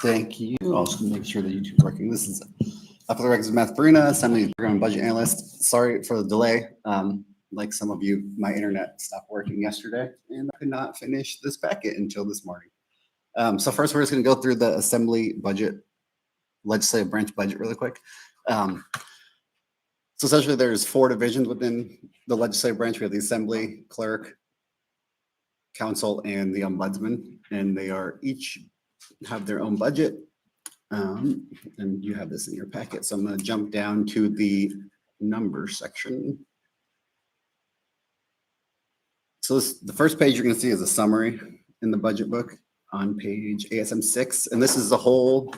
Thank you. I'll just make sure that YouTube's working. This is up for the records of Matt Farina, Assembly Program and Budget Analyst. Sorry for the delay. Like some of you, my internet stopped working yesterday and I could not finish this packet until this morning. So first we're just going to go through the Assembly budget, legislative branch budget really quick. So essentially there's 4 divisions within the legislative branch. We have the Assembly, Clerk, Council, and the Ombudsman, and they are each have their own budget. And you have this in your packet. So I'm going to jump down to the numbers section. So the first page you're going to see is a summary in the budget book on page ASM 6. And this is the whole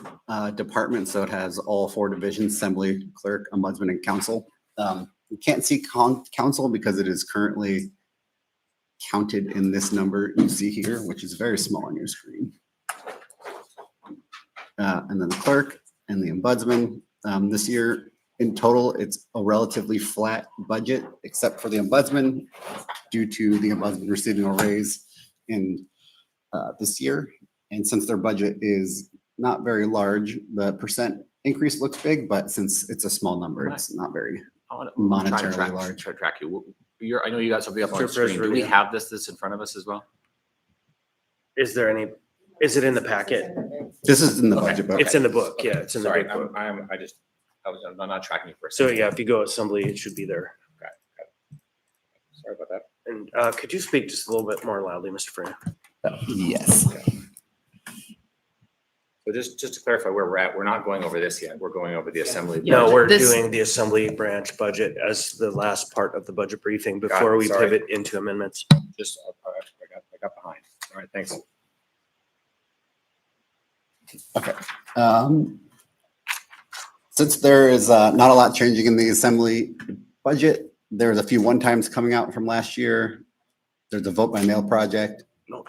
department. So it has all 4 divisions: Assembly, Clerk, Ombudsman, and Council. You can't see Council because it is currently counted in this number you see here, which is very small on your screen. And then the Clerk and the Ombudsman. This year in total, it's a relatively flat budget, except for the Ombudsman, due to the Ombudsman receiving a raise in this year. And since their budget is not very large, the percent increase looks big, but since it's a small number, it's not very monetarily large. Try to track you. I know you got something up on the screen. Do we have this in front of us as well? Is there any? Is it in the packet? This is in the budget book. It's in the book. Yeah, it's in the Sorry, book. I'm not tracking you for a So second. yeah, if you go Assembly, it should be there. Okay. Sorry about that. And could you speak just a little bit more loudly, Mr. Frey? Yes. So just to clarify where we're at, we're not going over this yet. We're going over the Assembly. No, budget. we're doing the Assembly branch budget as the last part of the budget briefing before we sorry. pivot into amendments. Just I got behind. All right, thanks. Okay. Since there is not a lot changing in the Assembly budget, there's a few one-times coming out from last year. There's a vote by mail project. No,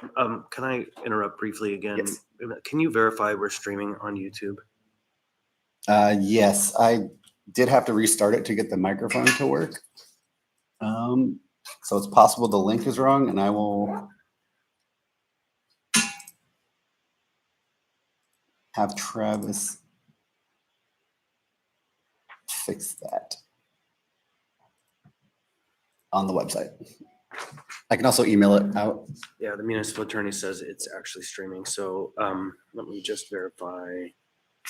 can I interrupt briefly again? Yes. Can you verify we're streaming on YouTube? Yes, I did have to restart it to get the microphone to work. So it's possible the link is wrong, and I will have Travis fix that on the website. I can also email it out. Yeah, the municipal attorney says it's actually streaming. So let me just verify.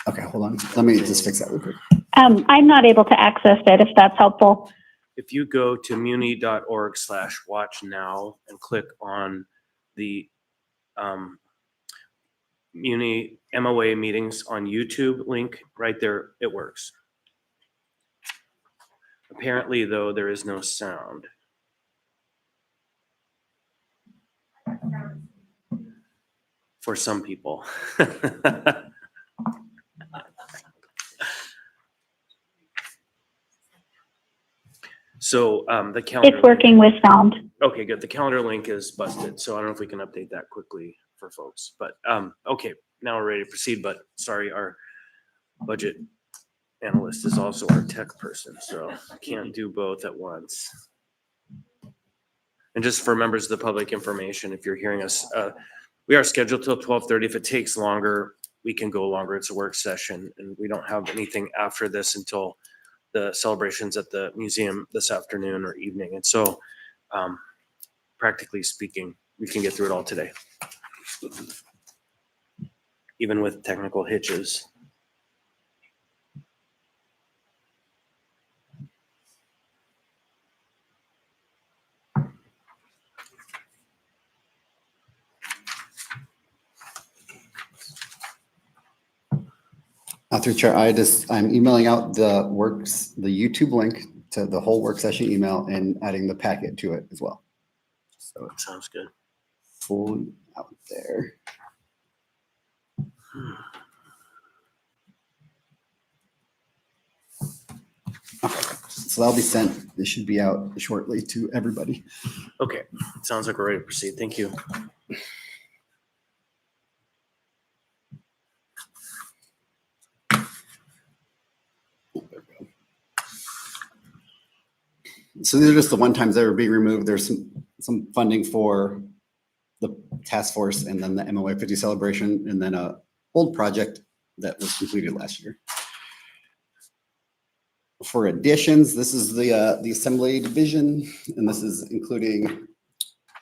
Okay, hold on. Let me just fix that real quick. I'm not able to access it, if that's helpful. If you go to muni.org/watch now and click on the Muni MOA meetings on YouTube link right there, it works. Apparently, though, there is no sound. For some people. So the calendar. It's working with sound. Okay, good. The calendar link is busted, so I don't know if we can update that quickly for folks. But okay, now we're ready to proceed. But sorry, our budget analyst is also our tech person, so I can't do both at once. And just for members of the public information, if you're hearing us, we are scheduled till 12:30. If it takes longer, we can go longer. It's a work session, and we don't have anything after this until the celebrations at the museum this afternoon or evening. And so, practically speaking, we can get through it all today, even with technical hitches. Through Chair, I'm emailing out the YouTube link to the whole work session email and adding the packet to it as well. So That sounds good. fully out there. Okay, so that'll be sent. This should be out shortly to everybody. Okay, sounds like we're ready to proceed. Thank you. So these are just the one times that are being removed. There's some funding for the task force and then the MOA 50 celebration, and then a old project that was completed last year. For additions, this is the assembly division, and this is including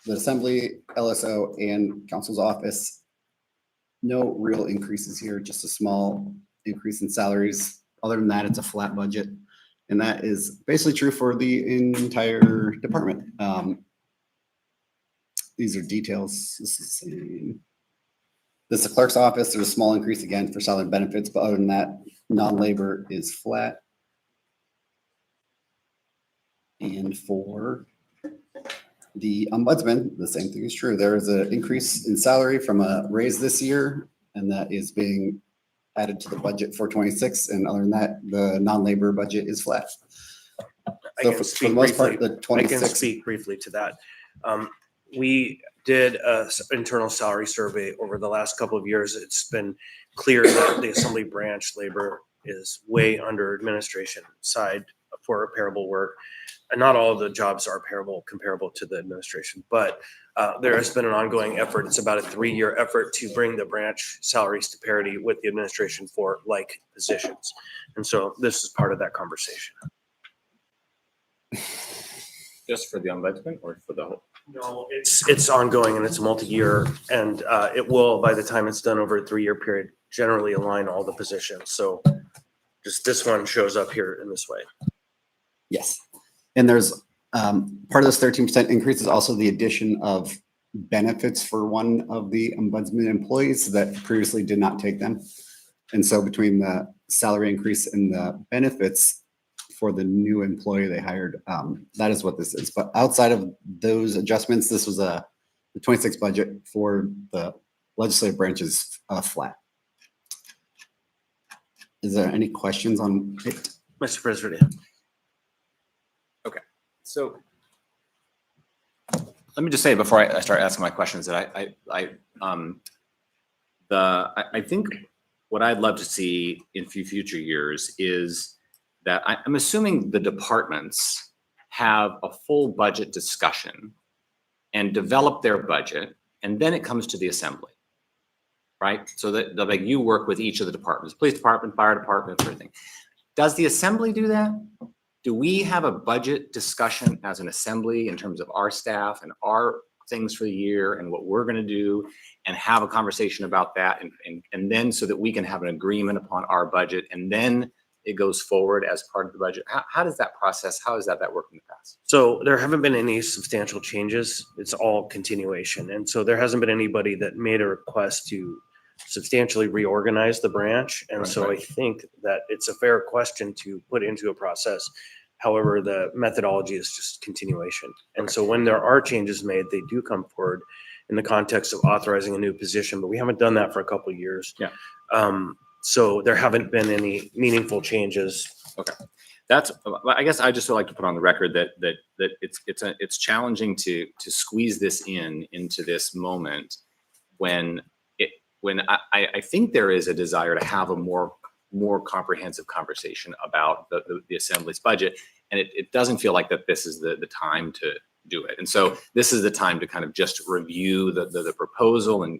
the assembly, LSO, and council's office. No real increases here, just a small increase in salaries. Other than that, it's a flat budget. And that is basically true for the entire department. These are details. This is the clerk's office. There's a small increase again for salary and benefits, but other than that, non-labor is flat. And for the ombudsman, the same thing is true. There is an increase in salary from a raise this year, and that is being added to the budget for 26. And other than that, the non-labor budget is flat. So for the most part, the 26. I can speak briefly to that. We did an internal salary survey over the last couple of years. It's been clear that the assembly branch labor is way under administration side for repairable work. And not all of the jobs are comparable to the administration, but there has been an ongoing effort. It's about a 3-year effort to bring the branch salaries to parity with the administration for like positions. And so this is part of that conversation. Just for the ombudsman or for the whole? No, it's ongoing and it's multi-year, and it will, by the time it's done over a 3-year period, generally align all the positions. So just this one shows up here in this way. Yes. And there's part of this 13% increase is also the addition of benefits for one of the ombudsman employees that previously did not take them. And so between the salary increase and the benefits for the new employee they hired, that is what this is. But outside of those adjustments, this was the 26 budget for the legislative branch is flat. Is there any questions on it? Mr. President. So let me just say before I start asking my questions that I think what I'd love to see in future years is that I'm assuming the departments have a full budget discussion and develop their budget, and then it comes to the assembly, right? So that like you work with each of the departments, police department, fire department, everything. Does the assembly do that? Do we have a budget discussion as an assembly in terms of our staff and our things for the year and what we're going to do, and have a conversation about that, and then so that we can have an agreement upon our budget, and then it goes forward as part of the budget? How does that process, how has that worked in the past? So there haven't been any substantial changes. It's all continuation. And so there hasn't been anybody that made a request to substantially reorganize the branch. And so I think that it's a fair question to put into a process. However, the methodology is just continuation. And so when there are changes made, they do come forward in the context of authorizing a new position, but we haven't done that for a couple of years. Yeah. So there haven't been any meaningful changes. Okay. I guess I just would like to put on the record that it's challenging to squeeze this into this moment when I think there is a desire to have a more comprehensive conversation about the assembly's budget, and it doesn't feel like that this is the time to do it. And so this is the time to kind of just review the proposal and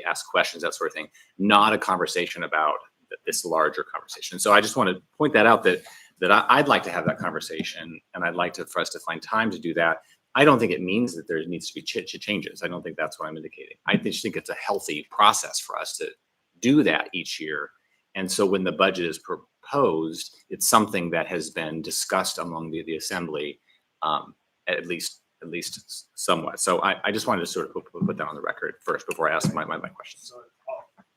ask questions, that sort of thing, not a conversation about this larger conversation. So I just want to point that out that I'd like to have that conversation, and I'd like for us to find time to do that. I don't think it means that there needs to be changes. I don't think that's what I'm indicating. I just think it's a healthy process for us to do that each year. And so when the budget is proposed, it's something that has been discussed among the assembly, at least somewhat. So I just wanted to sort of put that on the record first before I ask my questions.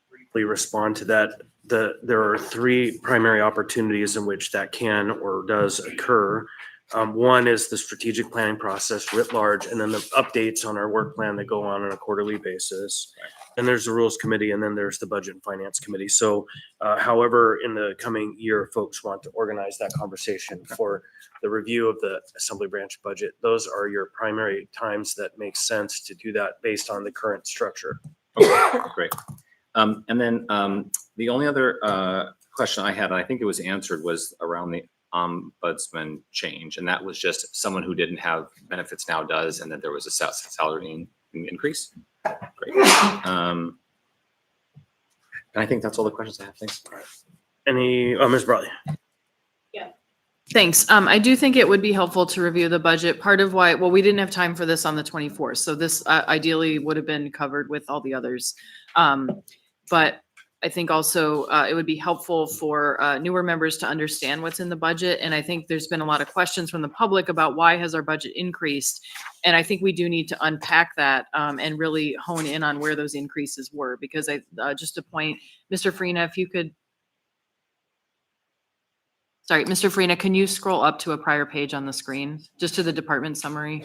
Briefly respond to that. There are 3 primary opportunities in which that can or does occur. One is the strategic planning process writ large, and then the updates on our work plan that go on a quarterly basis. And there's the rules committee, and then there's the budget and finance committee. So however, in the coming year, folks want to organize that conversation for the review of the assembly branch budget, those are your primary times that make sense to do that based on the current structure. Okay, great. And then the only other question I had, and I think it was answered, was around the ombudsman change, and that was just someone who didn't have benefits now does, and that there was a salary increase. Great. And I think that's all the questions I have. Thanks. Ms. Bradley? Thanks. I do think it would be helpful to review the budget. Part of why, well, we didn't have time for this on the 24th, so this ideally would have been covered with all the others. But I think also it would be helpful for newer members to understand what's in the budget. And I think there's been a lot of questions from the public about why has our budget increased? And I think we do need to unpack that and really hone in on where those increases were. Because just a point, Mr. Farina, if you could. Sorry, Mr. Farina, can you scroll up to a prior page on the screen, just to the department summary?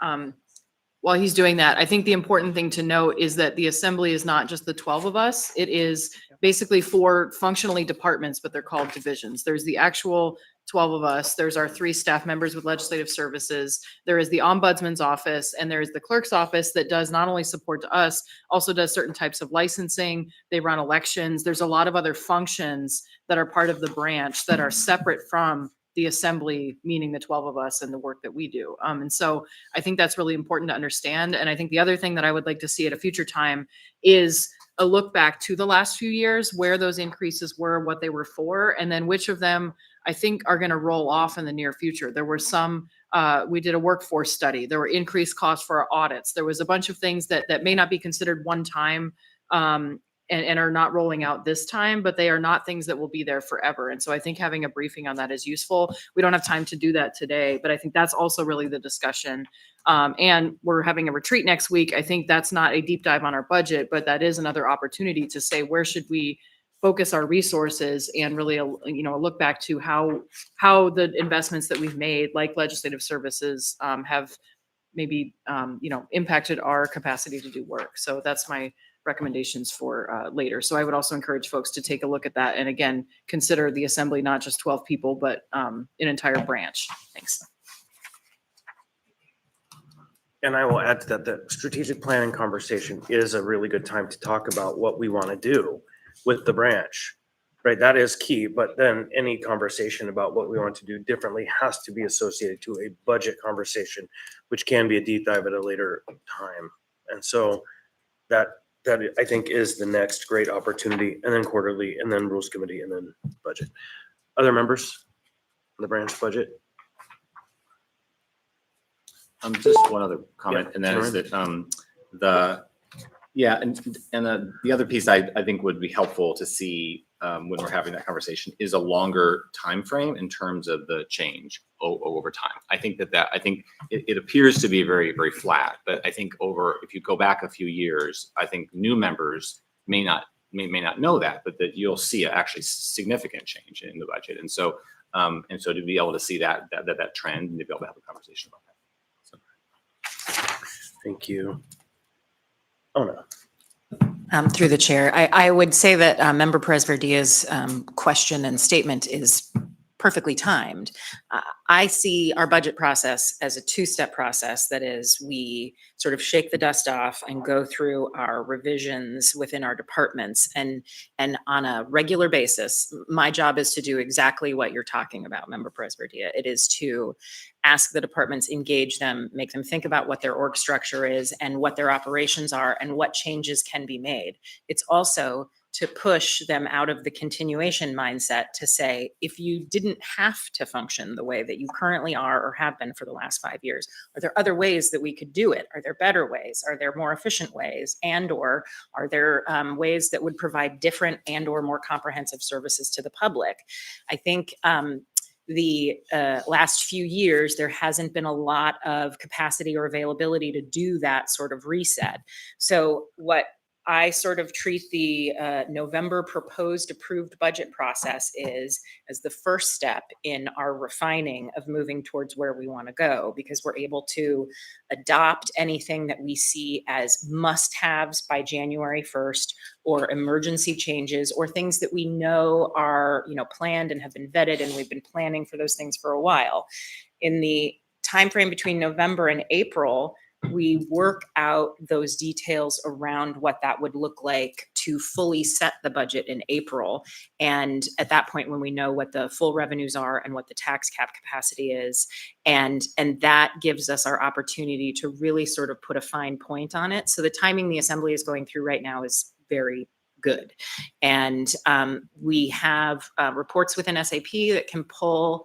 While he's doing that, I think the important thing to note is that the assembly is not just the 12 of us. It is basically 4 functionally departments, but they're called divisions. There's the actual 12 of us. There's our 3 staff members with legislative services. There is the ombudsman's office, and there is the clerk's office that does not only support to us, also does certain types of licensing. They run elections. There's a lot of other functions that are part of the branch that are separate from the assembly, meaning the 12 of us and the work that we do. And so I think that's really important to understand. And I think the other thing that I would like to see at a future time is a look back to the last few years, where those increases were, what they were for, and then which of them I think are going to roll off in the near future. There were some, we did a workforce study. There were increased costs for our audits. There was a bunch of things that may not be considered one time and are not rolling out this time, but they are not things that will be there forever. And so I think having a briefing on that is useful. We don't have time to do that today, but I think that's also really the discussion. And we're having a retreat next week. I think that's not a deep dive on our budget, but that is another opportunity to say, where should we focus our resources, and really, look back to how the investments that we've made, like legislative services, have maybe, impacted our capacity to do work. So that's my recommendations for later. So I would also encourage folks to take a look at that. And again, consider the assembly, not just 12 people, but an entire branch. Thanks. And I will add to that, the strategic planning conversation is a really good time to talk about what we want to do with the branch, right? That is key. But then any conversation about what we want to do differently has to be associated to a budget conversation, which can be a deep dive at a later time. And so that I think is the next great opportunity, and then quarterly, and then rules committee, and then budget. Other members on the branch budget? Just one other comment, Yeah, and that is sure. that the other piece I think would be helpful to see when we're having that conversation is a longer time frame in terms of the change over time. I think it appears to be very, very flat, but I think if you go back a few years, I think new members may not know that, but that you'll see actually significant change in the budget, and so to be able to see that trend and to be able to have a conversation about that. Thank you. Oh, no. Through the chair, I would say that Member Perez-Verdia's question and statement is perfectly timed. I see our budget process as a 2-step process. That is, we sort of shake the dust off and go through our revisions within our departments. And on a regular basis, my job is to do exactly what you're talking about, Member Perez-Verdia. It is to ask the departments, engage them, make them think about what their org structure is and what their operations are and what changes can be made. It's also to push them out of the continuation mindset to say, if you didn't have to function the way that you currently are or have been for the last 5 years, are there other ways that we could do it? Are there better ways? Are there more efficient ways? And or are there ways that would provide different and or more comprehensive services to the public? I think the last few years, there hasn't been a lot of capacity or availability to do that sort of reset. So what I sort of treat the November proposed approved budget process is as the first step in our refining of moving towards where we want to go, because we're able to adopt anything that we see as must-haves by January 1st, or emergency changes, or things that we know are, planned and have been vetted, and we've been planning for those things for a while. In the timeframe between November and April, we work out those details around what that would look like to fully set the budget in April. And at that point, when we know what the full revenues are and what the tax cap capacity is, and that gives us our opportunity to really sort of put a fine point on it. So the timing the assembly is going through right now is very, good. And we have reports within SAP that can pull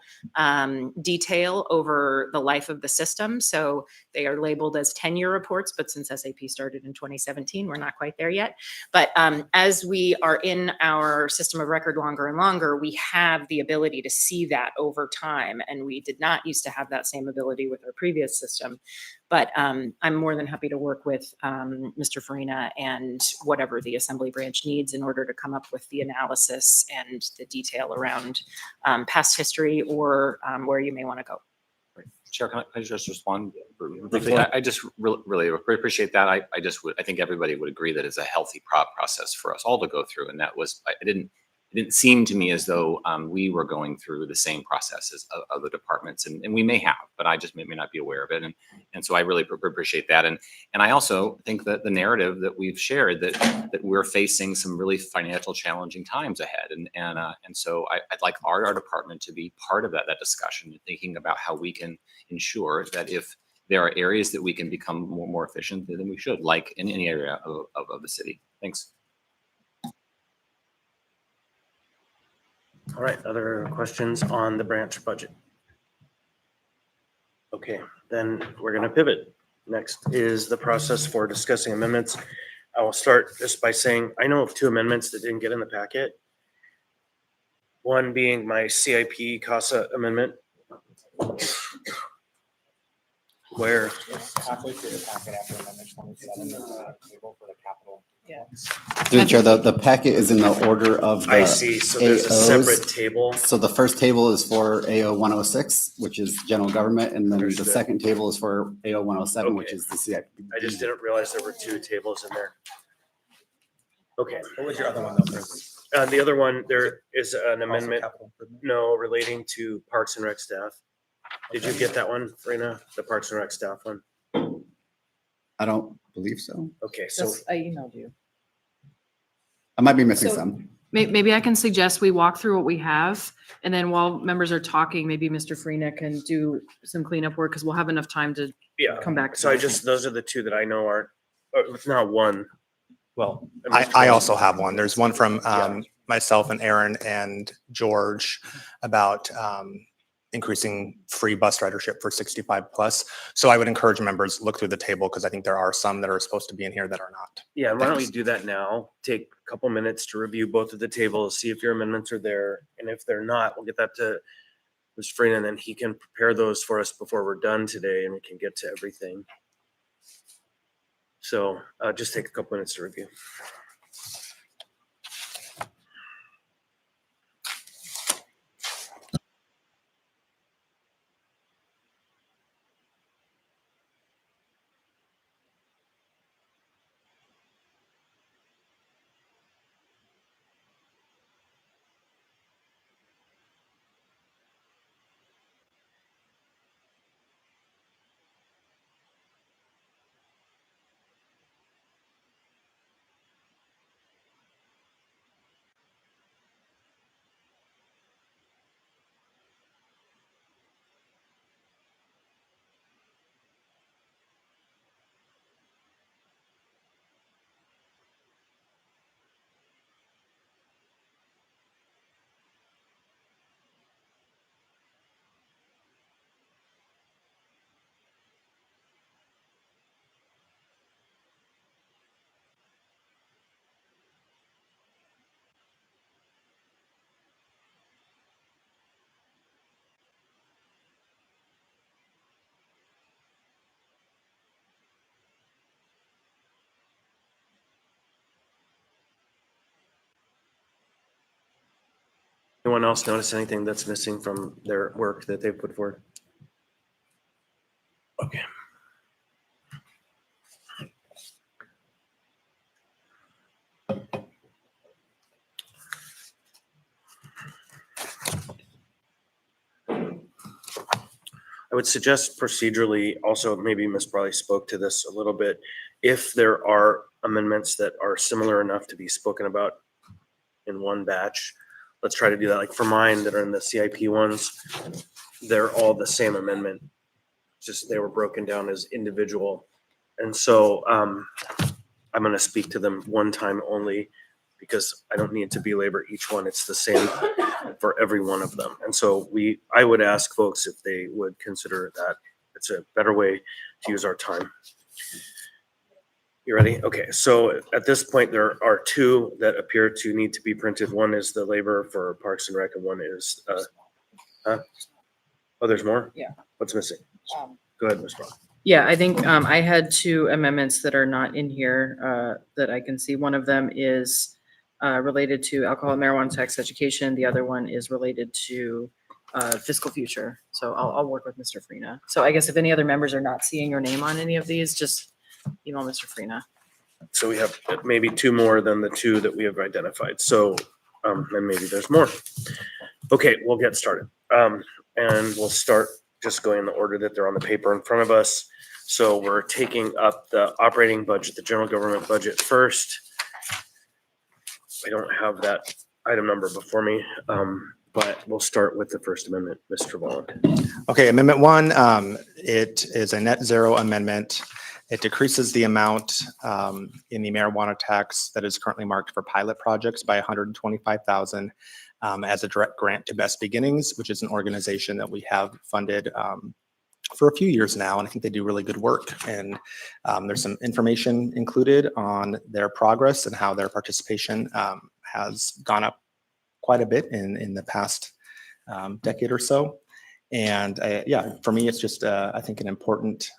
detail over the life of the system. So they are labeled as 10-year reports, but since SAP started in 2017, we're not quite there yet. But as we are in our system of record longer and longer, we have the ability to see that over time. And we did not used to have that same ability with our previous system. But I'm more than happy to work with Mr. Farina and whatever the Assembly branch needs in order to come up with the analysis and the detail around past history or where you may want to go. Chair, can I just respond briefly? I just really appreciate that. I think everybody would agree that it's a healthy process for us all to go through. And that was, it didn't seem to me as though we were going through the same processes of other departments, and we may have, but I just may not be aware of it. And so I really appreciate that. And I also think that the narrative that we've shared that we're facing some really financial challenging times ahead. And so I'd like our department to be part of that discussion, thinking about how we can ensure that if there are areas that we can become more efficient, then we should, like in any area of the city. Thanks. All right, other questions on the branch budget? Okay, then we're gonna pivot. Next is the process for discussing amendments. I will start just by saying, I know of two amendments that didn't get in the packet. One being my CIP CASA amendment. Where, Halfway through the packet after amendment 27, there's a table for the capital. Through the chair, the packet is in the order of the I see, so there's a AOs. separate table. So the first table is for AO 106, which is general government, and then the Understood. second table is for AO 107, which Okay. is the CIP. I just didn't realize there were two tables in there. Okay, What was your other one though, Chris? the other one, there is an Also amendment, capital improvement? no, relating to Parks and Rec staff. Did you get that one, Farina? The Parks and Rec staff one? I don't believe so. Okay, so I emailed you. I might be missing So- some. Maybe I can suggest we walk through what we have, and then while members are talking, maybe Mr. Farina can do some cleanup work, because we'll have enough time to yeah, come back. to so I it. just, those are the two that I know are, it's not one. Well, And I Mr. Cohen. also have one. There's one from Yeah. myself and Aaron and George about increasing free bus ridership for 65 plus. So I would encourage members, look through the table because I think there are some that are supposed to be in here that are not. Yeah, why don't we Thanks. do that now? Take a couple minutes to review both of the tables, see if your amendments are there. And if they're not, we'll get that to Mr. Freeman, and then he can prepare those for us before we're done today and we can get to everything. So just take a couple minutes to review. Anyone else notice anything that's missing from their work that they've put forward? Okay. I would suggest procedurally, also maybe Ms. Brawley spoke to this a little bit. If there are amendments that are similar enough to be spoken about in one batch, let's try to do that. Like for mine that are in the CIP ones, they're all the same amendment. Just they were broken down as individual. And so I'm going to speak to them one time only because I don't need to belabor each one. It's the same for every one of them. And so I would ask folks if they would consider that it's a better way to use our time. You ready? Okay, so at this point, there are two that appear to need to be printed. One is the labor for Parks and Rec, and one is, oh, there's more? Yeah. What's missing? Go ahead, Ms. Brown. Yeah, I think I had two amendments that are not in here that I can see. One of them is related to alcohol and marijuana tax education. The other one is related to fiscal future. So I'll work with Mr. Farina. So I guess if any other members are not seeing your name on any of these, just email Mr. Farina. So we have maybe two more than the two that we have identified. So, and maybe there's more. Okay, we'll get started. And we'll start just going in the order that they're on the paper in front of us. So we're taking up the operating budget, the general government budget first. I don't have that item number before me, but we'll start with the First Amendment, Mr. Volland. Okay, Amendment 1, it is a net zero amendment. It decreases the amount in the marijuana tax that is currently marked for pilot projects by $125,000 as a direct grant to Best Beginnings, which is an organization that we have funded for a few years now, and I think they do really good work. And there's some information included on their progress and how their participation has gone up quite a bit in the past decade or so. And yeah, for me, it's just, I think, an important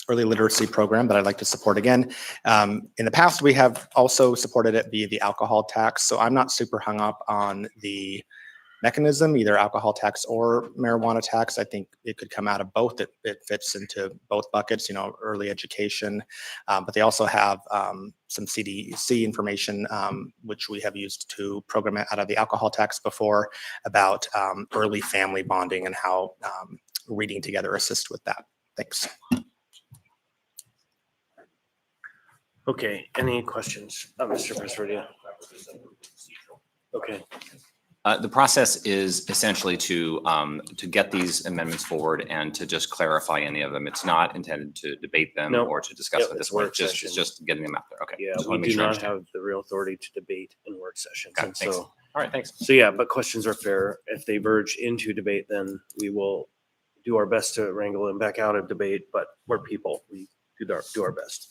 early literacy program that I'd like to support again. In the past, we have also supported it via the alcohol tax. So I'm not super hung up on the mechanism, either alcohol tax or marijuana tax. I think it could come out of both. It fits into both buckets, early education, but they also have some CDC information, which we have used to program it out of the alcohol tax before, about early family bonding and how reading together assist with that. Thanks. Okay, any questions? Mr. Presverdia? Okay. The process is essentially to get these amendments forward and to just clarify any of them. It's not intended to debate them No. or to discuss Yep, at this it's point. work It's session. just getting them out there. Okay. Yeah, Just we wanna make do sure I not understand. have the real authority to debate in work sessions. Got it, And thanks. so, All right, thanks. so yeah, but questions are fair. If they verge into debate, then we will do our best to wrangle them back out of debate, but we're people. We do our best.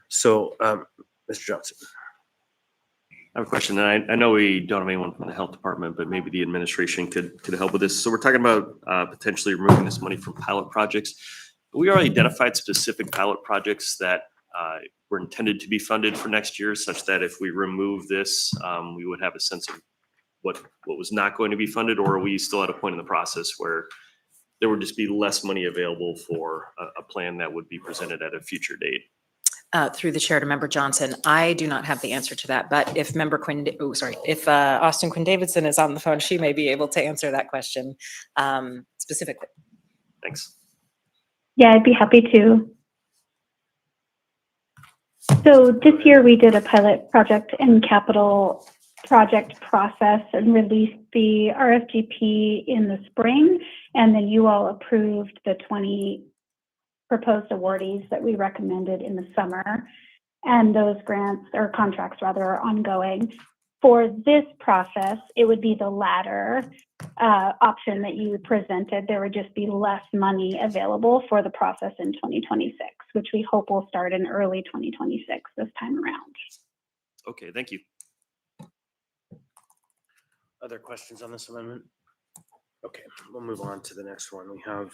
So, Mr. Johnson. I have a question, and I know we don't have anyone from the health department, but maybe the administration could help with this. So we're talking about potentially removing this money from pilot projects. We already identified specific pilot projects that were intended to be funded for next year, such that if we remove this, we would have a sense of what was not going to be funded, or are we still at a point in the process where there would just be less money available for a plan that would be presented at a future date? Through the chair to Member Johnson, I do not have the answer to that, but if Member if Austin Quinn Davidson is on the phone, she may be able to answer that question specifically. Thanks. Yeah, I'd be happy to. So this year we did a pilot project and capital project process and released the RFGP in the spring. And then you all approved the 20 proposed awardees that we recommended in the summer. And those grants or contracts rather are ongoing. For this process, it would be the latter option that you presented. There would just be less money available for the process in 2026, which we hope will start in early 2026 this time around. Okay, thank you. Other questions on this amendment? Okay, we'll move on to the next one. We have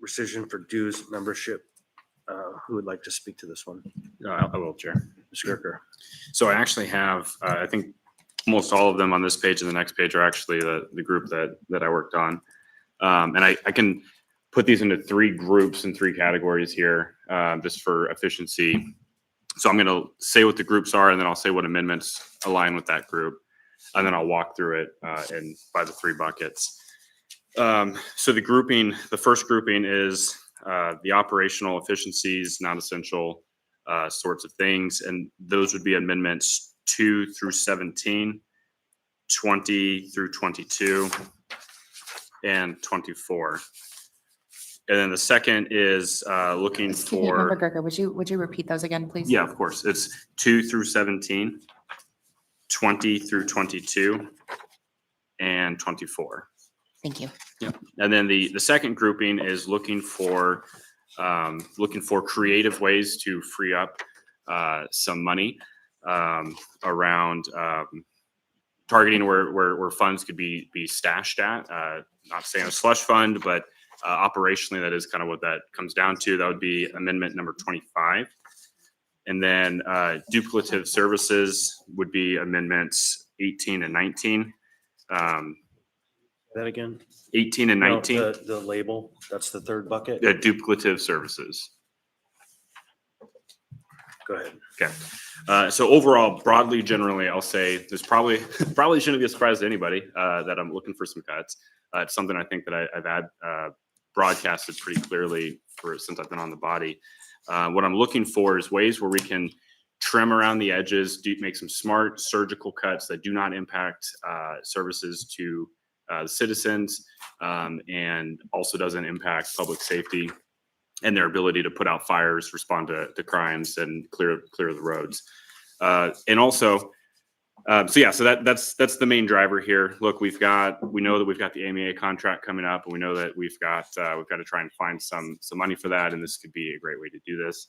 rescission for dues membership. Who would like to speak to this one? I will, Chair. Mr. Gerker. So I actually have, I think almost all of them on this page and the next page are actually the group that I worked on. And I can put these into three groups and three categories here, just for efficiency. So I'm going to say what the groups are, and then I'll say what amendments align with that group. And then I'll walk through it by the three buckets. So the first grouping is the operational efficiencies, non-essential sorts of things. And those would be amendments 2 through 17, 20 through 22, and 24. And then the second is looking Excuse me, Member for, Greco, would you repeat those again, please? yeah, of course. It's 2 through 17, 20 through 22, and 24. Thank you. Yeah. And then the second grouping is looking for creative ways to free up some money around targeting where funds could be stashed at. Not saying a slush fund, but operationally, that is kind of what that comes down to. That would be amendment number 25. And then duplicative services would be amendments 18 and 19. That again? 18 and No, 19, The label, that's the third bucket. duplicative services. Go ahead. Okay. So overall, broadly, generally, I'll say there's probably shouldn't be a surprise to anybody that I'm looking for some cuts. It's something I think that I've had broadcasted pretty clearly since I've been on the body. What I'm looking for is ways where we can trim around the edges, make some smart surgical cuts that do not impact services to the citizens, and also doesn't impact public safety and their ability to put out fires, respond to crimes, and clear the roads. And also, so that's the main driver here. Look, we know that we've got the AMA contract coming up, and we know that we've got to try and find some money for that, and this could be a great way to do this.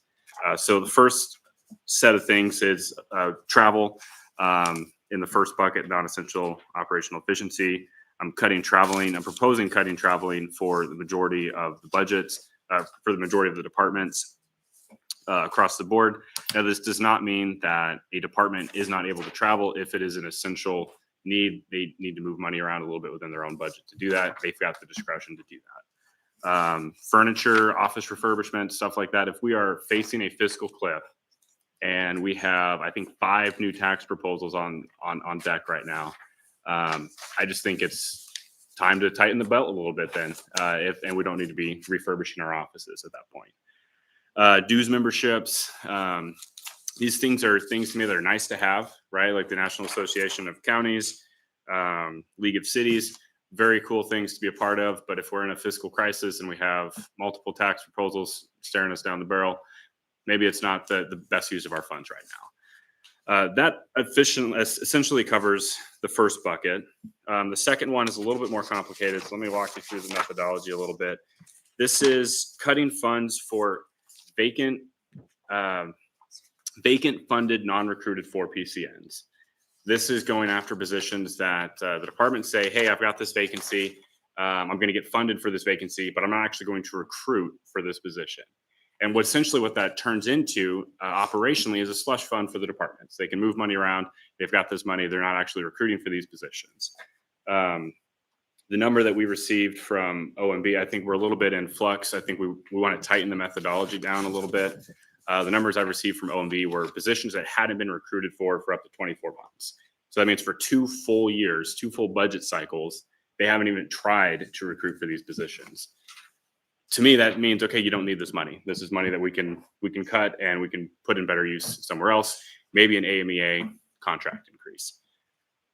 So the first set of things is travel. In the first bucket, non-essential operational efficiency. I'm proposing cutting traveling for the majority of the budgets, for the majority of the departments across the board. Now, this does not mean that a department is not able to travel. If it is an essential need, they need to move money around a little bit within their own budget to do that. They've got the discretion to do that. Furniture, office refurbishment, stuff like that. If we are facing a fiscal cliff and we have, I think, 5 new tax proposals on deck right now, I just think it's time to tighten the belt a little bit then, and we don't need to be refurbishing our offices at that point. Dues memberships, these things are things to me that are nice to have, right? Like the National Association of Counties, League of Cities, very cool things to be a part of. But if we're in a fiscal crisis and we have multiple tax proposals staring us down the barrel, maybe it's not the best use of our funds right now. That essentially covers the first bucket. The second one is a little bit more complicated, so let me walk you through the methodology a little bit. This is cutting funds for vacant funded, non-recruited for PCNs. This is going after positions that the department say, hey, I've got this vacancy. I'm going to get funded for this vacancy, but I'm not actually going to recruit for this position. And what that turns into operationally is a slush fund for the departments. They can move money around. They've got this money. They're not actually recruiting for these positions. The number that we received from OMB, I think we're a little bit in flux. I think we want to tighten the methodology down a little bit. The numbers I received from OMB were positions that hadn't been recruited for up to 24 months. So that means for 2 full years, 2 full budget cycles, they haven't even tried to recruit for these positions. To me, that means, okay, you don't need this money. This is money that we can cut and we can put in better use somewhere else, maybe an AMEA contract increase.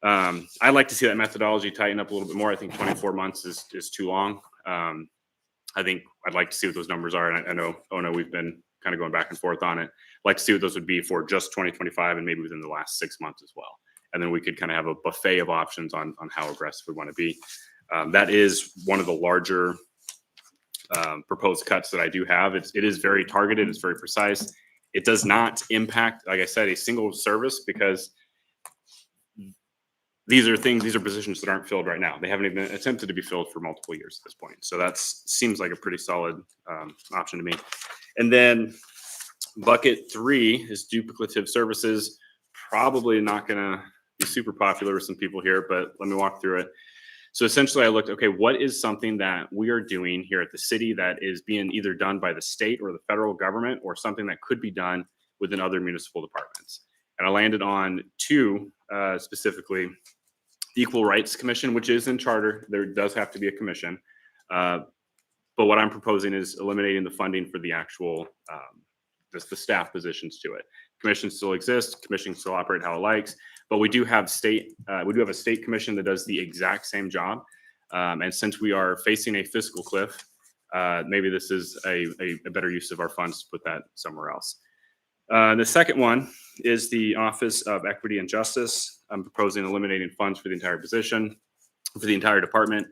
I'd like to see that methodology tighten up a little bit more. I think 24 months is too long. I think I'd like to see what those numbers are. And I know we've been kind of going back and forth on it. I'd like to see what those would be for just 2025 and maybe within the last 6 months as well. And then we could kind of have a buffet of options on how aggressive we want to be. That is one of the larger proposed cuts that I do have. It is very targeted. It's very precise. It does not impact, like I said, a single service because these are positions that aren't filled right now. They haven't even attempted to be filled for multiple years at this point. So that seems like a pretty solid option to me. And then bucket 3 is duplicative services. Probably not going to be super popular with some people here, but let me walk through it. So essentially I looked, okay, what is something that we are doing here at the city that is being either done by the state or the federal government or something that could be done within other municipal departments? And I landed on 2 specifically. Equal Rights Commission, which is in charter. There does have to be a commission. But what I'm proposing is eliminating the funding for the actual, just the staff positions to it. Commissions still exist. Commission still operate how it likes. But we do have a state commission that does the exact same job. And since we are facing a fiscal cliff, maybe this is a better use of our funds to put that somewhere else. The second one is the Office of Equity and Justice. I'm proposing eliminating funds for the entire position, for the entire department.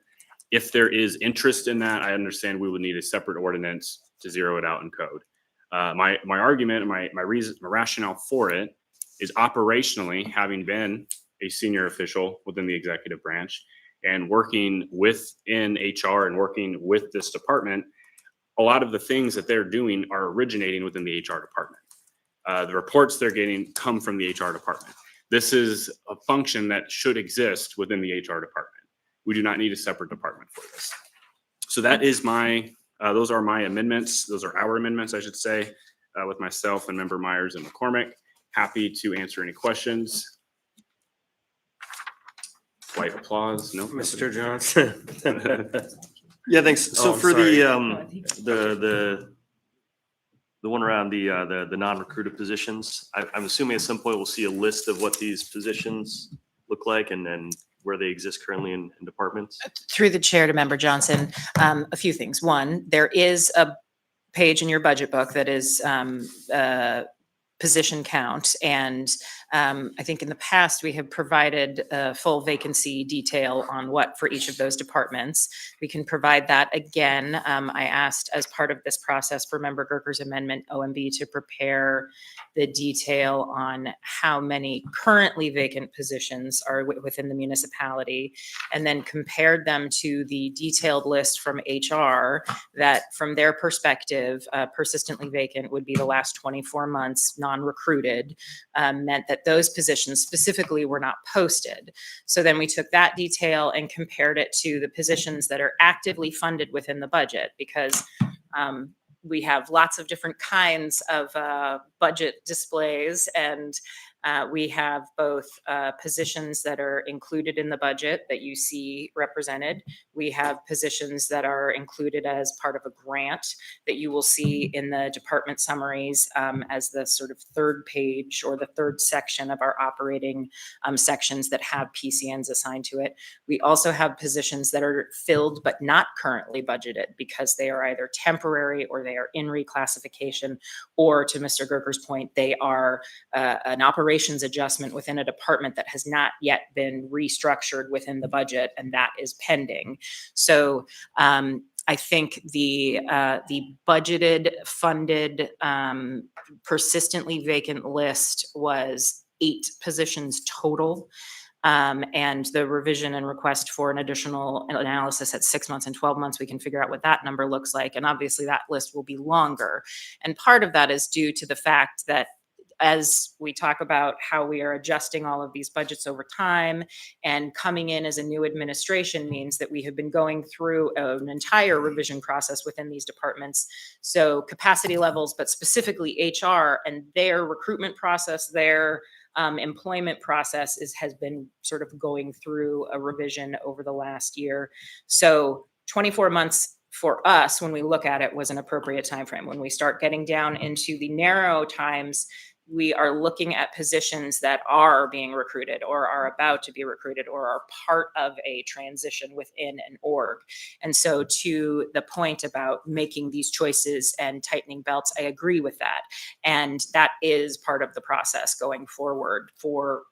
If there is interest in that, I understand we would need a separate ordinance to zero it out in code. My argument and my reason, my rationale for it is operationally, having been a senior official within the executive branch and working within HR and working with this department, a lot of the things that they're doing are originating within the HR department. The reports they're getting come from the HR department. This is a function that should exist within the HR department. We do not need a separate department for this. So that is those are my amendments. Those are our amendments, I should say, with myself and Member Myers and McCormick. Happy to answer any questions. White applause. No, Mr. Johnson. Yeah, thanks. So Oh, I'm for sorry. the one around the non-recruited positions, I'm assuming at some point we'll see a list of what these positions look like and then where they exist currently in departments. Through the chair to Member Johnson, a few things. One, there is a page in your budget book that is position count. And I think in the past, we have provided a full vacancy detail on what for each of those departments. We can provide that again. I asked as part of this process for Member Gerker's amendment, OMB, to prepare the detail on how many currently vacant positions are within the municipality, and then compared them to the detailed list from HR that from their perspective, persistently vacant would be the last 24 months, non-recruited, meant that those positions specifically were not posted. So then we took that detail and compared it to the positions that are actively funded within the budget, because we have lots of different kinds of budget displays, and we have both positions that are included in the budget that you see represented. We have positions that are included as part of a grant that you will see in the department summaries as the sort of third page or the third section of our operating sections that have PCNs assigned to it. We also have positions that are filled but not currently budgeted because they are either temporary or they are in reclassification, or to Mr. Gerker's point, they are an operations adjustment within a department that has not yet been restructured within the budget, and that is pending. So I think the budgeted, funded, persistently vacant list was 8 positions total. And the revision and request for an additional analysis at 6 months and 12 months, we can figure out what that number looks like. And obviously that list will be longer. And part of that is due to the fact that as we talk about how we are adjusting all of these budgets over time, and coming in as a new administration means that we have been going through an entire revision process within these departments. So capacity levels, but specifically HR and their recruitment process, their employment process has been sort of going through a revision over the last year. So 24 months for us, when we look at it, was an appropriate timeframe. When we start getting down into the narrow times, we are looking at positions that are being recruited or are about to be recruited or are part of a transition within an org. And so to the point about making these choices and tightening belts, I agree with that. And that is part of the process going forward for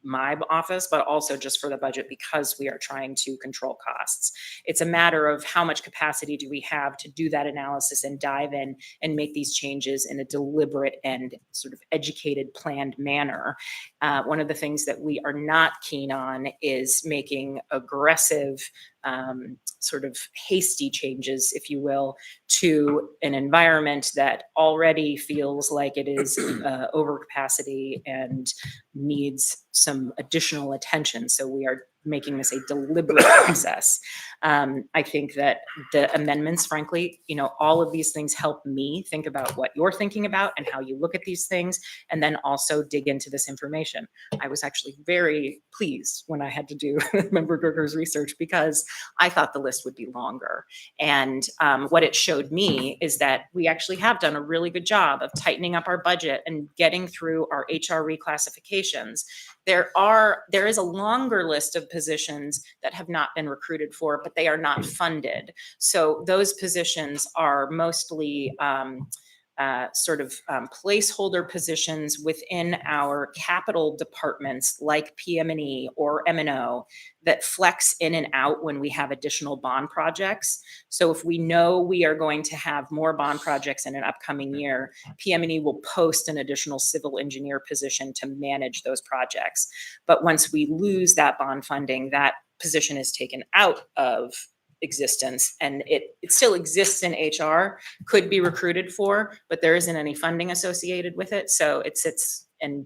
my office, but also just for the budget, because we are trying to control costs. It's a matter of how much capacity do we have to do that analysis and dive in and make these changes in a deliberate and sort of educated, planned manner. One of the things that we are not keen on is making aggressive, sort of hasty changes, if you will, to an environment that already feels like it is overcapacity and needs some additional attention. So we are making this a deliberate process. I think that the amendments, frankly, all of these things help me think about what you're thinking about and how you look at these things, and then also dig into this information. I was actually very pleased when I had to do Member Gerger's research, because I thought the list would be longer. And what it showed me is that we actually have done a really good job of tightening up our budget and getting through our HR reclassifications. There is a longer list of positions that have not been recruited for, but they are not funded. So those positions are mostly placeholder positions within our capital departments like PM&E or M&O that flex in and out when we have additional bond projects. So if we know we are going to have more bond projects in an upcoming year, PM&E will post an additional civil engineer position to manage those projects. But once we lose that bond funding, that position is taken out of existence, and it still exists in HR, could be recruited for, but there isn't any funding associated with it. So it sits and,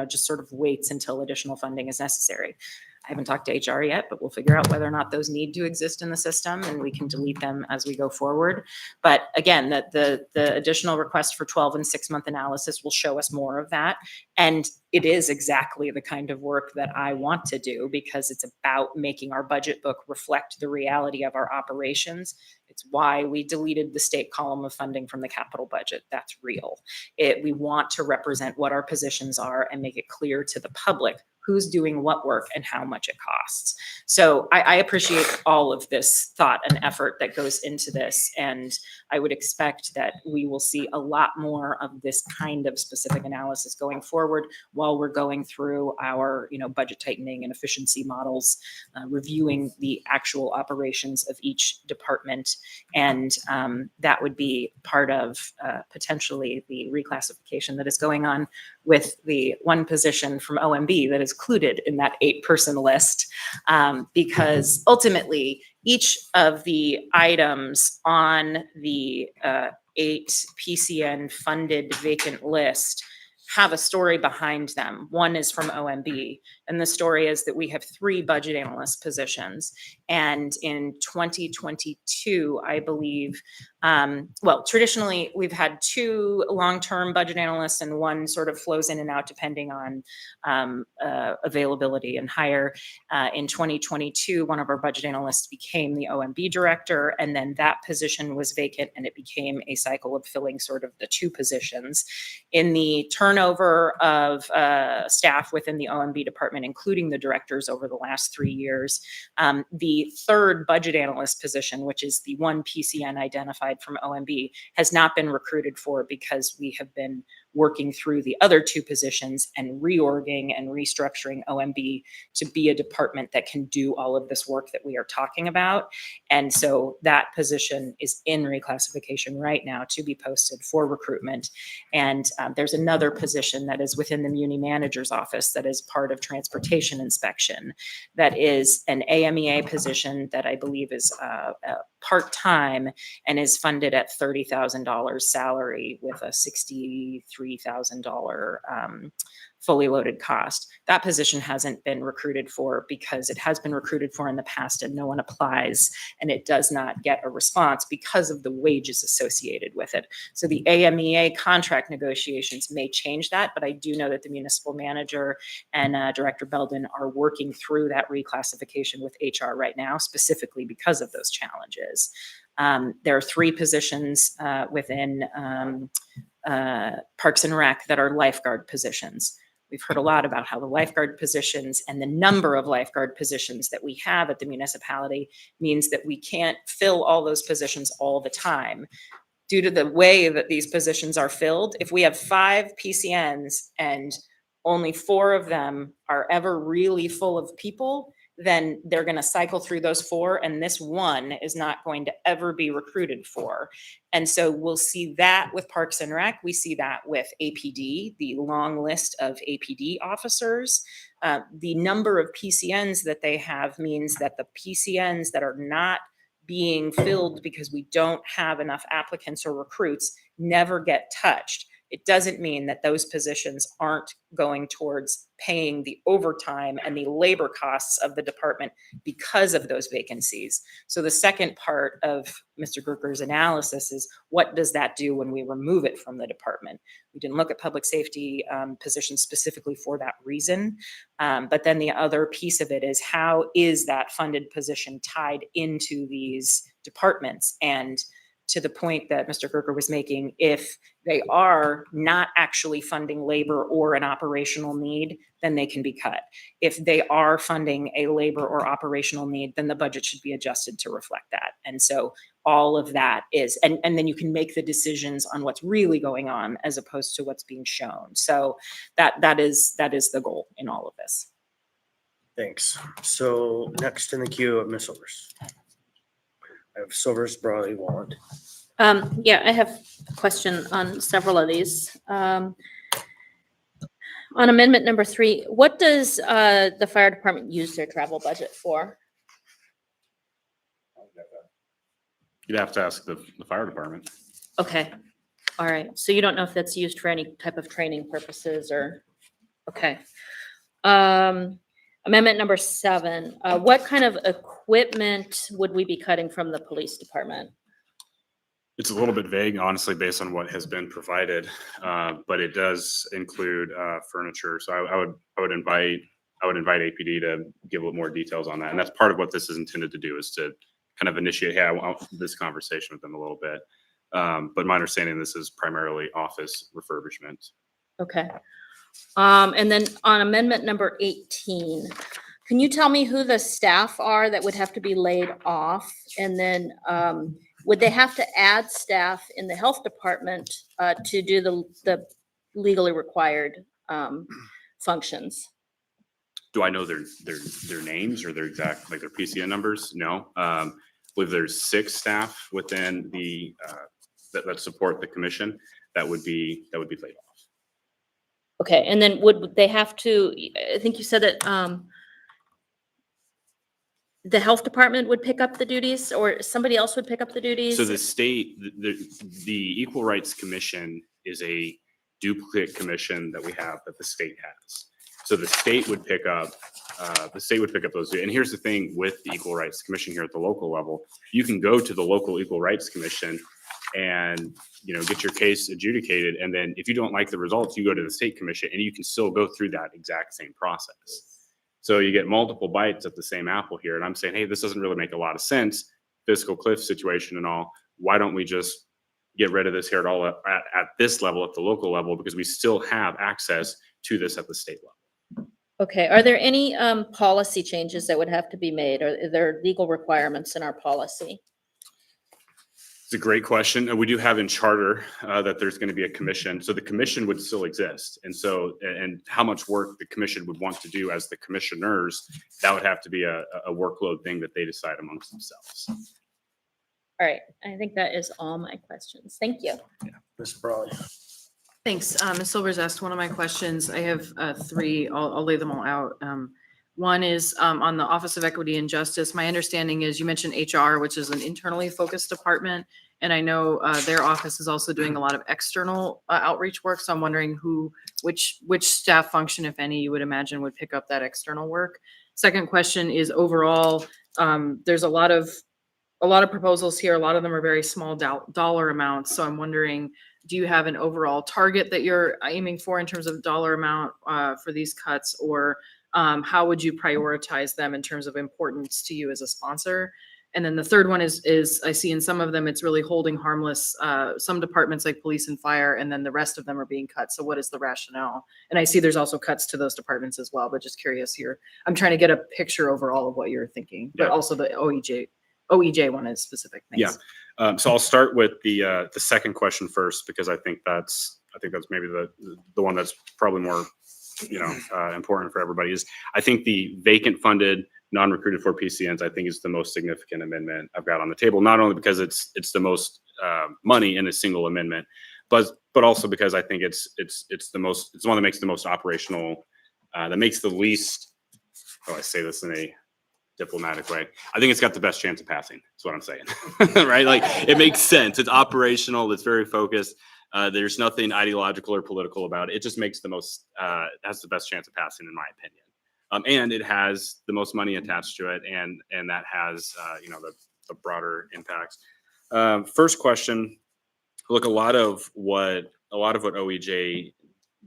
just sort of waits until additional funding is necessary. I haven't talked to HR yet, but we'll figure out whether or not those need to exist in the system, and we can delete them as we go forward. But again, the additional request for 12 and 6-month analysis will show us more of that. And it is exactly the kind of work that I want to do, because it's about making our budget book reflect the reality of our operations. It's why we deleted the state column of funding from the capital budget. That's real. We want to represent what our positions are and make it clear to the public who's doing what work and how much it costs. So I appreciate all of this thought and effort that goes into this. And I would expect that we will see a lot more of this kind of specific analysis going forward while we're going through our, budget tightening and efficiency models, reviewing the actual operations of each department. And that would be part of potentially the reclassification that is going on with the one position from OMB that is included in that 8-person list, because ultimately each of the items on the 8 PCN funded vacant list have a story behind them. One is from OMB, and the story is that we have 3 budget analyst positions. And in 2022, I believe, traditionally we've had 2 long-term budget analysts, and one sort of flows in and out depending on availability and hire. In 2022, one of our budget analysts became the OMB director, and then that position was vacant, and it became a cycle of filling sort of the 2 positions. In the turnover of staff within the OMB department, including the directors over the last 3 years, the 3rd budget analyst position, which is the one PCN identified from OMB, has not been recruited for because we have been working through the other 2 positions and reorging and restructuring OMB to be a department that can do all of this work that we are talking about. And so that position is in reclassification right now to be posted for recruitment. And there's another position that is within the Muni Manager's office that is part of transportation inspection. That is an AMEA position that I believe is part-time and is funded at $30,000 salary with a $63,000 fully loaded cost. That position hasn't been recruited for because it has been recruited for in the past and no one applies, and it does not get a response because of the wages associated with it. So the AMEA contract negotiations may change that, but I do know that the municipal manager and Director Belden are working through that reclassification with HR right now, specifically because of those challenges. There are 3 positions within Parks and Rec that are lifeguard positions. We've heard a lot about how the lifeguard positions and the number of lifeguard positions that we have at the municipality means that we can't fill all those positions all the time. Due to the way that these positions are filled, if we have 5 PCNs and only 4 of them are ever really full of people, then they're going to cycle through those 4, and this one is not going to ever be recruited for. And so we'll see that with Parks and Rec. We see that with APD, the long list of APD officers. The number of PCNs that they have means that the PCNs that are not being filled because we don't have enough applicants or recruits never get touched. It doesn't mean that those positions aren't going towards paying the overtime and the labor costs of the department because of those vacancies. So the second part of Mr. Gruker's analysis is, what does that do when we remove it from the department? We didn't look at public safety positions specifically for that reason. But then the other piece of it is, how is that funded position tied into these departments? And to the point that Mr. Gerger was making, if they are not actually funding labor or an operational need, then they can be cut. If they are funding a labor or operational need, then the budget should be adjusted to reflect that. And so all of that is, and then you can make the decisions on what's really going on as opposed to what's being shown. So that is the goal in all of this. Thanks. So next in the queue, Ms. Silvers. I have Silvers, Brawley, Wallen. Yeah, I have a question on several of these. On amendment number 3, what does the fire department use their travel budget for? You'd have to ask the fire department. Okay, all right. So you don't know if that's used for any type of training purposes or, okay. Amendment number 7, what kind of equipment would we be cutting from the police department? It's a little bit vague, honestly, based on what has been provided, but it does include furniture. So I would invite APD to give a little more details on that, and that's part of what this is intended to do, is to kind of initiate, hey, I want this conversation with them a little bit. But my understanding, this is primarily office refurbishment. Okay. And then on amendment number 18, can you tell me who the staff are that would have to be laid off? And then would they have to add staff in the health department to do the legally required functions? Do I know their names or their exact, like their PCN numbers? No. I believe there's 6 staff within the that support the commission that would be laid off. Okay, and then would they have to, I think you said that the health department would pick up the duties or somebody else would pick up the duties? So the state, the Equal Rights Commission is a duplicate commission that we have that the state has. So the state would pick up those. And here's the thing with the Equal Rights Commission here at the local level, you can go to the local Equal Rights Commission and, get your case adjudicated. And then if you don't like the results, you go to the state commission and you can still go through that exact same process. So you get multiple bites at the same apple here. And I'm saying, hey, this doesn't really make a lot of sense. Fiscal cliff situation and all. Why don't we just get rid of this here at this level, at the local level, because we still have access to this at the state level. Okay, are there any policy changes that would have to be made? Or are there legal requirements in our policy? It's a great question. We do have in charter that there's going to be a commission. So the commission would still exist. And how much work the commission would want to do as the commissioners, that would have to be a workload thing that they decide amongst themselves. All right, I think that is all my questions. Thank you. Yeah, Ms. Brawley. Thanks. Ms. Silvers asked one of my questions. I have 3. I'll lay them all out. One is on the Office of Equity and Justice. My understanding is you mentioned HR, which is an internally focused department. And I know their office is also doing a lot of external outreach work. So I'm wondering which staff function, if any, you would imagine would pick up that external work. Second question is overall, there's a lot of proposals here. A lot of them are very small dollar amounts. So I'm wondering, do you have an overall target that you're aiming for in terms of dollar amount for these cuts, or how would you prioritize them in terms of importance to you as a sponsor? And then the third one is I see in some of them, it's really holding harmless some departments like police and fire, and then the rest of them are being cut. So what is the rationale? And I see there's also cuts to those departments as well, but just curious here. I'm trying to get a picture overall of what you're thinking, but also the OEJ one is specific things. Yeah. So I'll start with the second question first, because I think that's maybe the one that's probably more important for everybody. Is I think the vacant funded non-recruited for PCNs, I think, is the most significant amendment I've got on the table, not only because it's the most money in a single amendment, but also because I think it's the one that makes the most operational, that makes the least, I say this in a diplomatic way, I think it's got the best chance of passing. That's what I'm saying. Right? Like, it makes sense. It's operational. It's very focused. There's nothing ideological or political about it. It just makes has the best chance of passing, in my opinion. And it has the most money attached to it, and that has the broader impacts. First question, look, a lot of what OEJ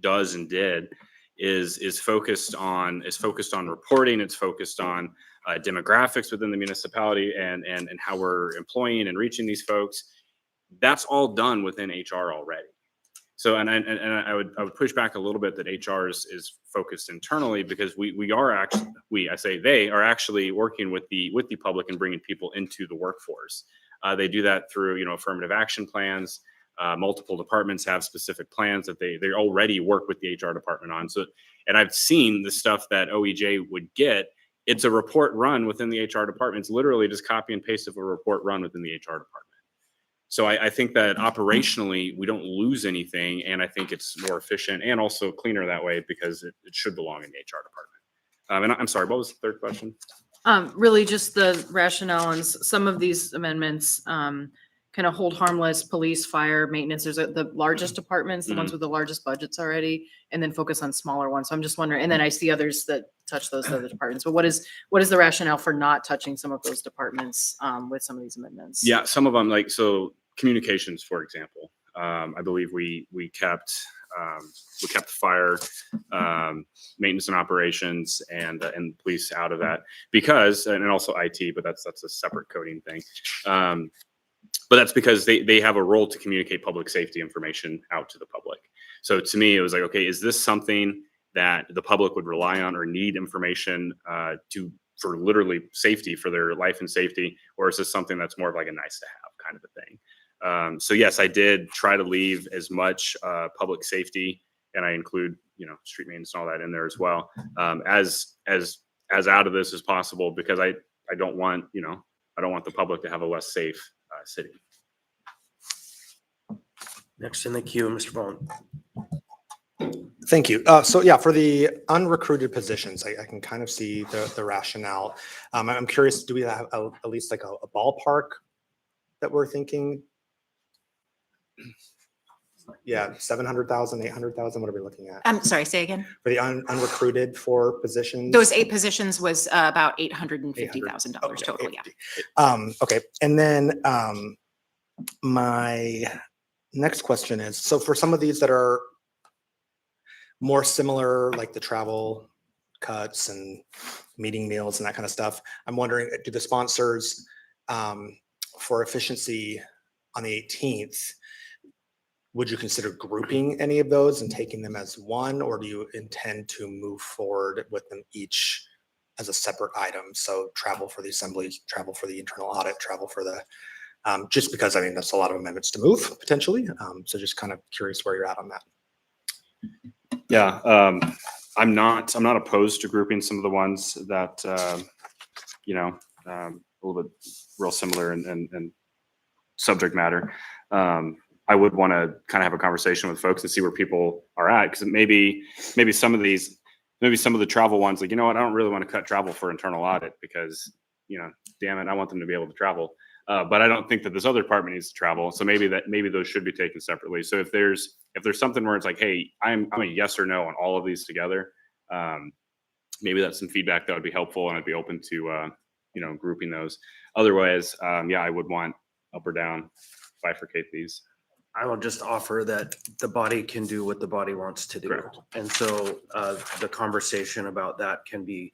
does and did is focused on reporting. It's focused on demographics within the municipality and how we're employing and reaching these folks. that's all done within HR already. So, and I would push back a little bit that HR is focused internally, because we are actually, I say they are actually working with the public and bringing people into the workforce. They do that through, affirmative action plans. Multiple departments have specific plans that they already work with the HR department on. So, and I've seen the stuff that OEJ would get. It's a report run within the HR department. It's literally just copy and paste of a report run within the HR department. So I think that operationally we don't lose anything, and I think it's more efficient and also cleaner that way, because it should belong in the HR department. And I'm sorry, what was the third question? Really just the rationale, and some of these amendments, kind of hold harmless police, fire, maintenance. There's the largest departments, the ones with the largest budgets already, and then focus on smaller ones. So I'm just wondering, and then I see others that touch those other departments, but what is the rationale for not touching some of those departments, with some of these amendments? Yeah, some of them, like, so communications, for example. I believe we kept fire, maintenance and operations, and police out of that, because, and also IT, but that's a separate coding thing. But that's because they have a role to communicate public safety information out to the public. So to me, it was like, okay, is this something that the public would rely on or need information for literally safety, for their life and safety, or is this something that's more of like a nice to have kind of a thing? So yes, I did try to leave as much public safety, and I include, street maintenance and all that in there as well, as out of this as possible, because I don't want, I don't want the public to have a less safe city. Next in the queue, Mr. Bowen. Thank you. So yeah, for the unrecruited positions, I can kind of see the rationale. I'm curious, do we have at least like a ballpark that we're thinking? Yeah, 700,000, 800,000, what are we looking at? I'm sorry, say again. For the unrecruited for positions? Those 8 positions was about $850,000 total, yeah. Okay, and then my next question is, so for some of these that are more similar, like the travel cuts and meeting meals and that kind of stuff, I'm wondering, do the sponsors for efficiency on the 18th, would you consider grouping any of those and taking them as one, or do you intend to move forward with them each as a separate item? So travel for the assemblies, travel for the internal audit, travel for the, just because I mean, that's a lot of amendments to move potentially. So just kind of curious where you're at on that. Yeah, I'm not opposed to grouping some of the ones that, a little bit real similar in subject matter. I would want to kind of have a conversation with folks and see where people are at, because maybe some of the travel ones, like, I don't really want to cut travel for internal audit because, damn it, I want them to be able to travel. But I don't think that this other department needs to travel. So maybe those should be taken separately. So if there's something where it's like, hey, I'm a yes or no on all of these together, maybe that's some feedback that would be helpful, and I'd be open to grouping those. Otherwise, I would want up or down, bifurcate these. I will just offer that the body can do what the body wants to do. Correct. And so the conversation about that can be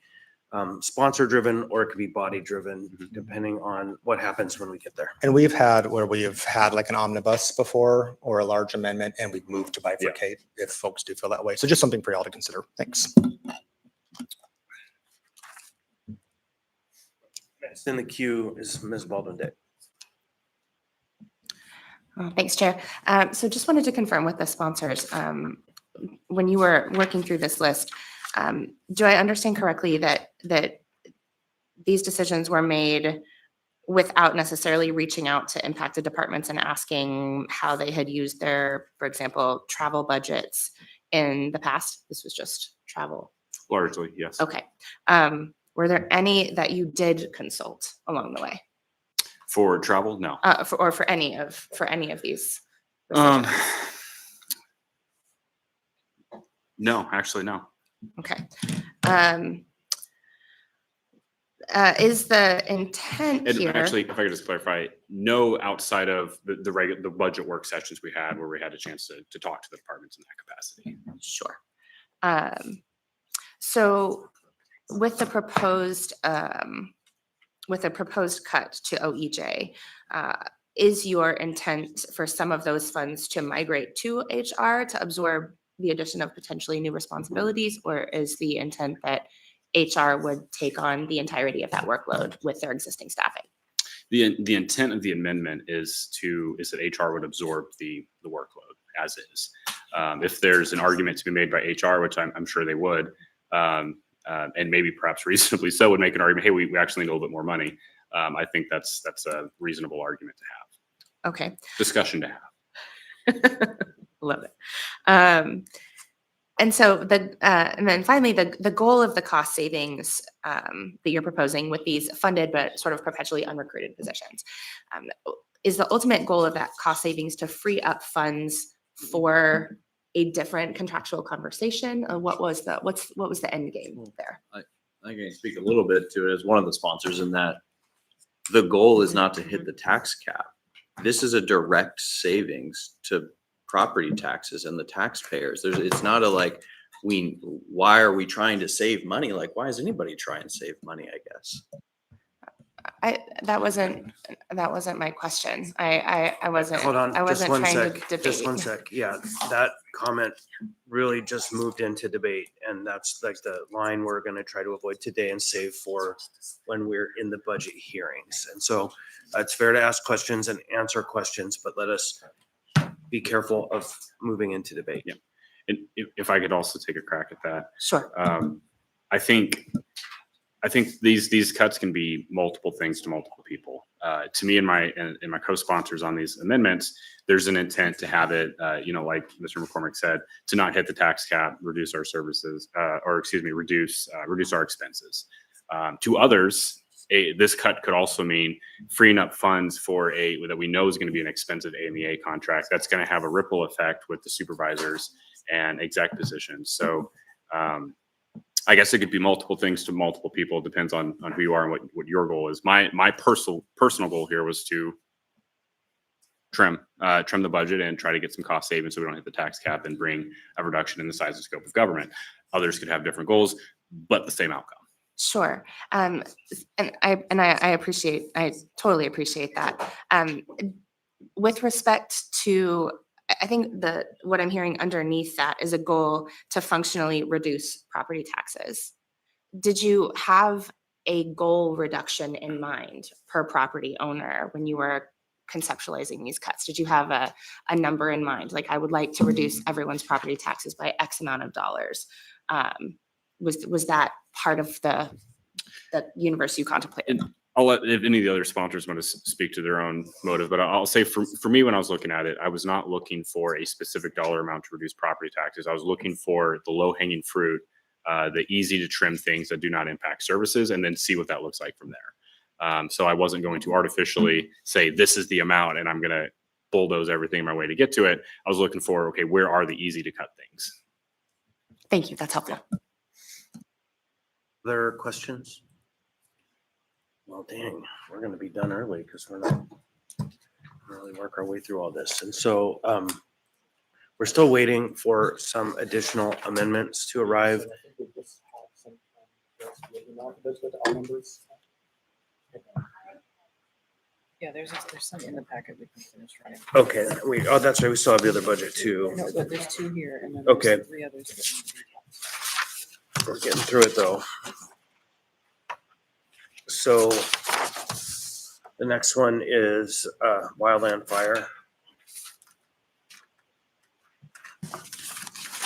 sponsor driven, or it could be body driven, depending on what happens when we get there. And we've had like an omnibus before, or a large amendment, and we've moved to bifurcate if folks do feel that way. So just something for y'all to consider. Thanks. Next in the queue is Ms. Baldwin-Day. Thanks, Chair. So just wanted to confirm with the sponsors, when you were working through this list, do I understand correctly that these decisions were made without necessarily reaching out to impacted departments and asking how they had used their, for example, travel budgets in the past? This was just travel. Largely, yes. Okay. Were there any that you did consult along the way? For travel, no. For any of these? No, actually, no. Okay. Is the intent And here? actually, if I could just clarify, no outside of the budget work sessions we had, where we had a chance to talk to the departments in that capacity. Sure. So with the proposed cut to OEJ, is your intent for some of those funds to migrate to HR to absorb the addition of potentially new responsibilities? Or is the intent that HR would take on the entirety of that workload with their existing staffing? The intent of the amendment is that HR would absorb the workload as is. If there's an argument to be made by HR, which I'm sure they would, and maybe perhaps reasonably so, would make an argument, hey, we actually need a little bit more money. I think that's a reasonable argument to have. Okay. Discussion to have. Love it. And so and then finally, the goal of the cost savings that you're proposing with these funded but sort of perpetually unrecruited positions, is the ultimate goal of that cost savings to free up funds for a different contractual conversation? Or what was the end game there? I can speak a little bit to it as one of the sponsors in that the goal is not to hit the tax cap. This is a direct savings to property taxes and the taxpayers. It's not a like, why are we trying to save money? Like, why is anybody trying to save money, I guess? That wasn't my question. I wasn't. Hold on, I wasn't trying to debate. just one sec. Yeah, that comment really just moved into debate, and that's like the line we're going to try to avoid today and save for when we're in the budget hearings. And so it's fair to ask questions and answer questions, but let us be careful of moving into debate. Yeah. And if I could also take a crack at that. Sure. I think these cuts can be multiple things to multiple people. To me and my co-sponsors on these amendments, there's an intent to have it, like Mr. McCormick said, to not hit the tax cap, reduce our services, reduce our expenses. To others, this cut could also mean freeing up funds for that we know is going to be an expensive AMEA contract. That's going to have a ripple effect with the supervisors and exec positions. So I guess it could be multiple things to multiple people. It depends on who you are and what your goal is. My personal goal here was to trim the budget and try to get some cost savings so we don't hit the tax cap and bring a reduction in the size and scope of government. Others could have different goals, but the same outcome. Sure. And I totally appreciate that. With respect to, I think what I'm hearing underneath that is a goal to functionally reduce property taxes. Did you have a goal reduction in mind per property owner when you were conceptualizing these cuts? Did you have a number in mind? Like, I would like to reduce everyone's property taxes by X amount of dollars. Was that part of the universe you contemplated? I'll let if any of the other sponsors want to speak to their own motive, but I'll say for me, when I was looking at it, I was not looking for a specific dollar amount to reduce property taxes. I was looking for the low hanging fruit, the easy to trim things that do not impact services, and then see what that looks like from there. So I wasn't going to artificially say this is the amount and I'm going to bulldoze everything my way to get to it. I was looking for, okay, where are the easy to cut things? Thank you. That's helpful. Other questions? Well, dang, we're going to be done early because we're not really work our way through all this. And so we're still waiting for some additional amendments to arrive. Yeah, there's some in the packet we can finish running. Okay, that's right. We still have the other budget too. No, but there's two here and then Okay. there's 3 others. We're getting through it though. So the next one is wildland fire.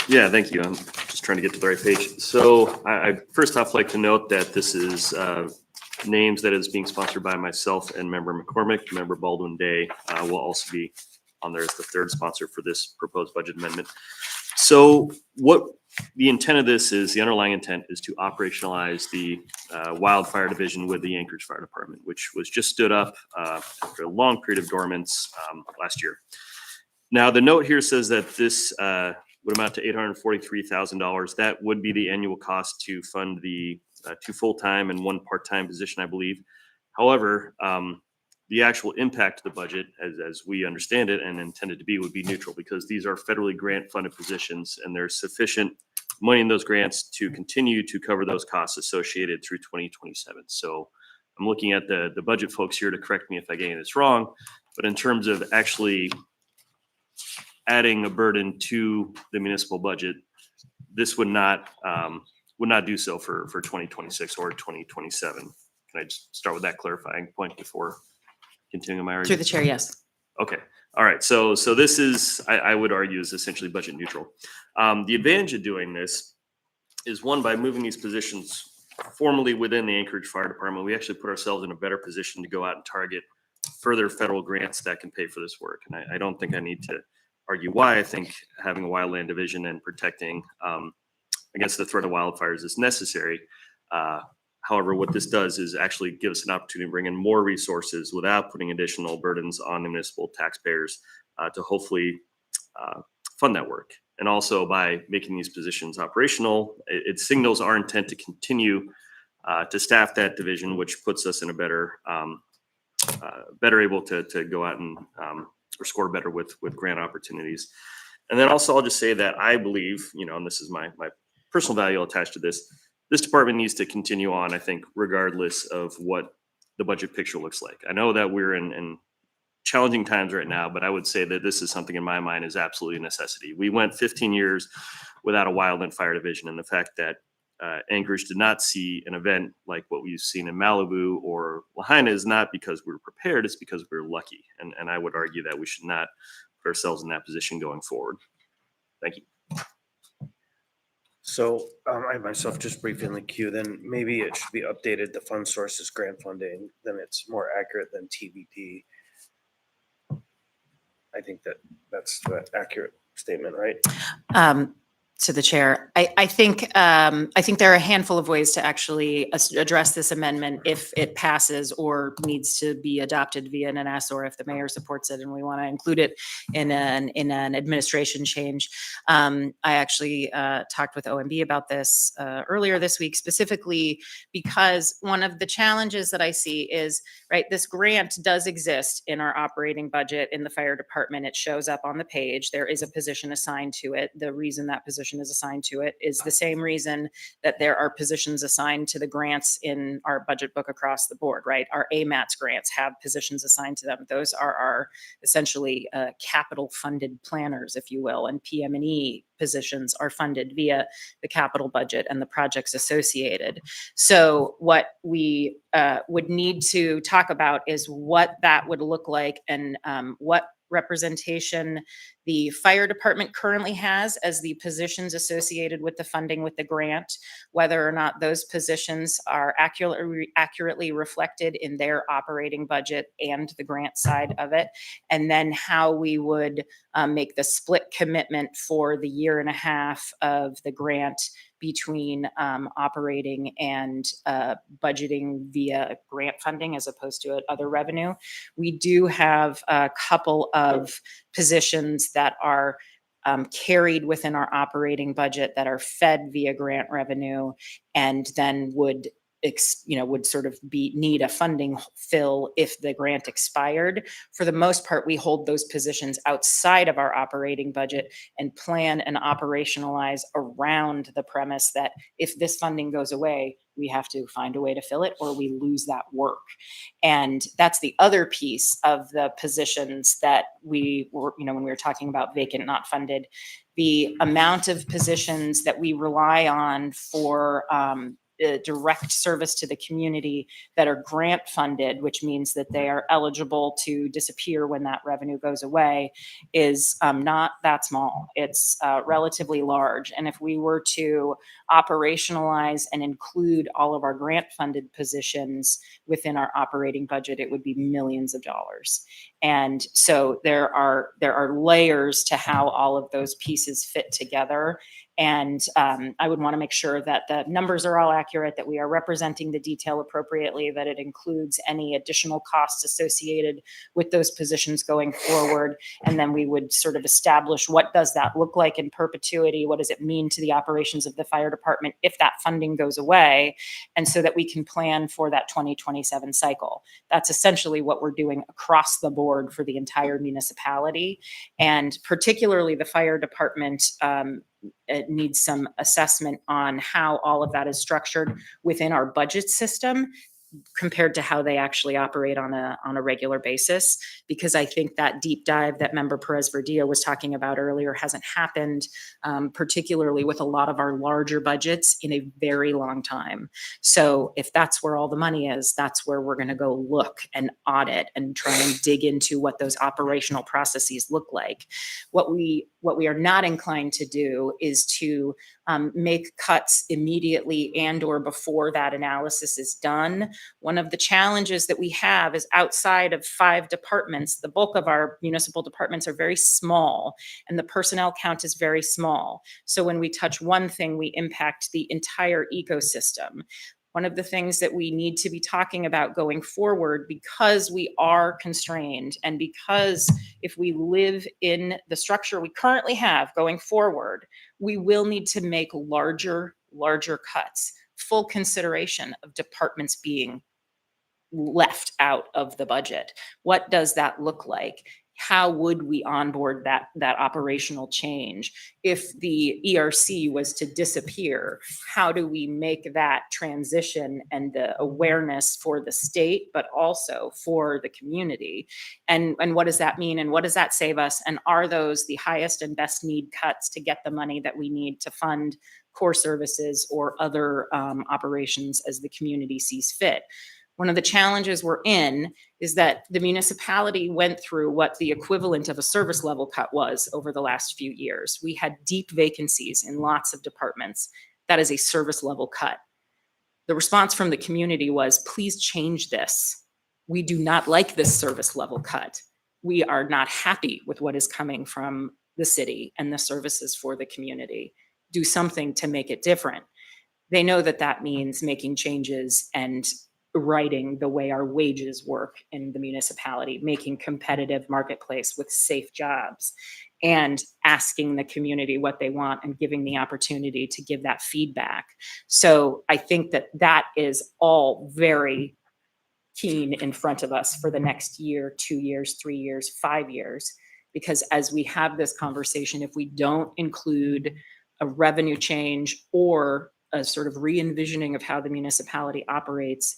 Yeah, thank you. I'm just trying to get to the right page. So I first off like to note that this is names that is being sponsored by myself and Member McCormick. Member Baldwin Day will also be on there as the third sponsor for this proposed budget amendment. So what the intent of this is, the underlying intent is to operationalize the wildfire division with the Anchorage Fire Department, which was just stood up after a long period of dormance last year. Now, the note here says that this would amount to $843,000. That would be the annual cost to fund the 2 full-time and 1 part-time position, I believe. However, the actual impact to the budget, as we understand it and intended to be, would be neutral because these are federally grant-funded positions and there's sufficient money in those grants to continue to cover those costs associated through 2027. So I'm looking at the budget folks here to correct me if I get this wrong, But in terms of actually adding a burden to the municipal budget, this would not do so for 2026 or 2027. Can I just start with that clarifying point before continuing my Through argument? the chair, yes. Okay, all right, so this is, I would argue, is essentially budget neutral. The advantage of doing this is, one, by moving these positions formally within the Anchorage Fire Department, we actually put ourselves in a better position to go out and target further federal grants that can pay for this work. And I don't think I need to argue why. I think having a wildland division and protecting against the threat of wildfires is necessary. However, what this does is actually give us an opportunity to bring in more resources without putting additional burdens on the municipal taxpayers to hopefully fund that work. And also, by making these positions operational, it signals our intent to continue to staff that division, which puts us in a better able to go out and or score better with grant opportunities. And then also, I'll just say that I believe, and this is my personal value attached to this department needs to continue on, I think, regardless of what the budget picture looks like. I know that we're in challenging times right now, but I would say that this is something in my mind is absolutely a necessity. We went 15 years without a wildland fire division, and the fact that Anchorage did not see an event like what we've seen in Malibu or Lahaina is not because we were prepared, it's because we were lucky. And I would argue that we should not put ourselves in that position going forward. Thank you. So I myself just briefly in the queue, then maybe it should be updated. The fund source is grant funding, then it's more accurate than TVP. I think that's the accurate statement, right? To the chair, I think there are a handful of ways to actually address this amendment if it passes or needs to be adopted via an S, or if the mayor supports it and we want to include it in an administration change. I actually talked with OMB about this earlier this week, specifically because one of the challenges that I see is, right, this grant does exist in our operating budget in the fire department. It shows up on the page. There is a position assigned to it. The reason that position is assigned to it is the same reason that there are positions assigned to the grants in our budget book across the board, right? Our AMATS grants have positions assigned to them. Those are our essentially capital funded planners, if you will, and PM&E positions are funded via the capital budget and the projects associated. So what we would need to talk about is what that would look like and what representation the fire department currently has as the positions associated with the funding with the grant, whether or not those positions are accurately reflected in their operating budget and the grant side of it, and then how we would make the split commitment for the year and a half of the grant between operating and budgeting via grant funding as opposed to other revenue. We do have a couple of positions that are carried within our operating budget that are fed via grant revenue and then would sort of need a funding fill if the grant expired. For the most part, we hold those positions outside of our operating budget and plan and operationalize around the premise that if this funding goes away, we have to find a way to fill it or we lose that work. And that's the other piece of the positions that we were, when we were talking about vacant, not funded, the amount of positions that we rely on for direct service to the community that are grant funded, which means that they are eligible to disappear when that revenue goes away, is not that small. It's relatively large. And if we were to operationalize and include all of our grant funded positions within our operating budget, it would be millions of dollars. And so there are layers to how all of those pieces fit together. And I would want to make sure that the numbers are all accurate, that we are representing the detail appropriately, that it includes any additional costs associated with those positions going forward. And then we would sort of establish what does that look like in perpetuity? What does it mean to the operations of the fire department if that funding goes away? And so that we can plan for that 2027 cycle. That's essentially what we're doing across the board for the entire municipality. And particularly the fire department it needs some assessment on how all of that is structured within our budget system compared to how they actually operate on a regular basis, because I think that deep dive that member Perez Verdillo was talking about earlier hasn't happened, particularly with a lot of our larger budgets in a very long time. So if that's where all the money is, that's where we're going to go look and audit and try and dig into what those operational processes look like. What we are not inclined to do is to make cuts immediately and or before that analysis is done. One of the challenges that we have is outside of 5 departments, the bulk of our municipal departments are very small and the personnel count is very small. So when we touch one thing, we impact the entire ecosystem. One of the things that we need to be talking about going forward, because we are constrained and because if we live in the structure we currently have going forward, we will need to make larger cuts, full consideration of departments being left out of the budget. What does that look like? How would we onboard that operational change? If the ERC was to disappear, how do we make that transition and the awareness for the state, but also for the community? And what does that mean? And what does that save us? And are those the highest and best need cuts to get the money that we need to fund core services or other operations as the community sees fit? One of the challenges we're in is that the municipality went through what the equivalent of a service level cut was over the last few years. We had deep vacancies in lots of departments. That is a service level cut. The response from the community was, please change this. We do not like this service level cut. We are not happy with what is coming from the city and the services for the community. Do something to make it different. They know that that means making changes and writing the way our wages work in the municipality, making competitive marketplace with safe jobs, and asking the community what they want and giving the opportunity to give that feedback. So I think that that is all very keen in front of us for the next year, 2 years, 3 years, 5 years, because as we have this conversation, if we don't include a revenue change or a sort of re-envisioning of how the municipality operates,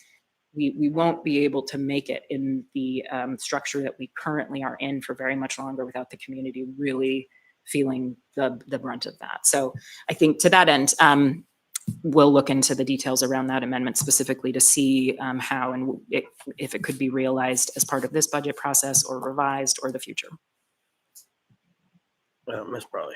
we won't be able to make it in the structure that we currently are in for very much longer without the community really feeling the brunt of that. So I think to that end, we'll look into the details around that amendment specifically to see how and if it could be realized as part of this budget process or revised or the future. Ms. Brawley.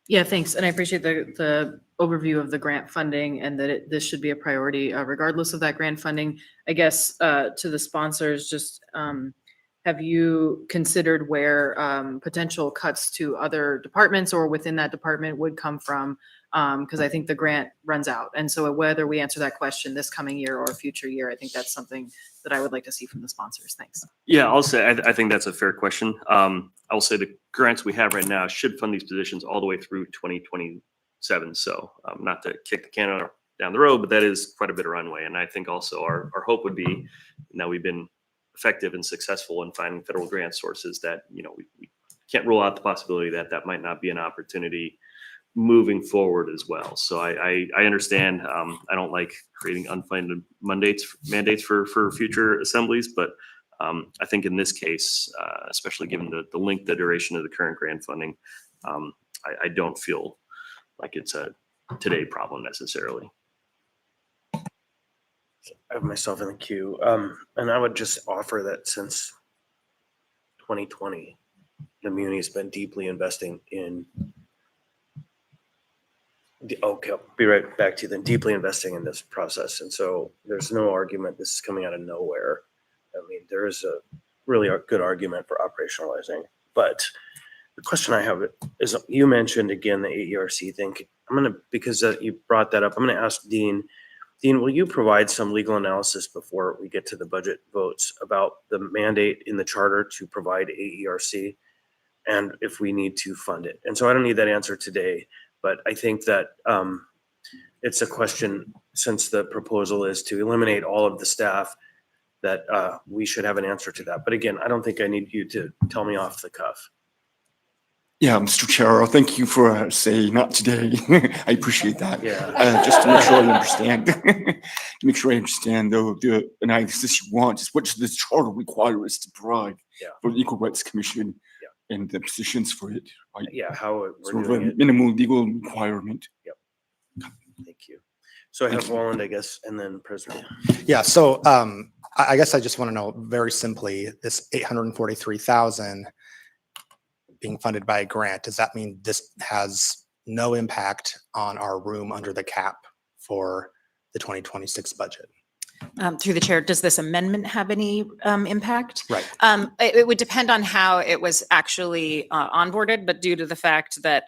Yeah, thanks. And I appreciate the overview of the grant funding and that this should be a priority regardless of that grant funding. I guess to the sponsors, just have you considered where potential cuts to other departments or within that department would come from? Because I think the grant runs out. And so whether we answer that question this coming year or a future year, I think that's something that I would like to see from the sponsors. Thanks. Yeah, I'll say, I think that's a fair question. I'll say the grants we have right now should fund these positions all the way through 2027. So not to kick the can down the road, but that is quite a bit of runway. And I think also our hope would be, now we've been effective and successful in finding federal grant sources, that, you know, we can't rule out the possibility that that might not be an opportunity moving forward as well. So I understand. I don't like creating unfunded mandates for future assemblies, but I think in this case, especially given the length, the duration of the current grant funding, I don't feel like it's a today problem necessarily. I have myself in the queue. And I would just offer that since 2020, the Muni has been deeply investing in okay, I'll be right back to you then. Deeply investing in this process. And so there's no argument this is coming out of nowhere. I mean, there is a really good argument for operationalizing. But the question I have is, you mentioned again the AERC thing. Because you brought that up, I'm going to ask Dean. Dean, will you provide some legal analysis before we get to the budget votes about the mandate in the charter to provide AERC and if we need to fund it? And so I don't need that answer today. But I think that it's a question, since the proposal is to eliminate all of the staff, that we should have an answer to that. But again, I don't think I need you to tell me off the cuff. Yeah, Mr. Chair, thank you for saying not today. I appreciate that. Yeah. Just to make sure I understand, to make sure I understand the analysis you want, is what does this charter require us to provide Yeah. for the Equal Rights Commission Yeah. and the positions for it, right? Yeah, how we're Sort of doing a it. minimal legal requirement. Thank you. So I have Walland, I guess, and then President. Yeah, so I guess I just want to know very simply, this 843,000 being funded by a grant, does that mean this has no impact on our room under the cap for the 2026 budget? Through the chair, does this amendment have any impact? Right. It would depend on how it was actually onboarded, but due to the fact that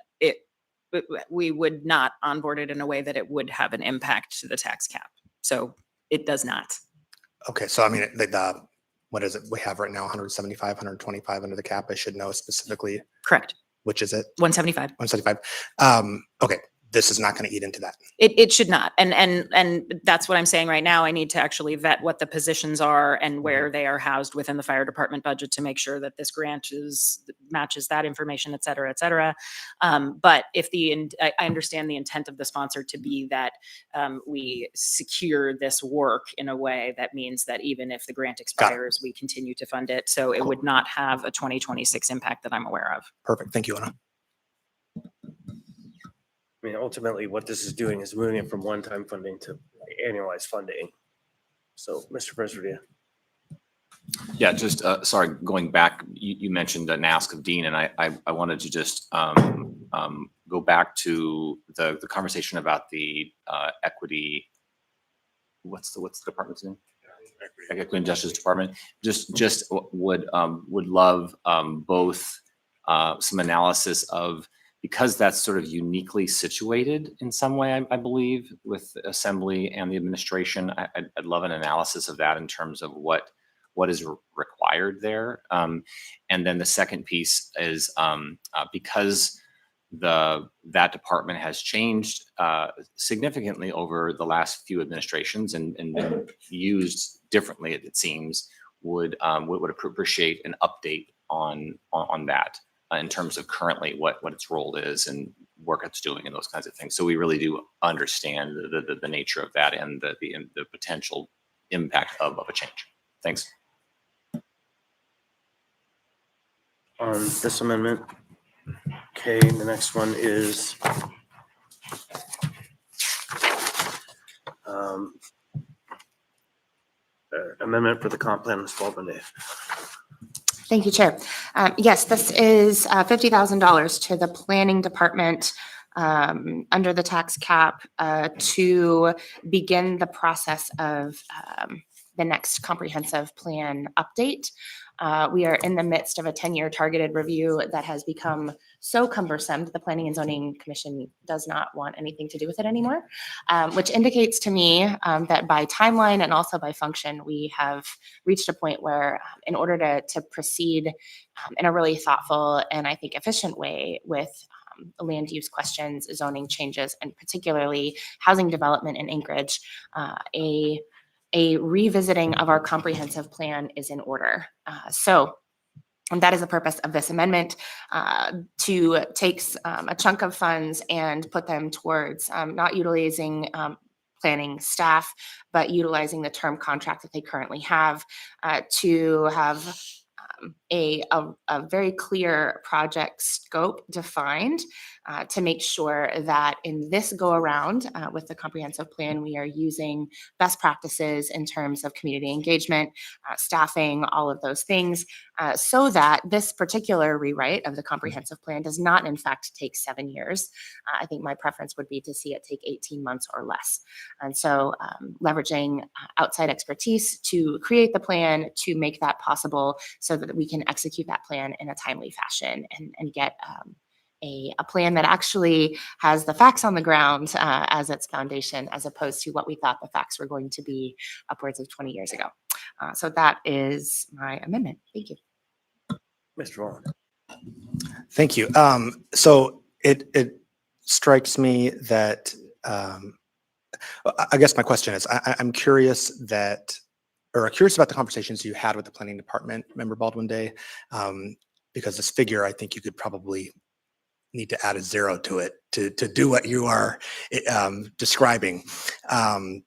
we would not onboard it in a way that it would have an impact to the tax cap. So it does not. Okay, so I mean, what is it? We have right now 175, 125 under the cap. I should know specifically. Correct. Which is it? 175. 175. Okay, this is not going to eat into that. It should not. And that's what I'm saying right now. I need to actually vet what the positions are and where they are housed within the fire department budget to make sure that this grant matches that information, et cetera, et cetera. But if I understand the intent of the sponsor to be that we secure this work in a way that means that even if the grant expires, we continue to fund it. So it would not have a 2026 impact that I'm aware of. Perfect. Thank you, Anna. I mean, ultimately, what this is doing is moving it from one-time funding to annualized funding. So, Mr. President. Yeah, just, sorry, going back, you mentioned an ask of Dean, and I wanted to just go back to the conversation about the equity, what's the department's name? Equity and Justice Department. Just would love both some analysis of, because that's sort of uniquely situated in some way, I believe, with the Assembly and the administration. I'd love an analysis of that in terms of what is required there. And then the second piece is because that department has changed significantly over the last few administrations and been used differently, it seems, would appreciate an update on that. In terms of currently what its role is and work it's doing and those kinds of things. So we really do understand the nature of that and the potential impact of a change. Thanks. On this amendment. Okay, the next one is amendment for the comp plan, Ms. Baldwin. Thank you, Chair. Yes, this is $50,000 to the planning department under the tax cap to begin the process of the next comprehensive plan update. We are in the midst of a 10-year targeted review that has become so cumbersome that the Planning and Zoning Commission does not want anything to do with it anymore, which indicates to me that by timeline and also by function, we have reached a point where in order to proceed in a really thoughtful and I think efficient way with land use questions, zoning changes, and particularly housing development in Anchorage, a revisiting of our comprehensive plan is in order. And that is the purpose of this amendment, to take a chunk of funds and put them towards not utilizing planning staff, but utilizing the term contract that they currently have to have a very clear project scope defined to make sure that in this go around with the comprehensive plan, we are using best practices in terms of community engagement, staffing, all of those things, so that this particular rewrite of the comprehensive plan does not in fact take 7 years. I think my preference would be to see it take 18 months or less. And so leveraging outside expertise to create the plan to make that possible so that we can execute that plan in a timely fashion and get a plan that actually has the facts on the ground as its foundation, as opposed to what we thought the facts were going to be upwards of 20 years ago. So that is my amendment. Thank you. Mr. Vaughn. Thank you. So it strikes me that, I guess my question is, I'm curious about the conversations you had with the planning department, Member Baldwin Day, because this figure, I think you could probably need to add a zero to it to do what you are describing. And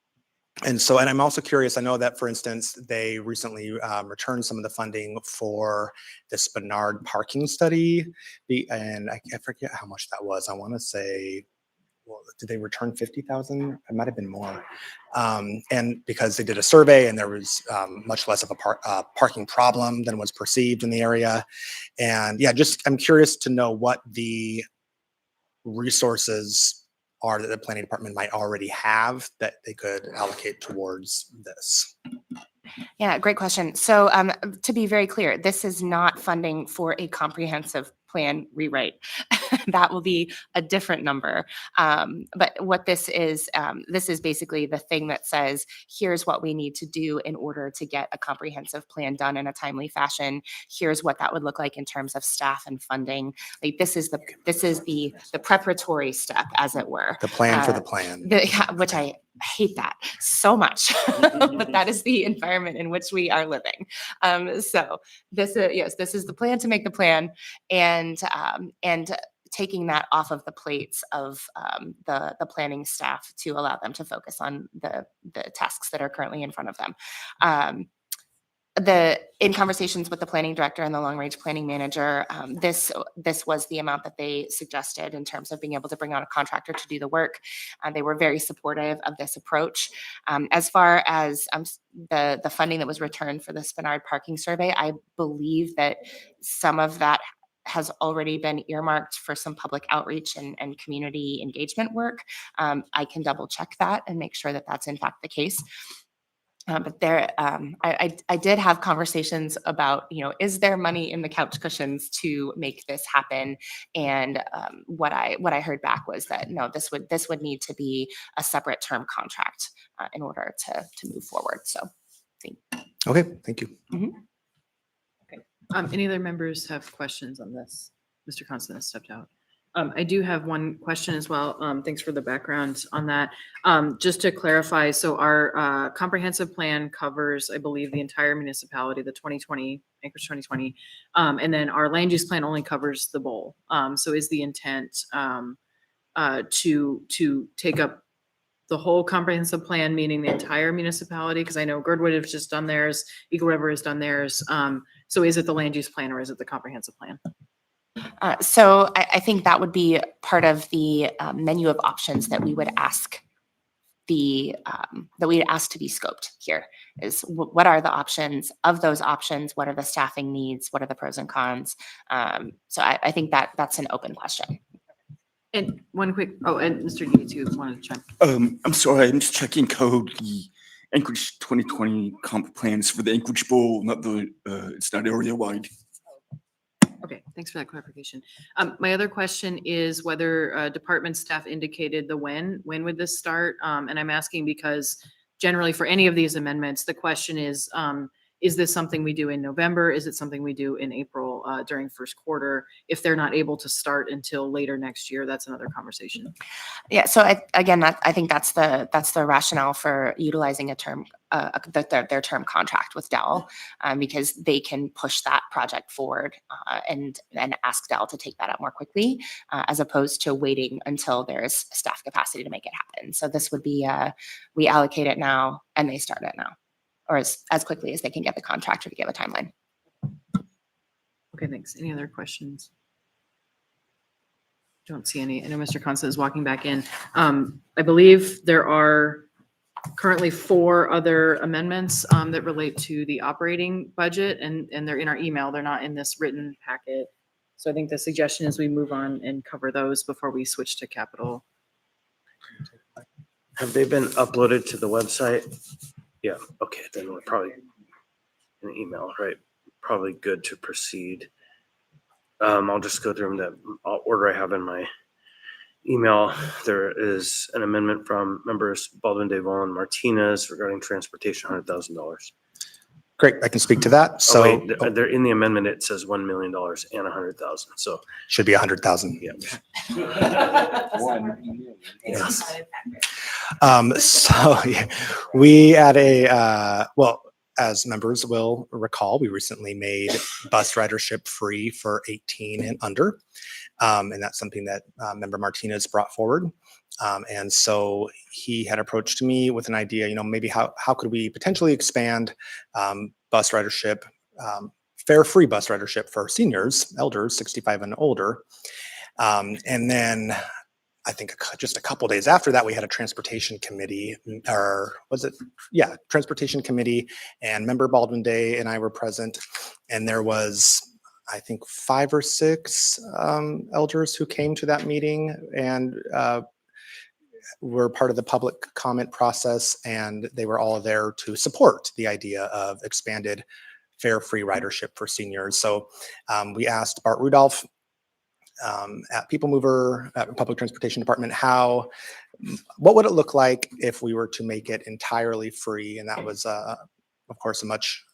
I'm also curious, I know that, for instance, they recently returned some of the funding for the Spenard parking study. And I forget how much that was. I want to say, well, did they return 50,000? It might have been more. And because they did a survey and there was much less of a parking problem than was perceived in the area. And yeah, I'm curious to know what the resources are that the planning department might already have that they could allocate towards this. Yeah, great question. So to be very clear, this is not funding for a comprehensive plan rewrite. That will be a different number. But what this is basically the thing that says, here's what we need to do in order to get a comprehensive plan done in a timely fashion. Here's what that would look like in terms of staff and funding. Like this is the preparatory step, as it were. The plan for the plan. Which I hate that so much, but that is the environment in which we are living. So this is the plan to make the plan, and taking that off of the plates of the planning staff to allow them to focus on the tasks that are currently in front of them. In conversations with the planning director and the long range planning manager, this was the amount that they suggested in terms of being able to bring on a contractor to do the work. They were very supportive of this approach. As far as the funding that was returned for the Spenard parking survey, I believe that some of that has already been earmarked for some public outreach and community engagement work. I can double check that and make sure that that's in fact the case. But there, I did have conversations about, is there money in the couch cushions to make this happen? And what I heard back was that no, this would need to be a separate term contract in order to move forward. So, okay, thank you. Mm-hmm. Okay. Any other members have questions on this? Mr. Constant has stepped out. I do have one question as well. Thanks for the background on that. Just to clarify, so our comprehensive plan covers, I believe, the entire municipality, the 2020, Anchorage 2020, and then our land use plan only covers the bowl. So is the intent to take up the whole comprehensive plan, meaning the entire municipality? Because I know Girdwood has just done theirs, Eagle River has done theirs. So is it the land use plan or is it the comprehensive plan? So I think that would be part of the menu of options that we would ask to be scoped here. Is what are the options? Of those options, what are the staffing needs? What are the pros and cons? So I think that's an open question. And one quick, and Mr. Yates, you wanted to chime. I'm sorry, I'm just checking code. The Anchorage 2020 comp plans for the Anchorage Bowl, it's not area wide. Okay, thanks for that clarification. My other question is whether department staff indicated the when would this start? And I'm asking because generally for any of these amendments, the question is this something we do in November? Is it something we do in April during first quarter? If they're not able to start until later next year, that's another conversation. Yeah. So I think that's the rationale for utilizing a term, their term contract with Dell, because they can push that project forward and ask Dell to take that up more quickly, as opposed to waiting until there's staff capacity to make it happen. So this would be we allocate it now and they start it now, or as quickly as they can get the contractor to give a timeline. Okay, thanks. Any other questions? Don't see any. I know Mr. Constant is walking back in. I believe there are currently 4 other amendments that relate to the operating budget, and they're in our email. They're not in this written packet. So I think the suggestion is we move on and cover those before we switch to capital. Have they been uploaded to the website? Yeah, okay, then we're probably an email, right? Probably good to proceed. I'll just go through them that order I have in my email. There is an amendment from members Baldwin, Devon, and Martinez regarding transportation, $100,000. Great, I can speak to that. So they're in the amendment. It says $1 million and 100,000. So should be 100,000. Yeah. Yes. So yeah, we at as members will recall, we recently made bus ridership free for 18 and under. And that's something that Member Martinez brought forward. And so he had approached me with an idea, maybe how could we potentially expand bus ridership, fare-free bus ridership for seniors, elders, 65 and older. And then I think just a couple days after that, we had a transportation committee, or was it? Yeah, transportation committee, and Member Baldwin Day and I were present. And there was, I think, 5 or 6 elders who came to that meeting and were part of the public comment process. And they were all there to support the idea of expanded fare-free ridership for seniors. So we asked Bart Rudolph at People Mover, at Public Transportation Department, what would it look like if we were to make it entirely free? And that was, of course, a much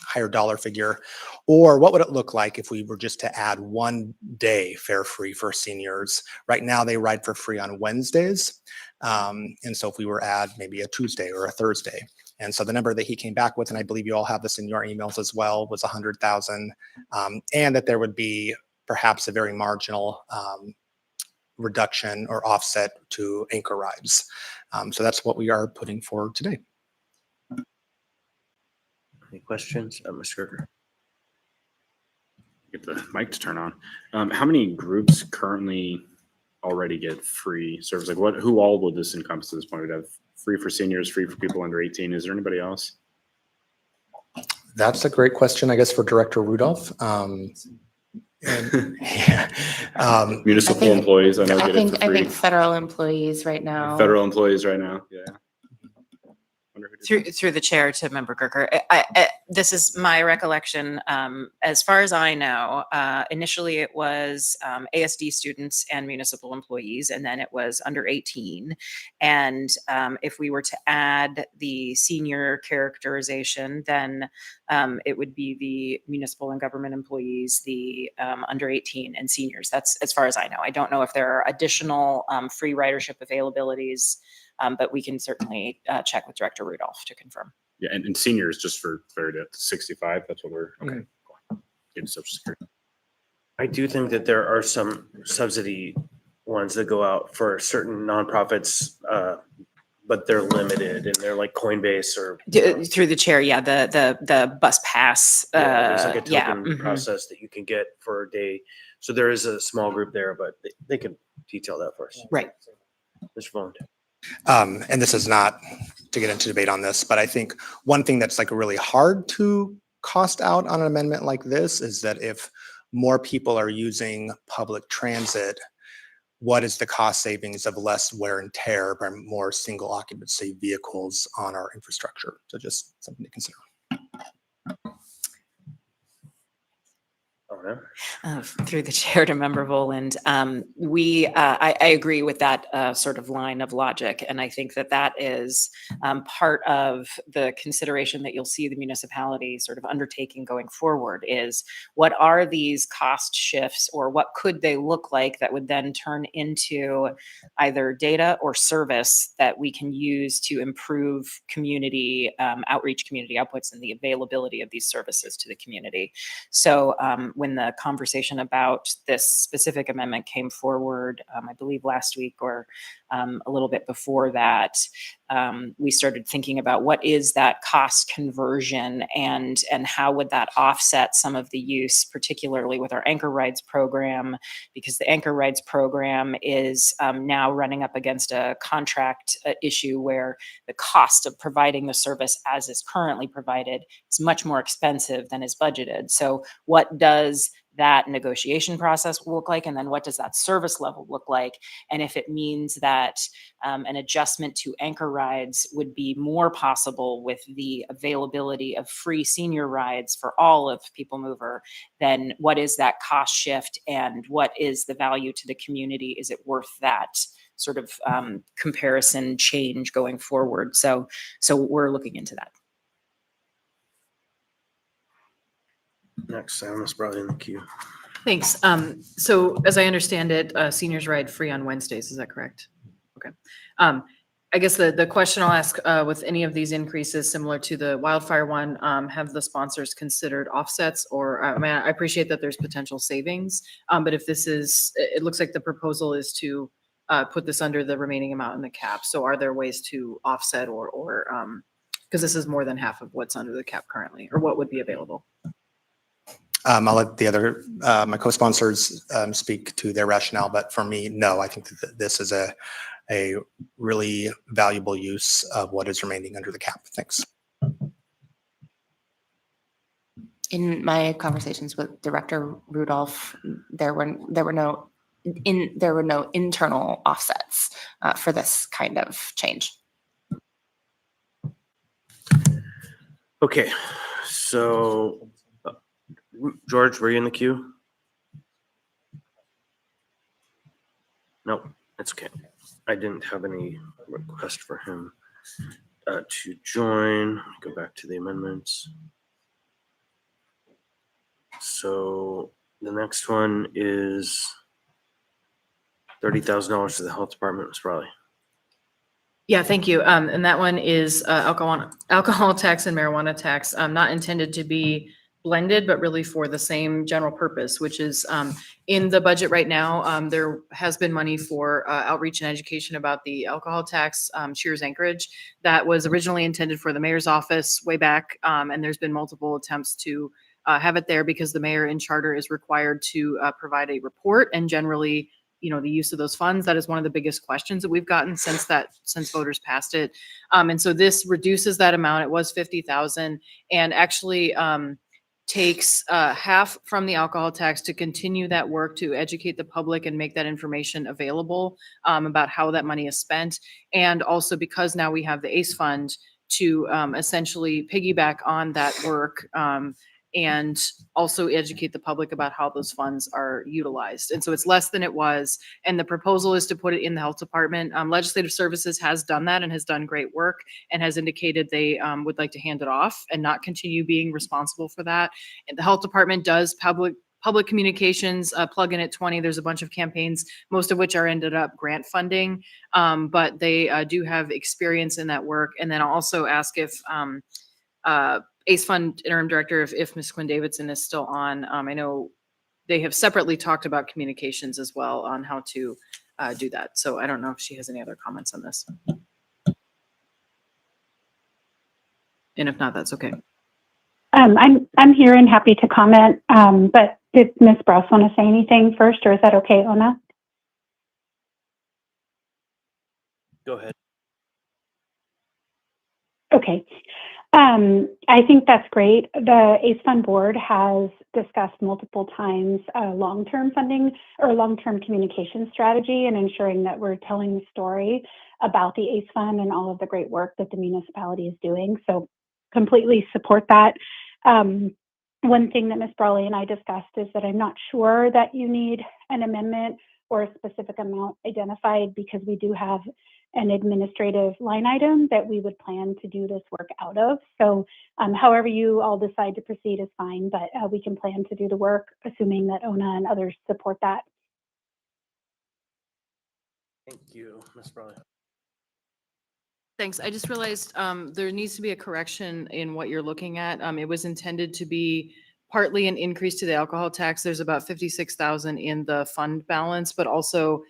higher dollar figure. Or what would it look like if we were just to add 1 day fare free for seniors? Right now, they ride for free on Wednesdays. And so if we were add maybe a Tuesday or a Thursday. And so the number that he came back with, and I believe you all have this in your emails as well, was 100,000, and that there would be perhaps a very marginal reduction or offset to anchor rides. So that's what we are putting forward today. Any questions, Mr. Kirker? Get the mic to turn on. How many groups currently already get free service? Like who all would this encompass at this point? We'd have free for seniors, free for people under 18. Is there anybody else? That's a great question, I guess, for Director Rudolph. Municipal employees, I know I get it for think free. federal employees right now. Federal employees right now, yeah. Wonder who did that. Through the chair to Member Gerker, this is my recollection. As far as I know, initially it was ASD students and municipal employees, and then it was under 18. And if we were to add the senior characterization, then it would be the municipal and government employees, the under 18 and seniors. That's as far as I know. I don't know if there are additional free ridership availabilities, but we can certainly check with Director Rudolph to confirm. Yeah, and seniors, just for clarity, 65, that's what we're, okay. Getting Social Security. I do think that there are some subsidy ones that go out for certain nonprofits, but they're limited and they're like Coinbase or. Through the chair, yeah, the bus pass. There's like a token yeah. process that you can get for a day. So there is a small group there, but they can detail that for us. Right. Mr. Vaughn. And this is not to get into debate on this, but I think one thing that's like really hard to cost out on an amendment like this is that if more people are using public transit, what is the cost savings of less wear and tear by more single occupancy vehicles on our infrastructure? So just something to consider. Through the chair to Member Voland, I agree with that sort of line of logic, and I think that is part of the consideration that you'll see the municipality sort of undertaking going forward is what are these cost shifts, or what could they look like that would then turn into either data or service that we can use to improve community outreach, community outputs, and the availability of these services to the community. So when the conversation about this specific amendment came forward, I believe last week or a little bit before that, we started thinking about what is that cost conversion and how would that offset some of the use, particularly with our Anchor Rides program, because the Anchor Rides program is now running up against a contract issue where the cost of providing the service as is currently provided is much more expensive than is budgeted. So what does that negotiation process look like? And then what does that service level look like? And if it means that an adjustment to Anchor Rides would be more possible with the availability of free senior rides for all of People Mover, then what is that cost shift and what is the value to the community? Is it worth that sort of comparison change going forward? So we're looking into that. Next, Sam is brought in the queue. Thanks. So as I understand it, seniors ride free on Wednesdays. Is that correct? Okay. I guess the question I'll ask with any of these increases, similar to the wildfire one, have the sponsors considered offsets? Or, I mean, I appreciate that there's potential savings, but if this is, it looks like the proposal is to put this under the remaining amount in the cap. So are there ways to offset or because this is more than half of what's under the cap currently, or what would be available? I'll let the other, my co-sponsors speak to their rationale, but for me, no, I think that this is a really valuable use of what is remaining under the cap. Thanks. In my conversations with Director Rudolph, there were no internal offsets for this kind of change. Okay, so George, were you in the queue? Nope, that's okay. I didn't have any request for him to join. Go back to the amendments. So the next one is $30,000 to the health department, Ms. Raleigh. Yeah, thank you. And that one is alcohol tax and marijuana tax, not intended to be blended, but really for the same general purpose, which is in the budget right now. There has been money for outreach and education about the alcohol tax, Cheers Anchorage, that was originally intended for the mayor's office way back. And there's been multiple attempts to have it there because the mayor in charter is required to provide a report, and generally, the use of those funds. That is one of the biggest questions that we've gotten since voters passed it. And so this reduces that amount. It was 50,000 and actually takes half from the alcohol tax to continue that work to educate the public and make that information available about how that money is spent. And also because now we have the ACE fund to essentially piggyback on that work and also educate the public about how those funds are utilized. And so it's less than it was. And the proposal is to put it in the health department. Legislative Services has done that and has done great work and has indicated they would like to hand it off and not continue being responsible for that. And the health department does public communications, plug in at 20. There's a bunch of campaigns, most of which are ended up grant funding, but they do have experience in that work. And then I'll also ask if ACE Fund Interim Director, if Ms. Quinn Davidson is still on. I know they have separately talked about communications as well on how to do that. So I don't know if she has any other comments on this. And if not, that's okay. I'm here and happy to comment, but did Ms. Brous want to say anything first, or is that okay, Ona? Go ahead. Okay. I think that's great. The ACE Fund Board has discussed multiple times long-term funding or long-term communication strategy and ensuring that we're telling the story about the ACE Fund and all of the great work that the municipality is doing. So completely support that. One thing that Ms. Brawley and I discussed is that I'm not sure that you need an amendment or a specific amount identified because we do have an administrative line item that we would plan to do this work out of. So however you all decide to proceed is fine, but we can plan to do the work, assuming that Ona and others support that. Thank you, Ms. Brawley. Thanks. I just realized there needs to be a correction in what you're looking at. It was intended to be partly an increase to the alcohol tax. There's about 56,000 in the fund balance, but also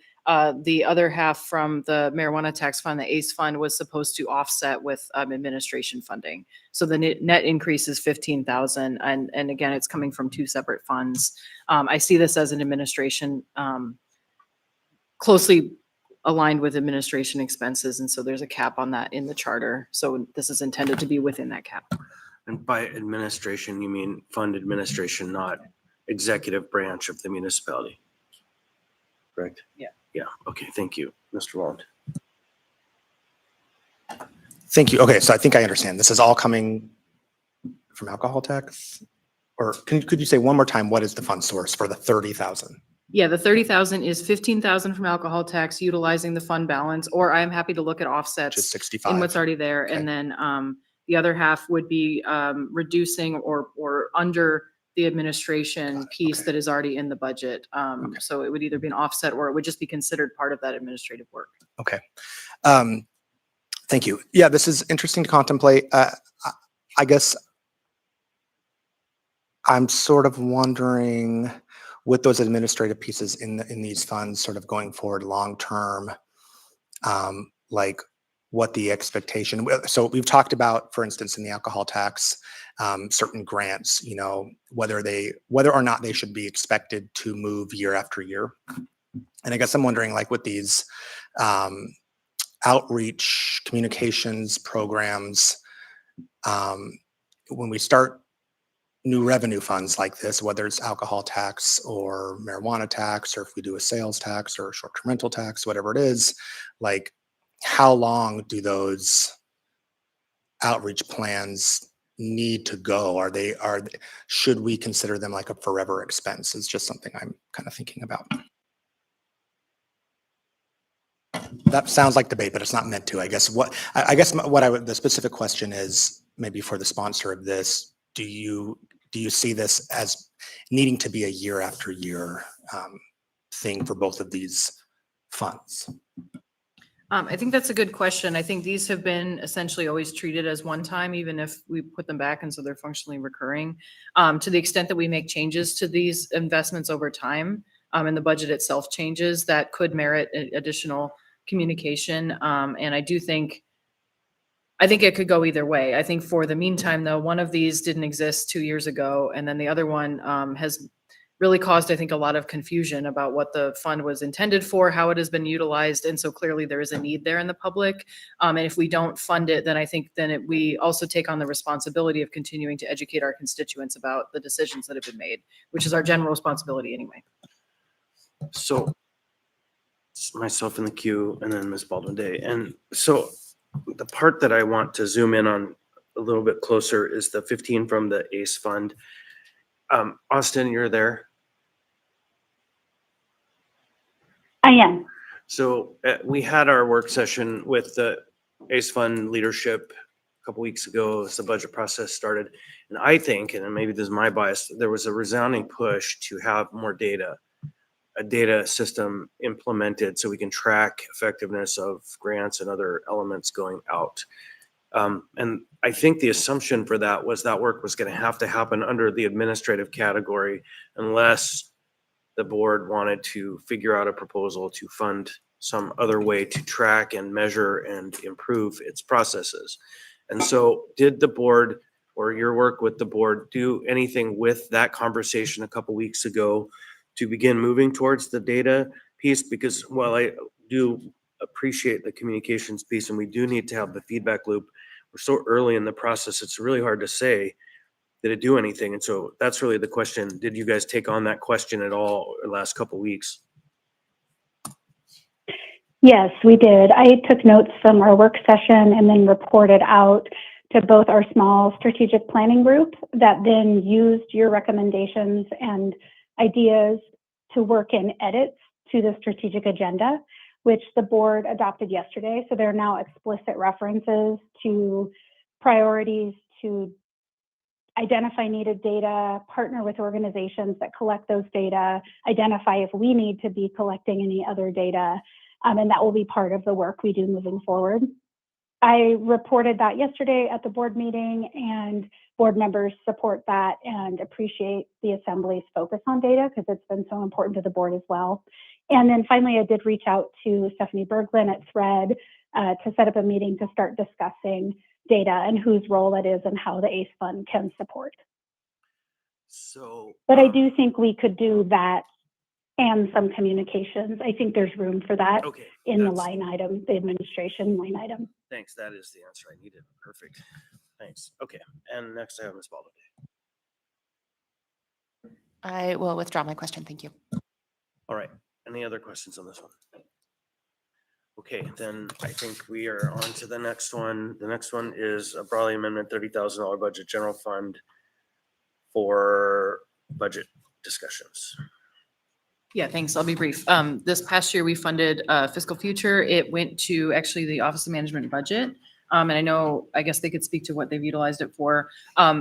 the other half from the marijuana tax fund, the ACE fund, was supposed to offset with administration funding. So the net increase is 15,000. And again, it's coming from two separate funds. I see this as an administration closely aligned with administration expenses. And so there's a cap on that in the charter. So this is intended to be within that cap. And by administration, you mean fund administration, not executive branch of the municipality, correct? Yeah. Yeah, okay, thank you, Mr. Walland. Thank you. Okay, so I think I understand. This is all coming from alcohol tax? Or could you say one more time, what is the fund source for the 30,000? Yeah, the 30,000 is 15,000 from alcohol tax utilizing the fund balance, or I'm happy to look at offsets Just 65. in what's already there. Okay. And then the other half would be reducing or under the administration piece that is already in the budget. So it would either be an offset or it would just be considered part of that administrative work. Okay. Thank you. Yeah, this is interesting to contemplate. I guess I'm sort of wondering with those administrative pieces in these funds sort of going forward long term, like what the expectation. So we've talked about, for instance, in the alcohol tax, certain grants, you know, whether or not they should be expected to move year after year. And I guess I'm wondering, like with these outreach communications programs, when we start new revenue funds like this, whether it's alcohol tax or marijuana tax, or if we do a sales tax or a short-term rental tax, whatever it is, like how long do those outreach plans need to go? Should we consider them like a forever expense? It's just something I'm kind of thinking about. That sounds like debate, but it's not meant to. I guess the specific question is maybe for the sponsor of this. Do you see this as needing to be a year after year thing for both of these funds? I think that's a good question. I think these have been essentially always treated as one time, even if we put them back, and so they're functionally recurring. To the extent that we make changes to these investments over time, and the budget itself changes, that could merit additional communication. And I think it could go either way. I think for the meantime, though, one of these didn't exist 2 years ago, and then the other one has really caused, I think, a lot of confusion about what the fund was intended for, how it has been utilized, and so clearly there is a need there in the public. And if we don't fund it, then I think we also take on the responsibility of continuing to educate our constituents about the decisions that have been made, which is our general responsibility anyway. So it's myself in the queue and then Ms. Baldwin Day. And so the part that I want to zoom in on a little bit closer is the 15 from the ACE fund. Austin, you're there? I am. So we had our work session with the ACE fund leadership a couple weeks ago as the budget process started. And I think, and maybe this is my bias, there was a resounding push to have more data, a data system implemented so we can track effectiveness of grants and other elements going out. And I think the assumption for that was that work was going to have to happen under the administrative category unless the board wanted to figure out a proposal to fund some other way to track and measure and improve its processes. And so did the board or your work with the board do anything with that conversation a couple weeks ago to begin moving towards the data piece? Because while I do appreciate the communications piece and we do need to have the feedback loop, we're so early in the process, it's really hard to say, did it do anything? And so that's really the question. Did you guys take on that question at all the last couple weeks? Yes, we did. I took notes from our work session and then reported out to both our small strategic planning group that then used your recommendations and ideas to work in edits to the strategic agenda, which the board adopted yesterday. So there are now explicit references to priorities to identify needed data, partner with organizations that collect those data, identify if we need to be collecting any other data, and that will be part of the work we do moving forward. I reported that yesterday at the board meeting, and board members support that and appreciate the Assembly's focus on data because it's been so important to the board as well. And then finally, I did reach out to Stephanie Berglund at THREAD to set up a meeting to start discussing data and whose role it is and how the ACE fund can support. But I do think we could do that and some communications. I think there's room for that in the line item, the administration line item. Thanks. That is the answer I needed. Perfect. Thanks. Okay. And next I have Ms. Baldwin. I will withdraw my question. Thank you. All right. Any other questions on this one? Okay, then I think we are on to the next one. The next one is a Brawley Amendment $30,000 budget general fund for budget discussions. Yeah, thanks. I'll be brief. This past year, we funded Fiscal Future. It went to actually the Office of Management and Budget. And I know, I guess they could speak to what they've utilized it for.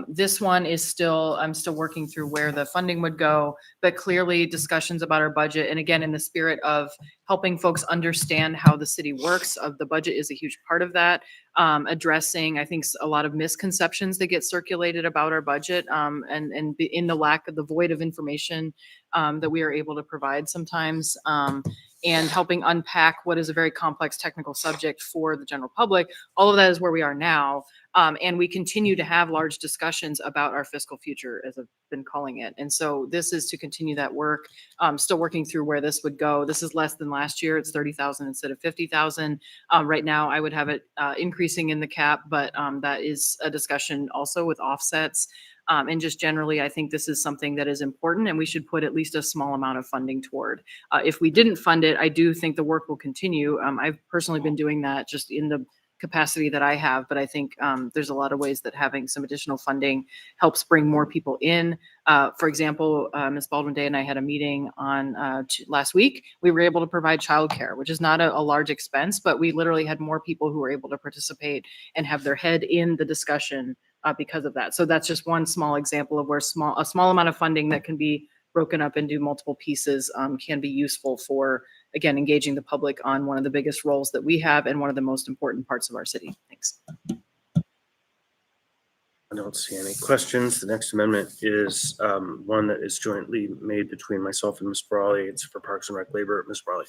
This one is still, I'm still working through where the funding would go, but clearly discussions about our budget. And again, in the spirit of helping folks understand how the city works, of the budget is a huge part of that. Addressing, I think, a lot of misconceptions that get circulated about our budget, and in the lack of the void of information that we are able to provide sometimes, and helping unpack what is a very complex technical subject for the general public. All of that is where we are now. And we continue to have large discussions about our fiscal future, as I've been calling it. And so this is to continue that work. Still working through where this would go. This is less than last year. It's 30,000 instead of 50,000. Right now, I would have it increasing in the cap, but that is a discussion also with offsets. And just generally, I think this is something that is important, and we should put at least a small amount of funding toward. If we didn't fund it, I do think the work will continue. I've personally been doing that just in the capacity that I have, but I think there's a lot of ways that having some additional funding helps bring more people in. For example, Ms. Baldwin Day and I had a meeting on last week. We were able to provide childcare, which is not a large expense, but we literally had more people who were able to participate and have their head in the discussion because of that. So that's just one small example of where a small amount of funding that can be broken up into multiple pieces can be useful for, again, engaging the public on one of the biggest roles that we have and one of the most important parts of our city. Thanks. I don't see any questions. The next amendment is one that is jointly made between myself and Ms. Brawley. It's for Parks and Rec labor. Ms. Brawley.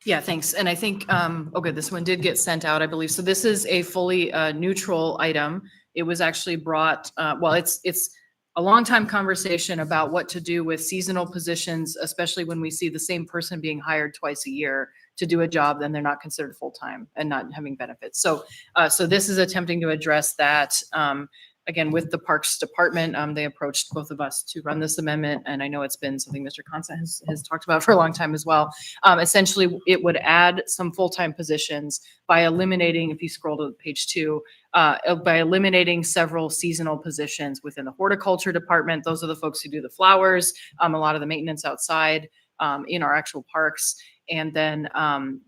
Yeah, thanks. And I think, okay, this one did get sent out, I believe. So this is a fully neutral item. It was actually brought, well, it's a long time conversation about what to do with seasonal positions, especially when we see the same person being hired twice a year to do a job, then they're not considered full-time and not having benefits. So, so this is attempting to address that. Again, with the Parks Department, they approached both of us to run this amendment, and I know it's been something Mr. Constant has talked about for a long time as well. Essentially, it would add some full-time positions by eliminating, if you scroll to page 2, by eliminating several seasonal positions within the horticulture department. Those are the folks who do the flowers, a lot of the maintenance outside in our actual parks. And then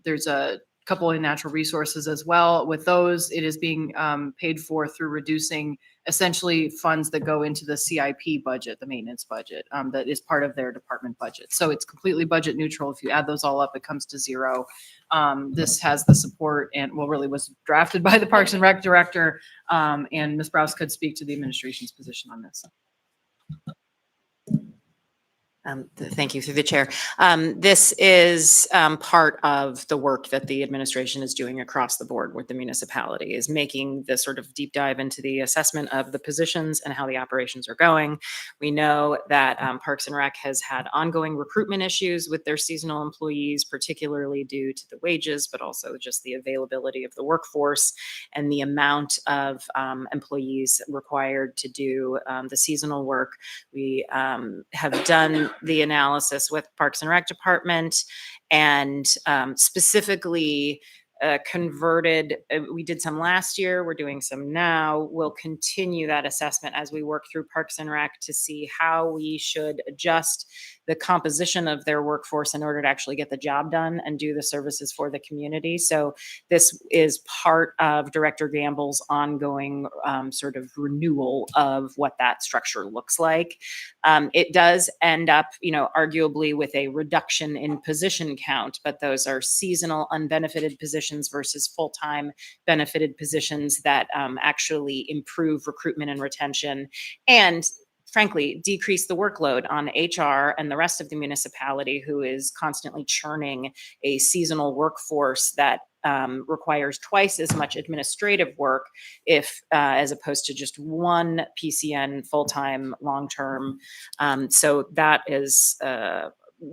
there's a couple in natural resources as well. With those, it is being paid for through reducing essentially funds that go into the CIP budget, the maintenance budget, that is part of their department budget. So it's completely budget neutral. If you add those all up, it comes to zero. This has the support and, well, really was drafted by the Parks and Rec director, and Ms. Browse could speak to the administration's position on this. Thank you, through the chair. This is part of the work that the administration is doing across the board with the municipality, is making the sort of deep dive into the assessment of the positions and how the operations are going. We know that Parks and Rec has had ongoing recruitment issues with their seasonal employees, particularly due to the wages, but also just the availability of the workforce and the amount of employees required to do the seasonal work. We have done the analysis with Parks and Rec Department, and specifically converted, we did some last year, we're doing some now. We'll continue that assessment as we work through Parks and Rec to see how we should adjust the composition of their workforce in order to actually get the job done and do the services for the community. So this is part of Director Gamble's ongoing sort of renewal of what that structure looks like. It does end up, you know, arguably with a reduction in position count, but those are seasonal unbenefited positions versus full-time benefited positions that actually improve recruitment and retention, and frankly, decrease the workload on HR and the rest of the municipality, who is constantly churning a seasonal workforce that requires twice as much administrative work if as opposed to just one PCN full-time long-term. So that is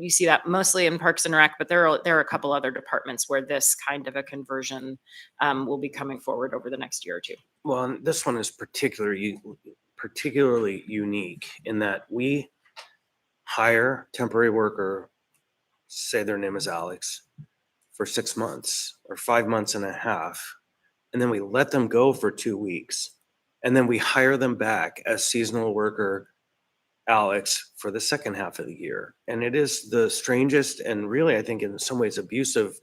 you see that mostly in Parks and Rec, but there are a couple other departments where this kind of a conversion will be coming forward over the next year or two. Well, and this one is particularly unique in that we hire temporary worker, say their name is Alex, for 6 months or 5 months and a half, and then we let them go for 2 weeks, and then we hire them back as seasonal worker Alex for the second half of the year. And it is the strangest and really, I think, in some ways abusive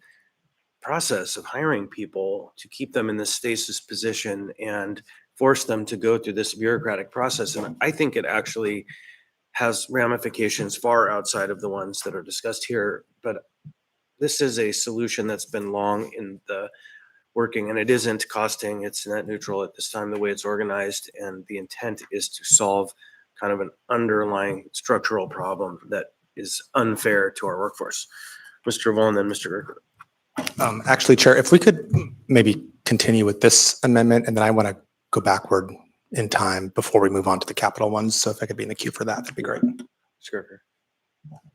process of hiring people to keep them in this stasis position and force them to go through this bureaucratic process. And I think it actually has ramifications far outside of the ones that are discussed here. But this is a solution that's been long in the working, and it isn't costing, it's net neutral at this time, the way it's organized. And the intent is to solve kind of an underlying structural problem that is unfair to our workforce. Mr. Vaughn, then Mr. Gerker. Actually, Chair, if we could maybe continue with this amendment, and then I want to go backward in time before we move on to the capital ones. So if I could be in the queue for that, that'd be great. Mr. Gerker.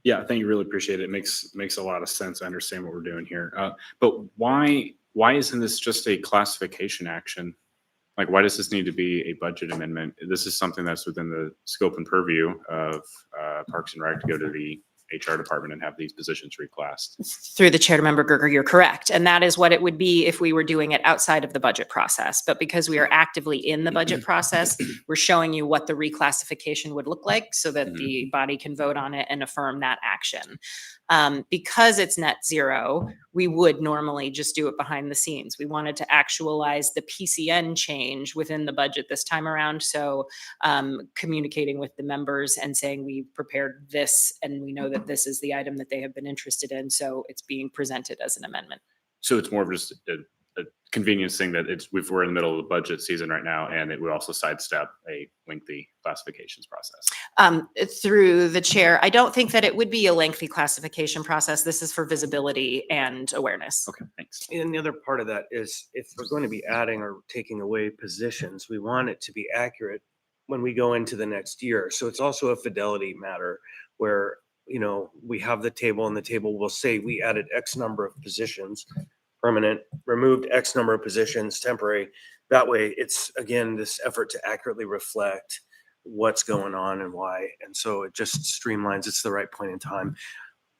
Yeah, thank you. Really appreciate it. It makes a lot of sense. I understand what we're doing here. But why isn't this just a classification action? Like, why does this need to be a budget amendment? This is something that's within the scope and purview of Parks and Rec to go to the HR department and have these positions reclassed. Through the chair to member Gerger, you're correct. And that is what it would be if we were doing it outside of the budget process. But because we are actively in the budget process, we're showing you what the reclassification would look like so that the body can vote on it and affirm that action. Because it's net zero, we would normally just do it behind the scenes. We wanted to actualize the PCN change within the budget this time around. So communicating with the members and saying we prepared this and we know that this is the item that they have been interested in. So it's being presented as an amendment. So it's more of just a convenience thing that we're in the middle of the budget season right now, and it would also sidestep a lengthy classifications process. Through the chair, I don't think that it would be a lengthy classification process. This is for visibility and awareness. Okay, thanks. And the other part of that is if we're going to be adding or taking away positions, we want it to be accurate when we go into the next year. So it's also a fidelity matter where, you know, we have the table and the table will say we added X number of positions, permanent, removed X number of positions, temporary. That way it's, again, this effort to accurately reflect what's going on and why. And so it just streamlines. It's the right point in time.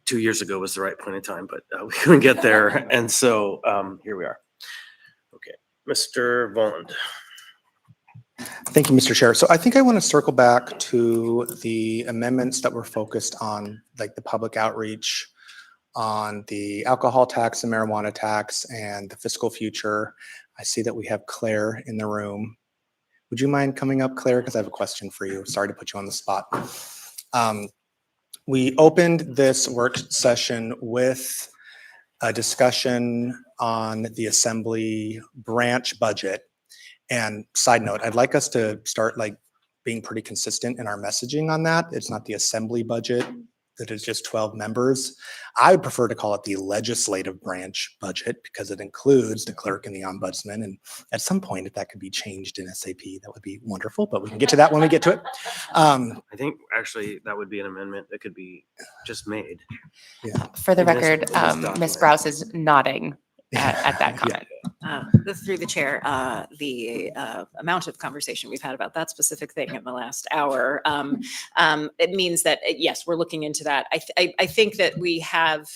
2 years ago was the right point in time, but we couldn't get there. And so here we are. Okay, Mr. Voland. Thank you, Mr. Chair. So I think I want to circle back to the amendments that were focused on like the public outreach, on the alcohol tax and marijuana tax and the fiscal future. I see that we have Claire in the room. Would you mind coming up, Claire? Because I have a question for you. Sorry to put you on the spot. We opened this work session with a discussion on the Assembly branch budget. And side note, I'd like us to start like being pretty consistent in our messaging on that. It's not the Assembly budget that is just 12 members. I would prefer to call it the legislative branch budget because it includes the clerk and the ombudsman. And at some point, if that could be changed in SAP, that would be wonderful, but we can get to that when we get to it. I think actually that would be an amendment that could be just made. Yeah. For the In this- record, in this Ms. document. Browse is nodding at that comment. Through the chair, the amount of conversation we've had about that specific thing in the last hour, it means that, yes, we're looking into that. I think that we have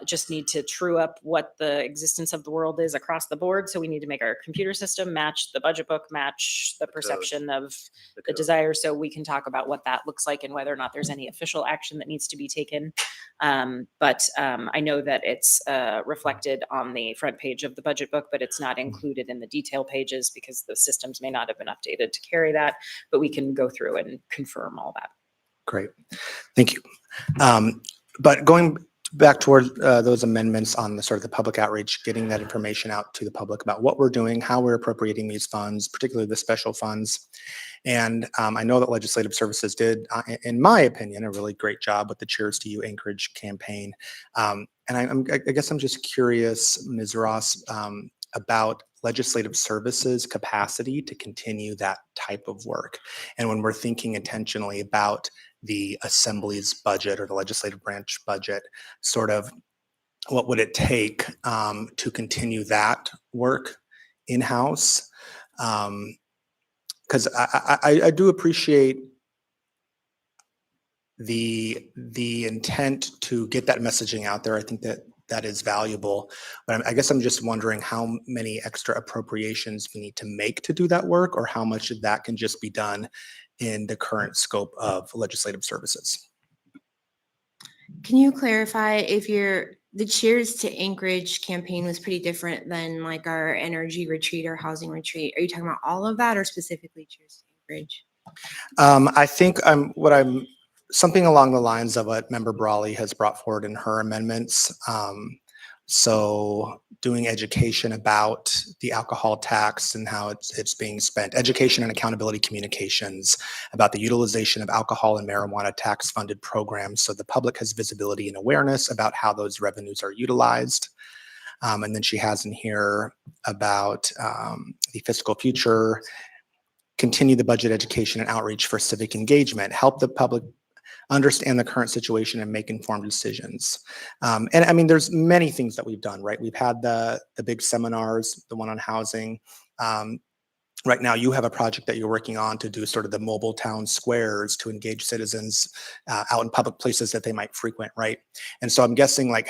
just need to true up what the existence of the world is across the board. So we need to make our computer system match the budget book, match the perception of the desire. So we can talk about what that looks like and whether or not there's any official action that needs to be taken. But I know that it's reflected on the front page of the budget book, but it's not included in the detail pages because the systems may not have been updated to carry that, but we can go through and confirm all that. Great. Thank you. But going back toward those amendments on the sort of the public outreach, getting that information out to the public about what we're doing, how we're appropriating these funds, particularly the special funds. And I know that Legislative Services did, in my opinion, a really great job with the Cheers to You Anchorage campaign. And I guess I'm just curious, Ms. Ross, about Legislative Services capacity to continue that type of work. And when we're thinking intentionally about the Assembly's budget or the legislative branch budget, sort of what would it take to continue that work in-house? Because I do appreciate the intent to get that messaging out there. I think that is valuable, but I guess I'm just wondering how many extra appropriations we need to make to do that work, or how much of that can just be done in the current scope of Legislative Services. Can you clarify if you're the Cheers to Anchorage campaign was pretty different than like our energy retreat or housing retreat. Are you talking about all of that or specifically Cheers to Anchorage? I think something along the lines of what Member Brawley has brought forward in her amendments. So doing education about the alcohol tax and how it's being spent, education and accountability communications about the utilization of alcohol and marijuana tax funded programs. So the public has visibility and awareness about how those revenues are utilized. And then she has in here about the fiscal future, continue the budget education and outreach for civic engagement, help the public understand the current situation and make informed decisions. And I mean, there's many things that we've done, right? We've had the big seminars, the one on housing. Right now, you have a project that you're working on to do sort of the mobile town squares to engage citizens out in public places that they might frequent, right? And so I'm guessing like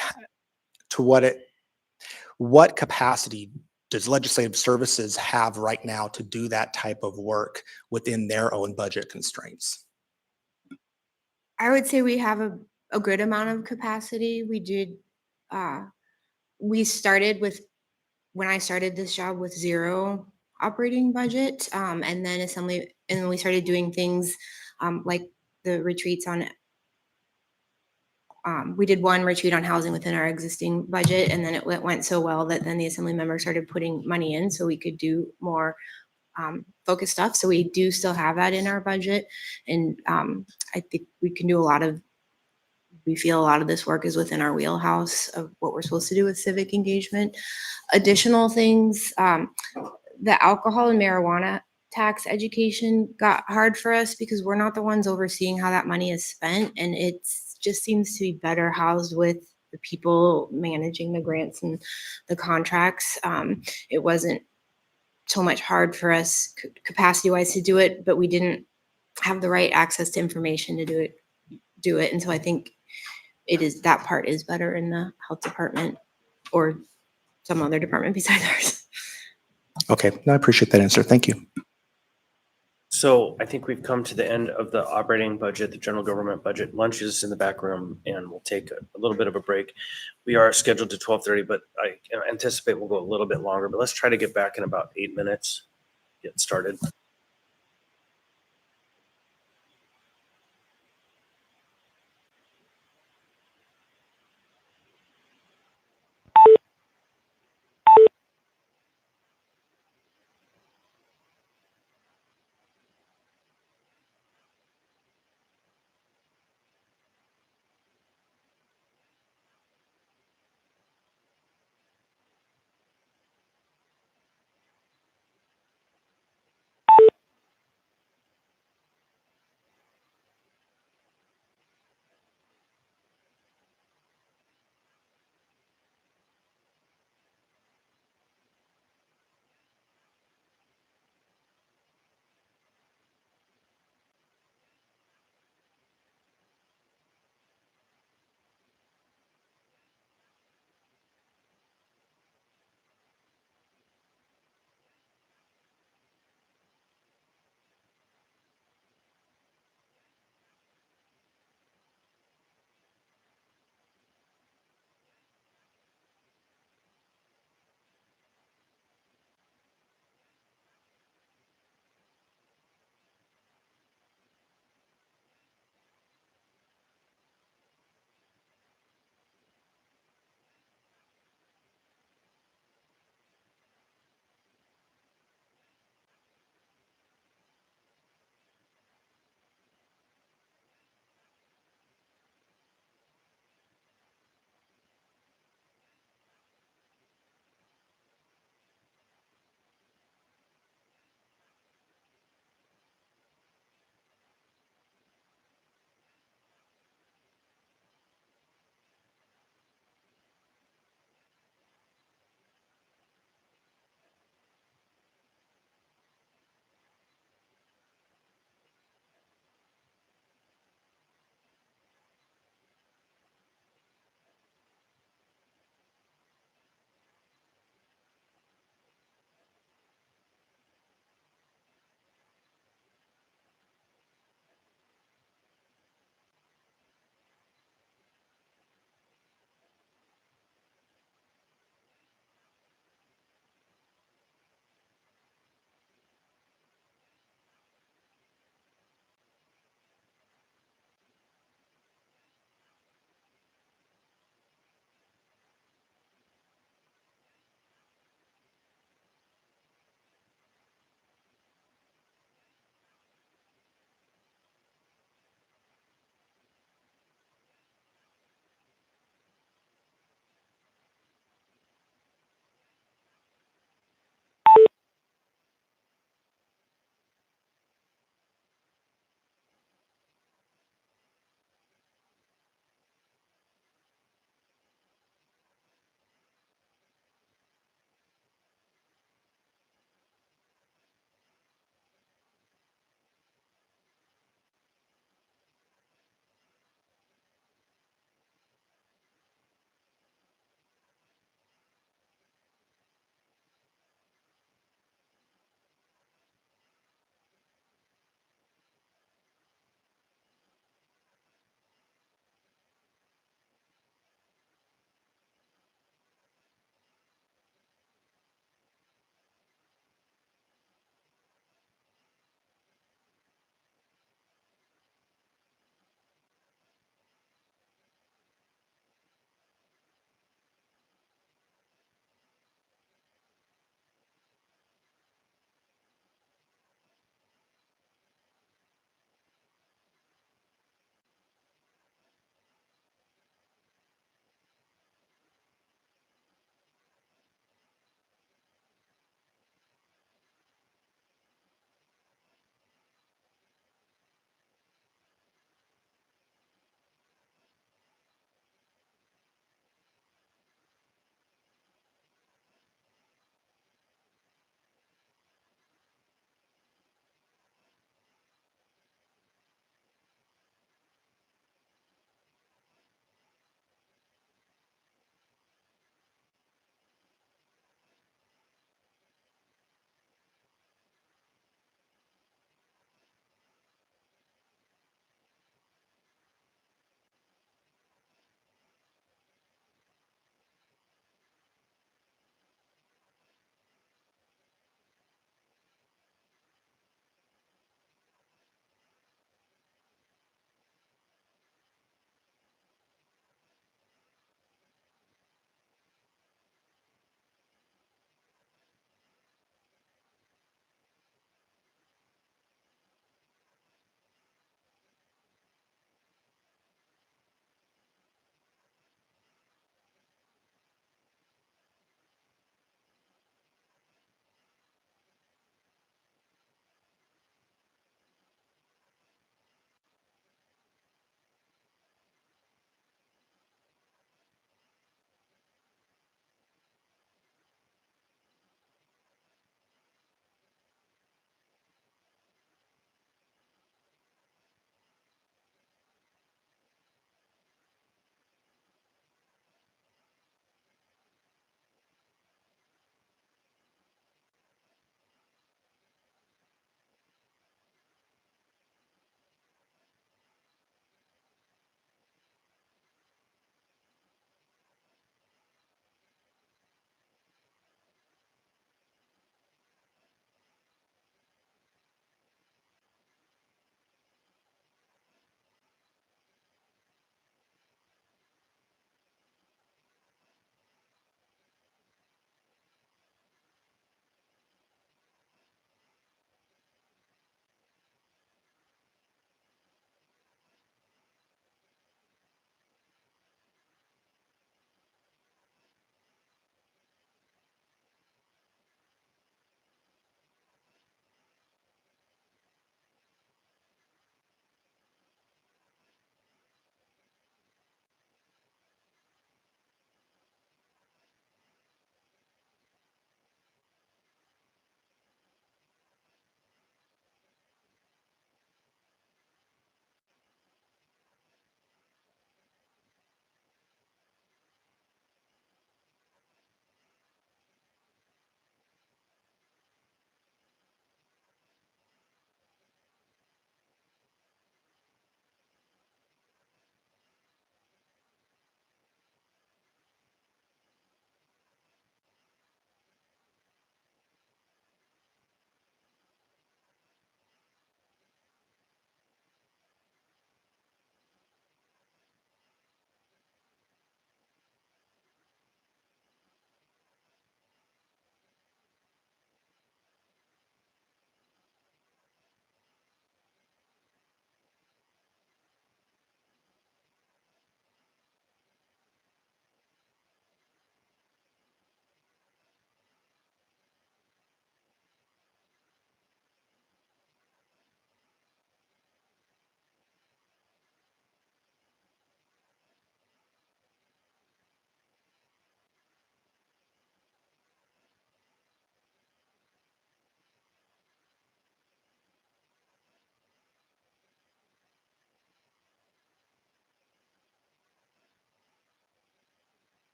to what capacity does legislative services have right now to do that type of work within their own budget constraints? I would say we have a good amount of capacity. We started with, when I started this job, with zero operating budget. And then we started doing things like the retreats on, we did one retreat on housing within our existing budget, and then it went so well that then the assembly members started putting money in so we could do more focused stuff. So we do still have that in our budget. And I think we can do we feel a lot of this work is within our wheelhouse of what we're supposed to do with civic engagement. Additional things, the alcohol and marijuana tax education got hard for us because we're not the ones overseeing how that money is spent. And it just seems to be better housed with the people managing the grants and the contracts. It wasn't so much hard for us capacity wise to do it, but we didn't have the right access to information to do it. And so I think that part is better in the health department or some other department besides ours. Okay, no, I appreciate that answer. Thank you. So I think we've come to the end of the operating budget, the general government budget. Lunch is in the back room and we'll take a little bit of a break. We are scheduled to 12:30, but I anticipate we'll go a little bit longer, but let's try to get back in about 8 minutes, get started.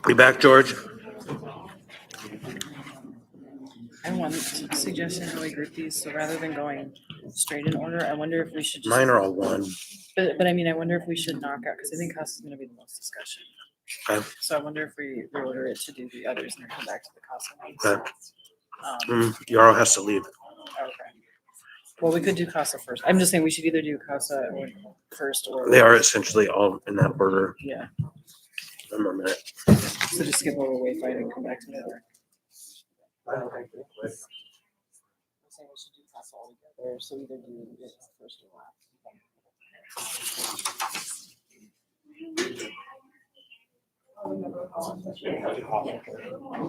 You back, George? I have one suggestion how we group these, so rather than going straight in order, I wonder if we should just. Mine are all one. But I mean, I wonder if we should knock out, because I think cost is gonna be the most discussion. Okay. So I wonder if we reorder it to do the others and then come back to the cost ones. Okay. Um, Yarrow has to leave. Okay. Well, we could do CASA first. I'm just saying we should either do CASA or first or. They are essentially all in that order. Yeah, One more minute. so just skip over wayfind and come back to the other. I'm saying we should do CASA all together, so either do it first or last.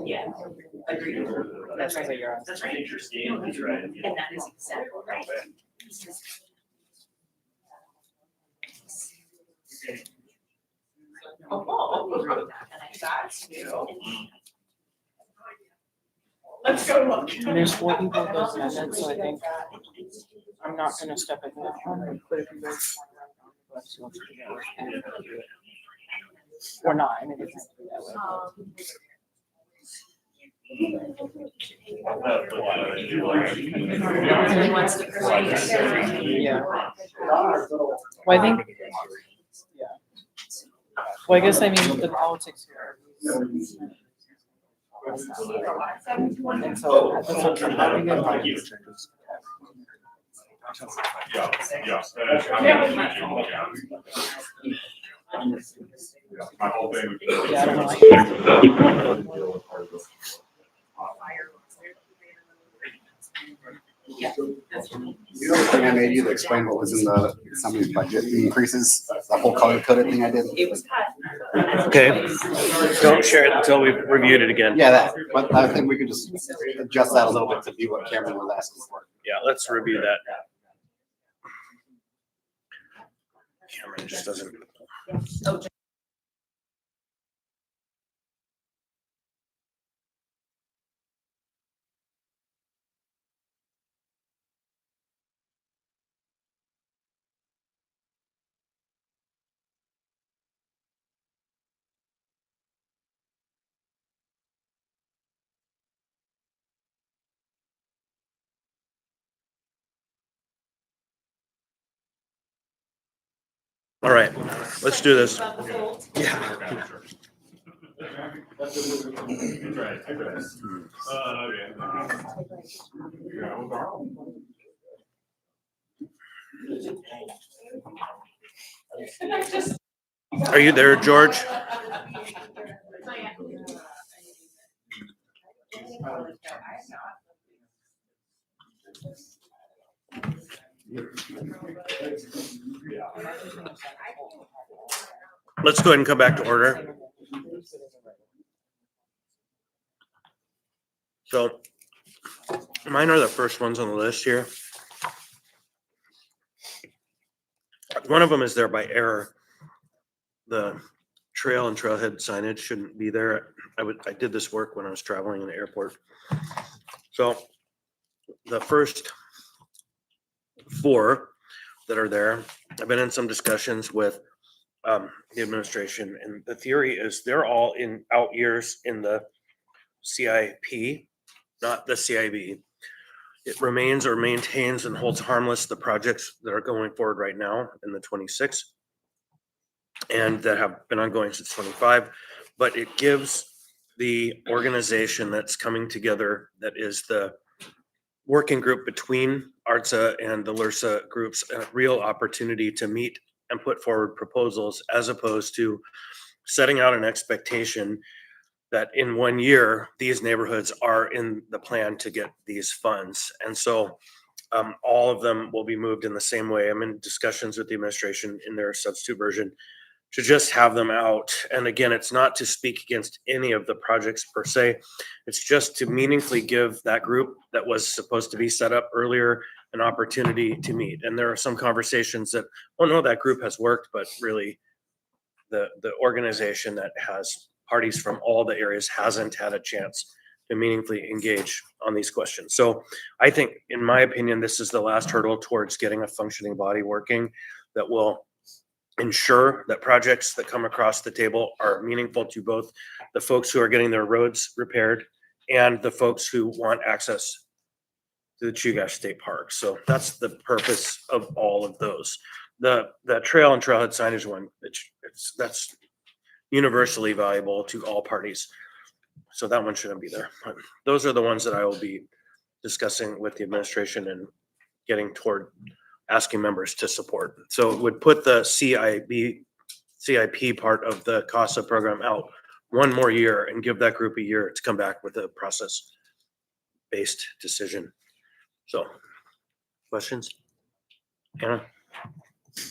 Yeah, agreed. That's what you're on. That's right. Interesting. That's right. And that is exactly right. Let's go look. And there's 4 people with those amendments, so I think I'm not gonna step in that one, but if you guys want to run on, let's go together. Or not, I mean, it doesn't have to be that way. Yeah. Well, I think, yeah. Well, I guess I mean the politics here. And so that's what I'm thinking. My whole thing. Yeah, I don't know. You know the thing I made you to explain what was in the assembly budget increases, the whole color coded thing I did? Okay. Don't share it until we've reviewed it again. Yeah, that, but I think we could just adjust that a little bit to be what Cameron was asking for. Yeah, let's review that. Cameron just doesn't. All right, let's do this. Yeah. Are you there, George? Let's go ahead and come back to order. So mine are the first ones on the list here. One of them is there by error. The trail and trailhead signage shouldn't be there. I did this work when I was traveling in the airport. So the first 4 that are there, I've been in some discussions with the administration, and the theory is they're all in out years in the CIP, not the CIB. It remains or maintains and holds harmless the projects that are going forward right now in the 26 and that have been ongoing since 25, but it gives the organization that's coming together, that is the working group between ARTSA and the LRSA groups, a real opportunity to meet and put forward proposals, as opposed to setting out an expectation that in 1 year, these neighborhoods are in the plan to get these funds. And so all of them will be moved in the same way. I'm in discussions with the administration in their substitute version to just have them out. And again, it's not to speak against any of the projects per se. It's just to meaningfully give that group that was supposed to be set up earlier an opportunity to meet. And there are some conversations that, oh no, that group has worked, but really the organization that has parties from all the areas hasn't had a chance to meaningfully engage on these questions. So I think, in my opinion, this is the last hurdle towards getting a functioning body working that will ensure that projects that come across the table are meaningful to both the folks who are getting their roads repaired and the folks who want access to the Chugach State Park. So that's the purpose of all of those. The trail and trailhead signage one, that's universally valuable to all parties. So that one shouldn't be there. But those are the ones that I will be discussing with the administration and getting toward asking members to support. So it would put the CIP part of the CASA program out one more year and give that group a year to come back with a process-based decision. So, questions? Anna?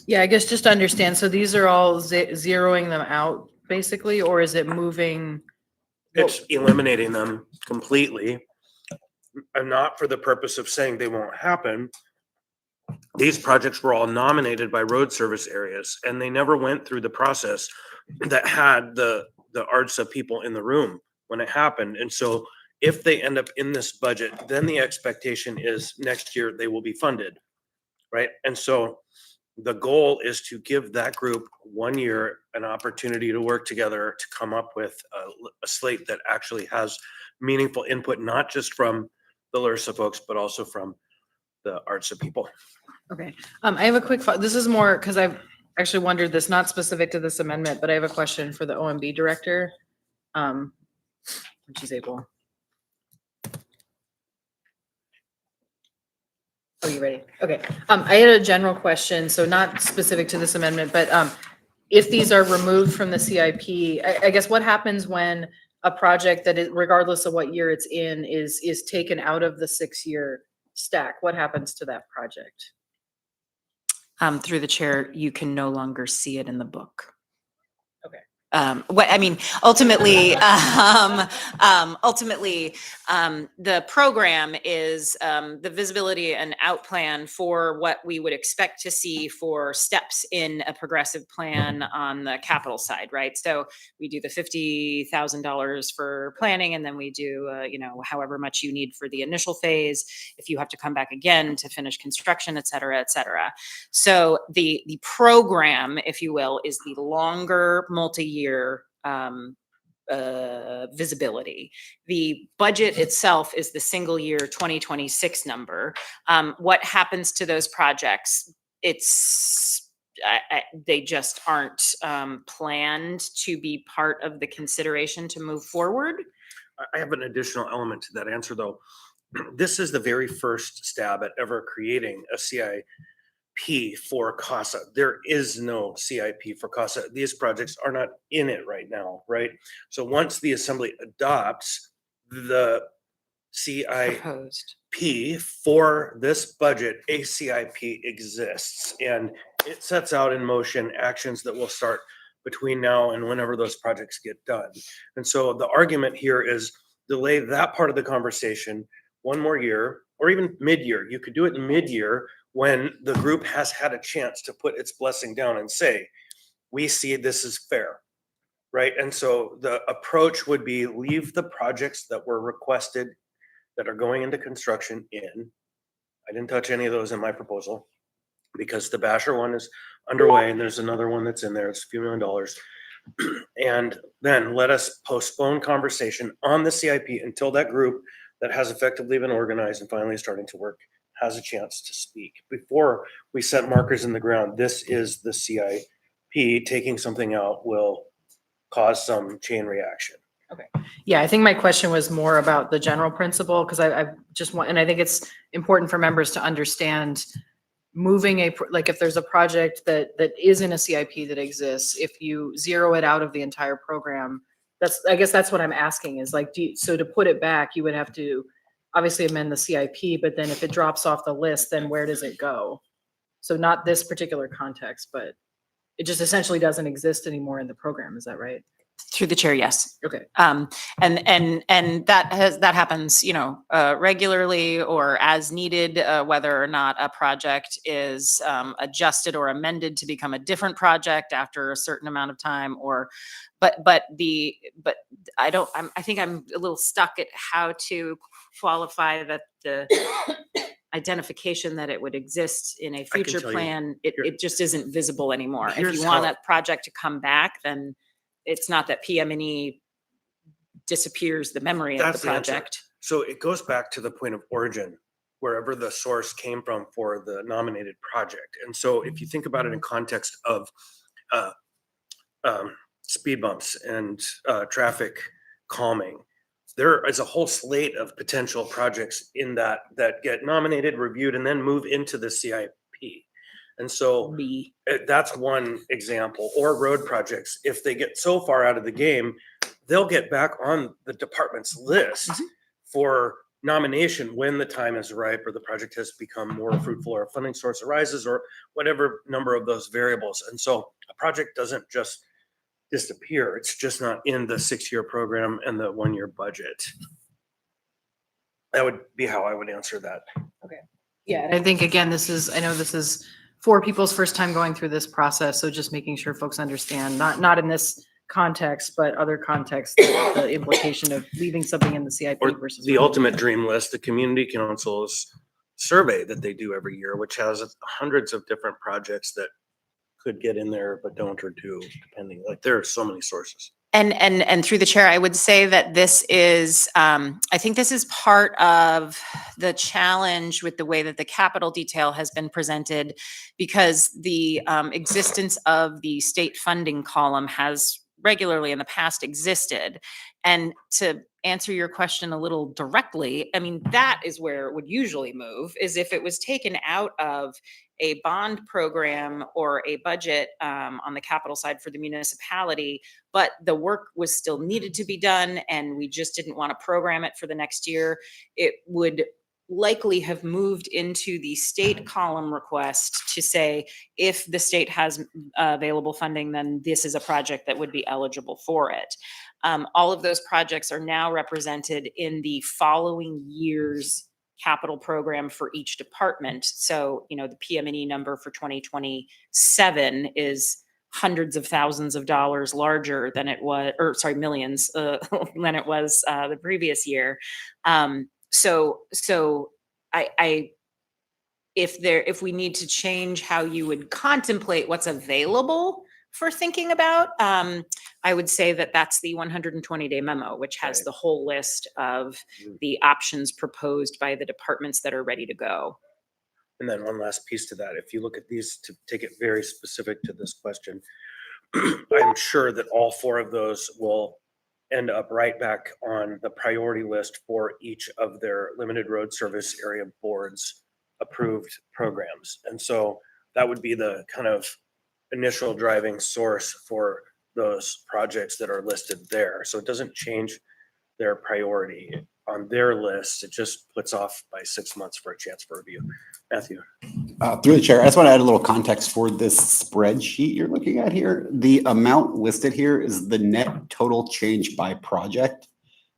Yeah, I guess just to understand, so these are all zeroing them out basically, or is it moving? It's eliminating them completely, and not for the purpose of saying they won't happen. These projects were all nominated by road service areas, and they never went through the process that had the ARDSA people in the room when it happened. And so if they end up in this budget, then the expectation is next year they will be funded, right? And so the goal is to give that group 1 year an opportunity to work together to come up with a slate that actually has meaningful input, not just from the LRSA folks, but also from the ARDSA people. Okay. I have a quick, this is more because I've actually wondered this, not specific to this amendment, but I have a question for the OMB director. When she's able. Oh, you ready? Okay. I had a general question, so not specific to this amendment, but if these are removed from the CIP, I guess what happens when a project that is, regardless of what year it's in, is taken out of the 6-year stack? What happens to that project? Through the chair, you can no longer see it in the book. Okay. What I mean, ultimately, the program is the visibility and out plan for what we would expect to see for steps in a progressive plan on the capital side, right? So we do the $50,000 for planning, and then we do, however much you need for the initial phase. If you have to come back again to finish construction, et cetera, et cetera. So the program, if you will, is the longer multi-year visibility. The budget itself is the single year 2026 number. What happens to those projects? They just aren't planned to be part of the consideration to move forward. I have an additional element to that answer, though. This is the very first stab at ever creating a CIP for CASA. There is no CIP for CASA. These projects are not in it right now, right? So once the assembly adopts the CIP for this budget, a CIP exists, and it sets out in motion actions that will start between now and whenever those projects get done. And so the argument here is delay that part of the conversation 1 more year, or even mid-year. You could do it mid-year when the group has had a chance to put its blessing down and say, we see this is fair, right? And so the approach would be leave the projects that were requested that are going into construction in. I didn't touch any of those in my proposal because the Basher one is underway and there's another one that's in there. It's a few $1 million. And then let us postpone conversation on the CIP until that group that has effectively been organized and finally starting to work has a chance to speak. Before we set markers in the ground, this is the CIP. Taking something out will cause some chain reaction. Okay. Yeah, I think my question was more about the general principle, because I just want, and I think it's important for members to understand moving if there's a project that is in a CIP that exists, if you zero it out of the entire program, I guess that's what I'm asking is like, so to put it back, you would have to obviously amend the CIP, but then if it drops off the list, then where does it go? So not this particular context, but it just essentially doesn't exist anymore in the program. Is that right? Through the chair, yes. Okay. And that happens, regularly or as needed, whether or not a project is adjusted or amended to become a different project after a certain amount of time, but I think I'm a little stuck at how to qualify that identification that it would exist in a can future tell you. plan, it, Here- it just isn't visible anymore. If Here's you want how- that project to come back, then it's not that PM&E disappears the memory of That's the the answer. project. So it goes back to the point of origin, wherever the source came from for the nominated project. And so if you think about it in context of speed bumps and traffic calming, there is a whole slate of potential projects in that get nominated, reviewed, and then move into the CIP. And so that's one example. Or road projects, if they get so far out of the game, they'll get back on the department's list for nomination when the time is ripe or the project has become more fruitful or a funding source arises or whatever number of those variables. And so a project doesn't just disappear. It's just not in the 6-year program and the 1-year budget. That would be how I would answer that. Yeah, and I think again, I know this is for people's first time going through this process, so just making sure folks understand, not in this context, but other contexts, the implication of leaving something in the CIP Or versus. the ultimate dream list, the community council's survey that they do every year, which has hundreds of different projects that could get in there but don't or do, depending. Like there are so many sources. And through the chair, I would say that this is, I think this is part of the challenge with the way that the capital detail has been presented, because the existence of the state funding column has regularly in the past existed. And to answer your question a little directly, I mean, that is where it would usually move, is if it was taken out of a bond program or a budget on the capital side for the municipality, but the work was still needed to be done and we just didn't want to program it for the next year, it would likely have moved into the state column request to say, if the state has available funding, then this is a project that would be eligible for it. All of those projects are now represented in the following year's capital program for each department. So, you know, the PM&E number for 2027 is hundreds of thousands of dollars larger than it was, or sorry, millions than it was the previous year. So if we need to change how you would contemplate what's available for thinking about, I would say that that's the 120-day memo, which has Right. the whole list of the options proposed by the departments that are ready to go. And then one last piece to that, if you look at these to take it very specific to this question, I'm sure that all 4 of those will end up right back on the priority list for each of their limited road service area boards approved programs. And so that would be the kind of initial driving source for those projects that are listed there. So it doesn't change their priority on their list. It just puts off by 6 months for a chance for review. Matthew. Through the chair, I just want to add a little context for this spreadsheet you're looking at here. The amount listed here is the net total change by project.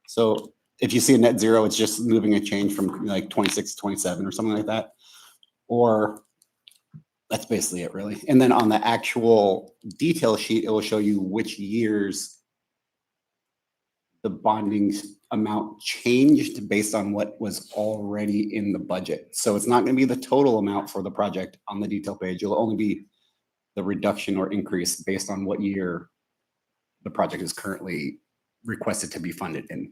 So if you see a net zero, it's just moving a change from like 26 to 27 or something like that. Or that's basically it really. And then on the actual detail sheet, it will show you which years the bonding amount changed based on what was already in the budget. So it's not going to be the total amount for the project on the detail page. It'll only be the reduction or increase based on what year the project is currently requested to be funded in.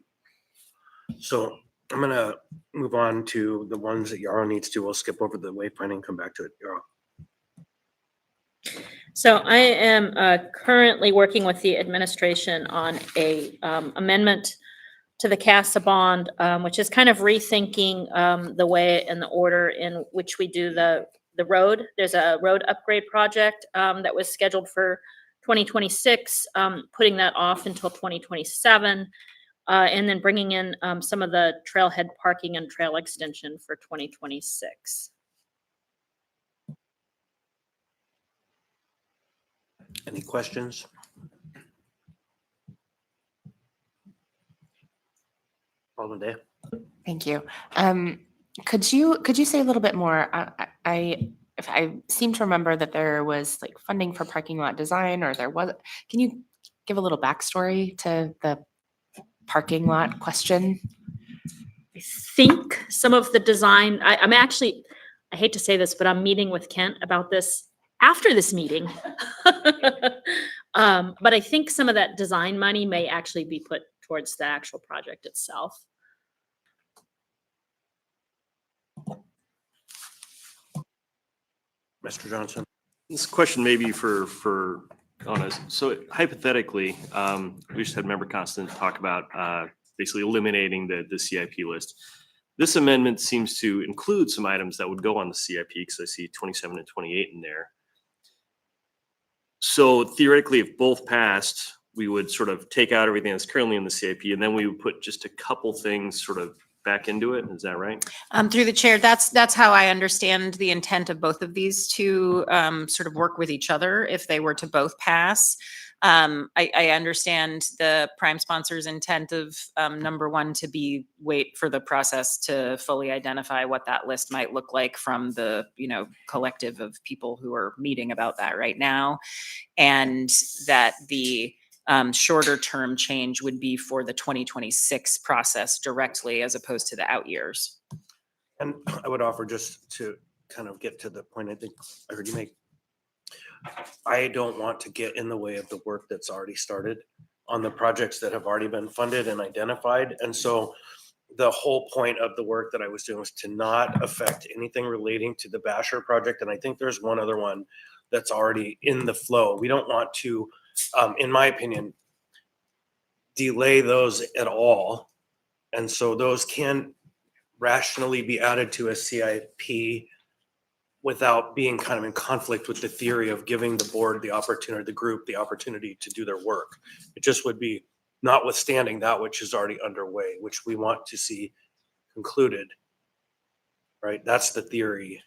So I'm gonna move on to the ones that Yarrow needs to. We'll skip over the wayfinding and come back to it. Yarrow. So I am currently working with the administration on a amendment to the CASA bond, which is kind of rethinking the way and the order in which we do the road. There's a road upgrade project that was scheduled for 2026, putting that off until 2027, and then bringing in some of the trailhead parking and trail extension for 2026. Any questions? Day. Thank you. Could you say a little bit more? If I seem to remember that there was like funding for parking lot design, or there was. Can you give a little backstory to the parking lot question? I think some of the design, I'm actually, I hate to say this, but I'm meeting with Kent about this after this meeting. But I think some of that design money may actually be put towards the actual project itself. Mr. Johnson. This question may be for Donna. So hypothetically, we just had member Constant talk about basically eliminating the CIP list. This amendment seems to include some items that would go on the CIP because I see 27 and 28 in there. So theoretically, if both passed, we would sort of take out everything that's currently in the CIP, and then we would put just a couple things sort of back into it. Is that right? Through the chair, that's how I understand the intent of both of these to sort of work with each other if they were to both pass. I understand the prime sponsor's intent of number one to be wait for the process to fully identify what that list might look like from the, collective of people who are meeting about that right now. And that the shorter term change would be for the 2026 process directly as opposed to the out years. And I would offer, just to kind of get to the point I think I heard you make, I don't want to get in the way of the work that's already started on the projects that have already been funded and identified. And so the whole point of the work that I was doing was to not affect anything relating to the Basher project. And I think there's one other one that's already in the flow. We don't want to, in my opinion, delay those at all. And so those can rationally be added to a CIP without being kind of in conflict with the theory of giving the board the opportunity, the group, the opportunity to do their work. It just would be notwithstanding that which is already underway, which we want to see concluded, right? That's the theory.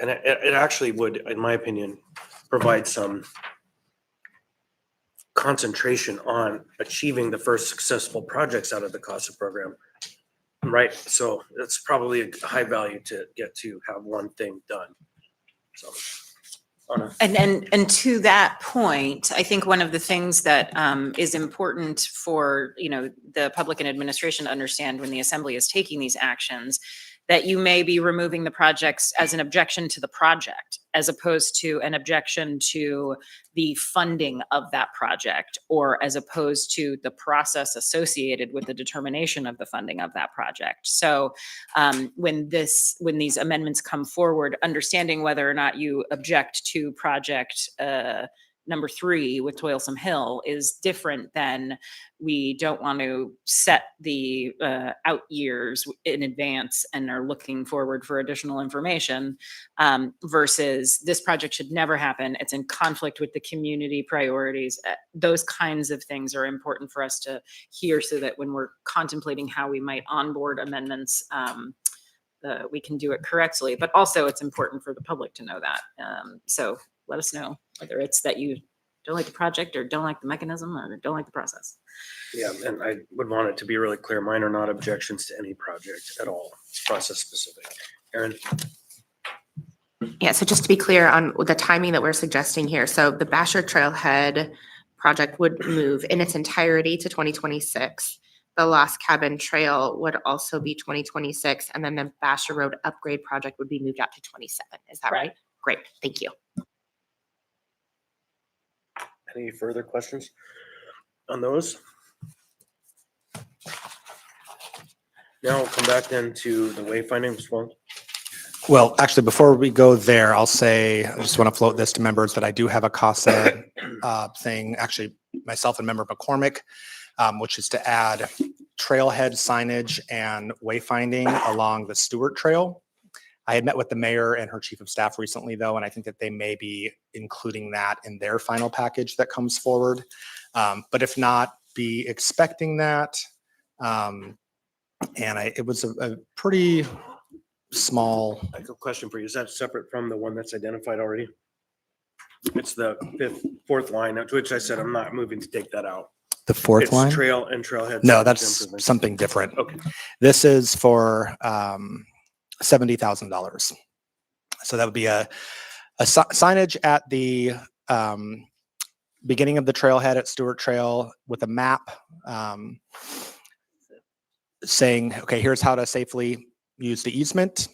And it actually would, in my opinion, provide some concentration on achieving the first successful projects out of the CASA program. Right, so it's probably a high value to get to have one thing done. So, Anna. And to that point, I think one of the things that is important for the public and administration to understand when the assembly is taking these actions, that you may be removing the projects as an objection to the project, as opposed to an objection to the funding of that project, or as opposed to the process associated with the determination of the funding of that project. So when these amendments come forward, understanding whether or not you object to project number 3 with Toilsome Hill is different than we don't want to set the out years in advance and are looking forward for additional information versus this project should never happen. It's in conflict with the community priorities. Those kinds of things are important for us to hear so that when we're contemplating how we might onboard amendments, we can do it correctly. But also it's important for the public to know that. So let us know whether it's that you don't like the project or don't like the mechanism or don't like the process. Yeah, and I would want it to be really clear. Mine are not objections to any project at all. It's process specific. Erin? Yeah, so just to be clear on the timing that we're suggesting here. So the Basher Trailhead project would move in its entirety to 2026. The Lost Cabin Trail would also be 2026. And then the Basher Road upgrade project would be moved out to 27. Is that right? Great, thank you. Any further questions on those? Now we'll come back then to the wayfinding response. Well, actually, before we go there, I'll say, I just want to float this to members that I do have a CASA thing, actually myself and member McCormick, which is to add trailhead signage and wayfinding along the Stewart Trail. I had met with the mayor and her chief of staff recently, though, and I think that they may be including that in their final package that comes forward. But if not, be expecting that. It was a pretty small. I have a question for you. Is that separate from the one that's identified already? It's the fourth line, which I said I'm not moving to take that out. The fourth line? Trail and trailhead. No, that's something different. Okay. This is for $70,000. So that would be a signage at the beginning of the trailhead at Stewart Trail with a map saying, okay, here's how to safely use the easement.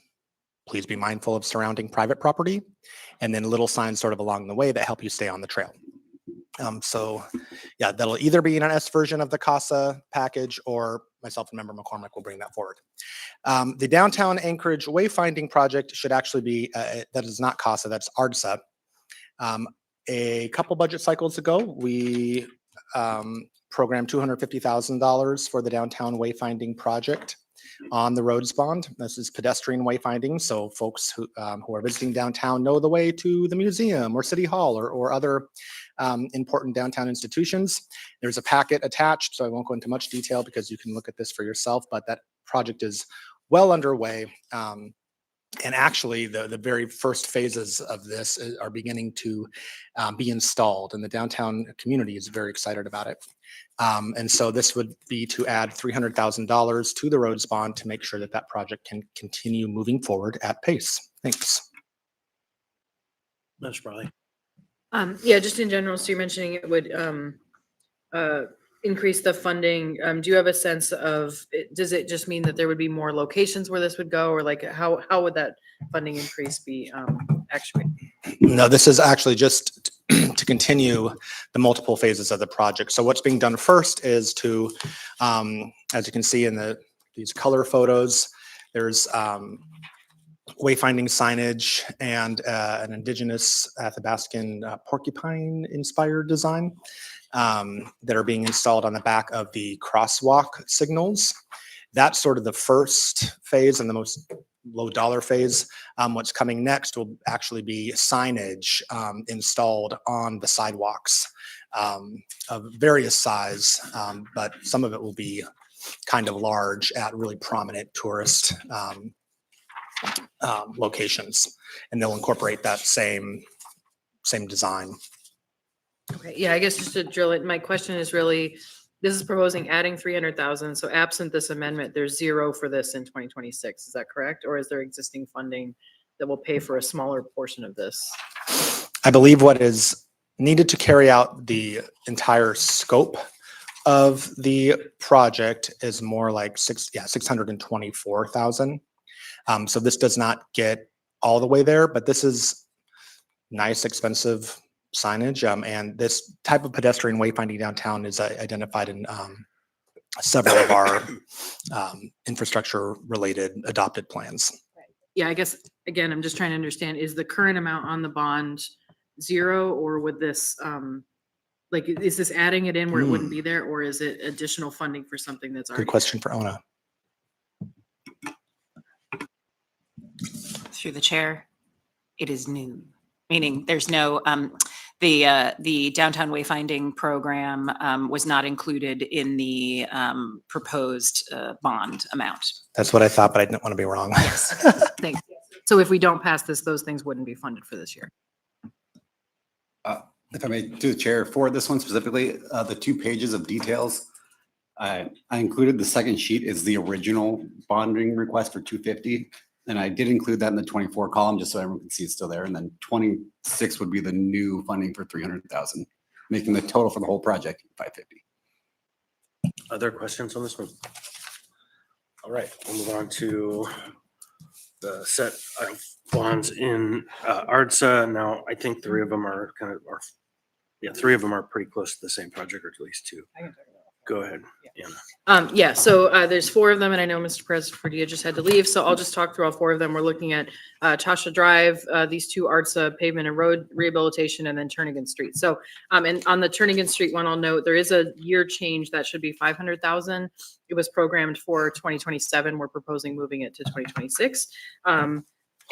Please be mindful of surrounding private property. And then little signs sort of along the way that help you stay on the trail. So yeah, that'll either be in an S version of the CASA package, or myself and Member McCormick will bring that forward. The Downtown Anchorage Wayfinding Project should actually be, that is not CASA, that's ARDSA. A couple budget cycles ago, we programmed $250,000 for the Downtown Wayfinding Project on the roads bond. This is pedestrian wayfinding, so folks who are visiting downtown know the way to the museum or City Hall or other important downtown institutions. There's a packet attached, so I won't go into much detail because you can look at this for yourself, but that project is well underway. And actually, the very first phases of this are beginning to be installed, and the downtown community is very excited about it. And so this would be to add $300,000 to the roads bond to make sure that that project can continue moving forward at pace. Thanks. That's probably. Yeah, just in general, so you're mentioning it would increase the funding. Do you have a sense of, does it just mean that there would be more locations where this would go, or like how would that funding increase be actually? No, this is actually just to continue the multiple phases of the project. So what's being done first is to, as you can see in these color photos, there's wayfinding signage and an indigenous Athabascan porcupine inspired design that are being installed on the back of the crosswalk signals. That's sort of the first phase and the most low dollar phase. What's coming next will actually be signage installed on the sidewalks of various size, but some of it will be kind of large at really prominent tourist locations, and they'll incorporate that same design. Okay, yeah, I guess just to drill it, my question is really, this is proposing adding 300,000. So absent this amendment, there's zero for this in 2026. Is that correct? Or is there existing funding that will pay for a smaller portion of this? I believe what is needed to carry out the entire scope of the project is more like 624,000. So this does not get all the way there, but this is nice, expensive signage. And this type of pedestrian wayfinding downtown is identified in several of our infrastructure related adopted plans. Yeah, I guess, again, I'm just trying to understand, is the current amount on the bond zero, or would this, like, is this adding it in where it wouldn't be there, or is it additional funding for something that's already? Good question for Ona. Through the chair, it is new, meaning there's no, the downtown wayfinding program was not included in the proposed bond amount. That's what I thought, but I didn't want to be wrong. Thanks. So if we don't pass this, those things wouldn't be funded for this year. If I may, to the chair, for this one specifically, the 2 pages of details, I included the second sheet is the original bonding request for 250. And I did include that in the 24 column, just so everyone can see it's still there. And then 26 would be the new funding for 300,000, making the total for the whole project 550. Other questions on this one? All right, we'll move on to the set of bonds in ARDSA. Now, I think 3 of them are yeah, 3 of them are pretty close to the same project, or at least 2. Go ahead. Yeah, so there's 4 of them, and I know Mr. President just had to leave, so I'll just talk through all 4 of them. We're looking at Tasha Drive, these 2 ARDSA pavement and road rehabilitation, and then Turnigan Street. So, and on the Turnigan Street one, I'll note there is a year change that should be 500,000. It was programmed for 2027. We're proposing moving it to 2026.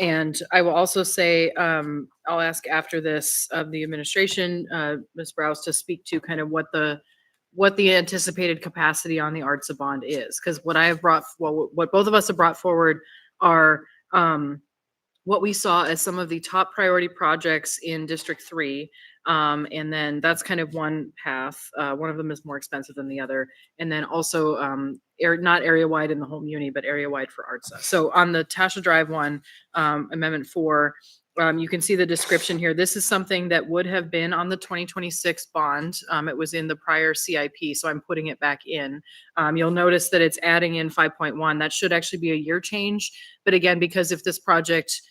And I will also say, I'll ask after this of the administration, Ms. Browse, to speak to kind of what the anticipated capacity on the ARDSA bond is. Because what I have what both of us have brought forward are what we saw as some of the top priority projects in District 3. And then that's kind of one path. One of them is more expensive than the other. And then also not area wide in the whole muni, but area wide for ARDSA. So on the Tasha Drive one, Amendment 4, You can see the description here. This is something that would have been on the 2026 bond. It was in the prior CIP, so I'm putting it back in. You'll notice that it's adding in 5.1. That should actually be a year change. But again, because if this project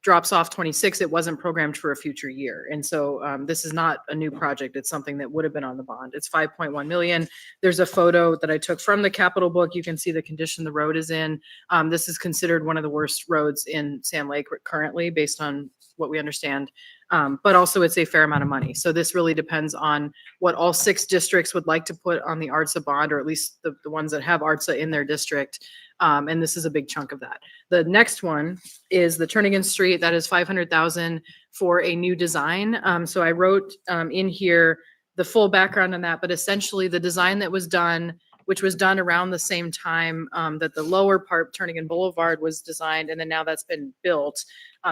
drops off 26, it wasn't programmed for a future year. And so this is not a new project. It's something that would have been on the bond. It's 5.1 million. There's a photo that I took from the capital book. You can see the condition the road is in. This is considered one of the worst roads in Sand Lake currently, based on what we understand. But also it's a fair amount of money. So this really depends on what all 6 districts would like to put on the ARTSA bond, or at least the ones that have ARTSA in their district. And this is a big chunk of that. The next one is the Turnagain Street. That is 500,000 for a new design. So I wrote in here the full background on that, but essentially the design that was done, which was done around the same time that the lower part, Turnagain Boulevard, was designed, and then now that's been built.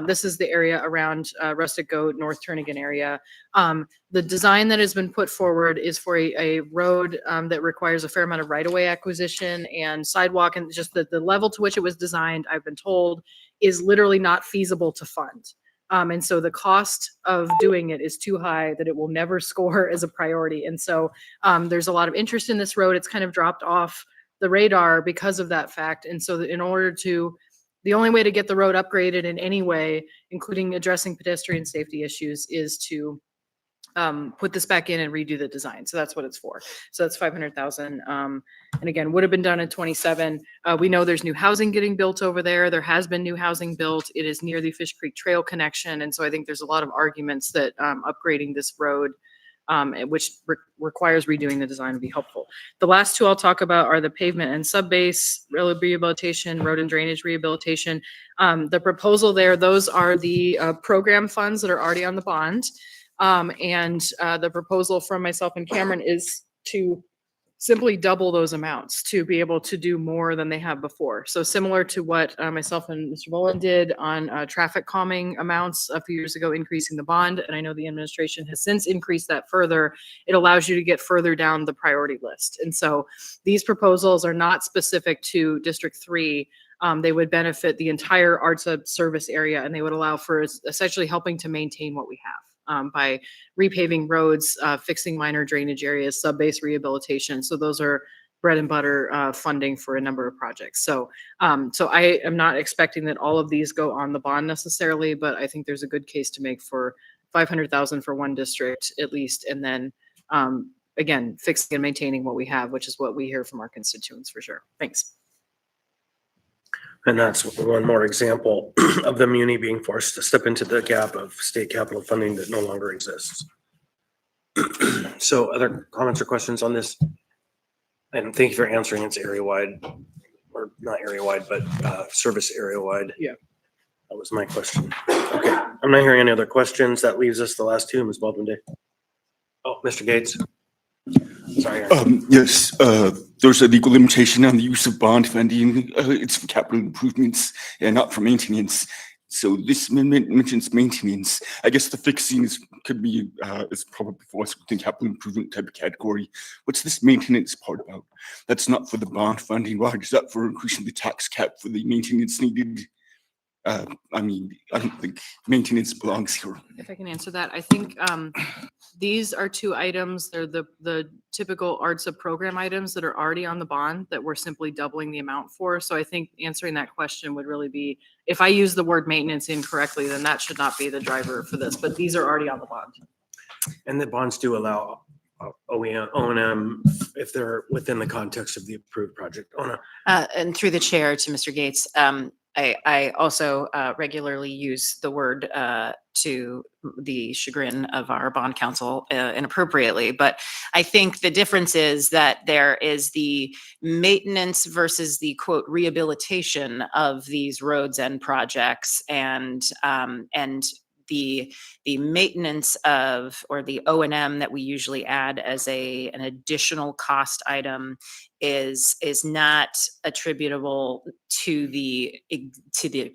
This is the area around Rustic Goat, North Turnagain area. The design that has been put forward is for a road that requires a fair amount of right-of-way acquisition and sidewalk, and just the level to which it was designed, I've been told, is literally not feasible to fund. And so the cost of doing it is too high that it will never score as a priority. And so there's a lot of interest in this road. It's kind of dropped off the radar because of that fact. And so in order to, the only way to get the road upgraded in any way, including addressing pedestrian safety issues, is to put this back in and redo the design. So that's what it's for. So that's 500,000. And again, would have been done in 27. We know there's new housing getting built over there. There has been new housing built. It is near the Fish Creek Trail connection. And so I think there's a lot of arguments that upgrading this road, which requires redoing the design, would be helpful. The last 2 I'll talk about are the pavement and subbase rehabilitation, road and drainage rehabilitation. The proposal there, those are the program funds that are already on the bond. And the proposal from myself and Cameron is to simply double those amounts to be able to do more than they have before. So similar to what myself and Mr. Boland did on traffic calming amounts a few years ago, increasing the bond. And I know the administration has since increased that further. It allows you to get further down the priority list. And so these proposals are not specific to District 3. They would benefit the entire ARTSA service area, and they would allow for essentially helping to maintain what we have. By repaving roads, fixing minor drainage areas, sub-base rehabilitation. So those are bread and butter funding for a number of projects. So I am not expecting that all of these go on the bond necessarily, but I think there's a good case to make for 500,000 for one district at least. And then again, fixing and maintaining what we have, which is what we hear from our constituents for sure. Thanks. And that's one more example of the muni being forced to step into the gap of state capital funding that no longer exists. So other comments or questions on this? And thank you for answering. It's area wide, or not area wide, but service area wide. Yeah. That was my question. Okay, I'm not hearing any other questions. That leaves us the last 2, Ms. Baldwin-Day. Oh, Mr. Gates. Sorry. Yes, there's a legal limitation on the use of bond funding. It's for capital improvements and not for maintenance. So this amendment mentions maintenance. I guess the fixing could be is probably for us within capital improvement type of category. What's this maintenance part about? That's not for the bond funding. Why is that for increasing the tax cap for the maintenance needed? I mean, I don't think maintenance belongs here. If I can answer that, I think these are 2 items. They're the typical ARTSA program items that are already on the bond that we're simply doubling the amount for. So I think answering that question would really be, if I use the word maintenance incorrectly, then that should not be the driver for this, but these are already on the bond. And the bonds do allow O&M if they're within the context of the approved project. And through the chair to Mr. Gates, I also regularly use the word to the chagrin of our bond counsel inappropriately. But I think the difference is that there is the maintenance versus the quote rehabilitation of these roads and projects, and the maintenance of, or the O&M that we usually add as an additional cost item is not attributable to the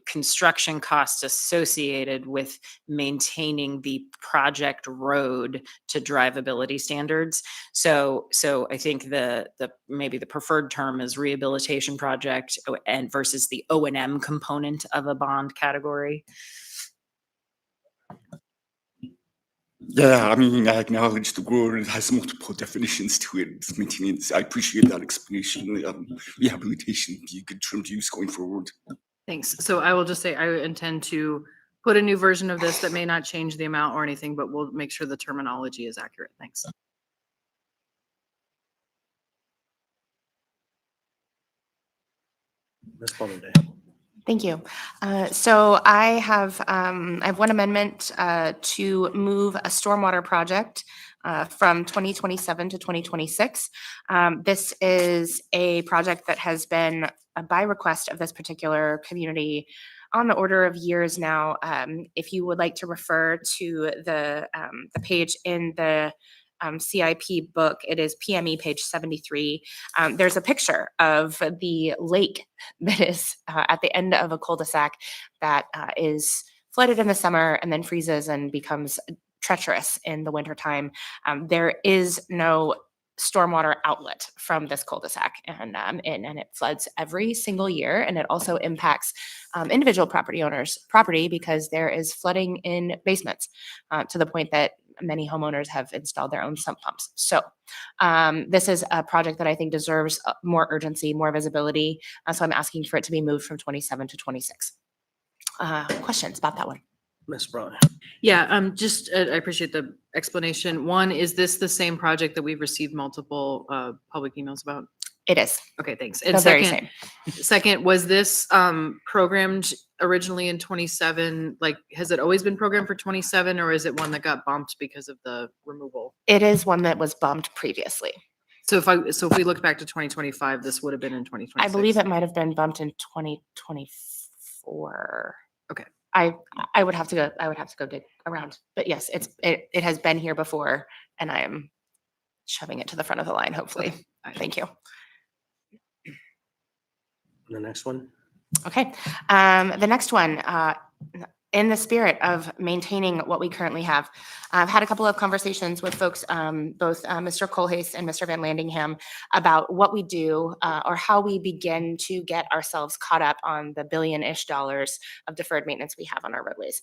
construction costs associated with maintaining the project road to drivability standards. So I think the maybe the preferred term is rehabilitation project and versus the O&M component of a bond category. Yeah, I mean, I acknowledge the word has multiple definitions to it. It's maintenance. I appreciate that explanation. Rehabilitation would be a good term to use going forward. Thanks. So I will just say I intend to put a new version of this that may not change the amount or anything, but we'll make sure the terminology is accurate. Thanks. Ms. Bonneville. Thank you. So I have one amendment to move a stormwater project from 2027 to 2026. This is a project that has been by request of this particular community on the order of years now. If you would like to refer to the page in the CIP book, it is PME page 73. There's a picture of the lake that is at the end of a cul-de-sac that is flooded in the summer and then freezes and becomes treacherous in the wintertime. There is no stormwater outlet from this cul-de-sac, and it floods every single year, and it also impacts individual property owners' property because there is flooding in basements to the point that many homeowners have installed their own sump pumps. So this is a project that I think deserves more urgency, more visibility. So I'm asking for it to be moved from 27 to 26. Questions about that one? Ms. Braun. Yeah, I appreciate the explanation. One, is this the same project that we've received multiple public emails about? It is. Okay, thanks. The And very second, was this programmed originally in 27? Like, has it always been programmed for 27, or is it one that got bumped because of the removal? It is one that was bumped previously. So if we look back to 2025, this would have been in 2026. I believe it might have been bumped in 2024. Okay. I would have to go dig around, but yes, it has been here before, and I am shoving it to the front of the line, hopefully. Okay. Thank you. The next one. Okay. The next one, in the spirit of maintaining what we currently have, I've had a couple of conversations with folks, both Mr. Colhase and Mr. Van Landingham, about what we do or how we begin to get ourselves caught up on the billion-ish dollars of deferred maintenance we have on our roadways.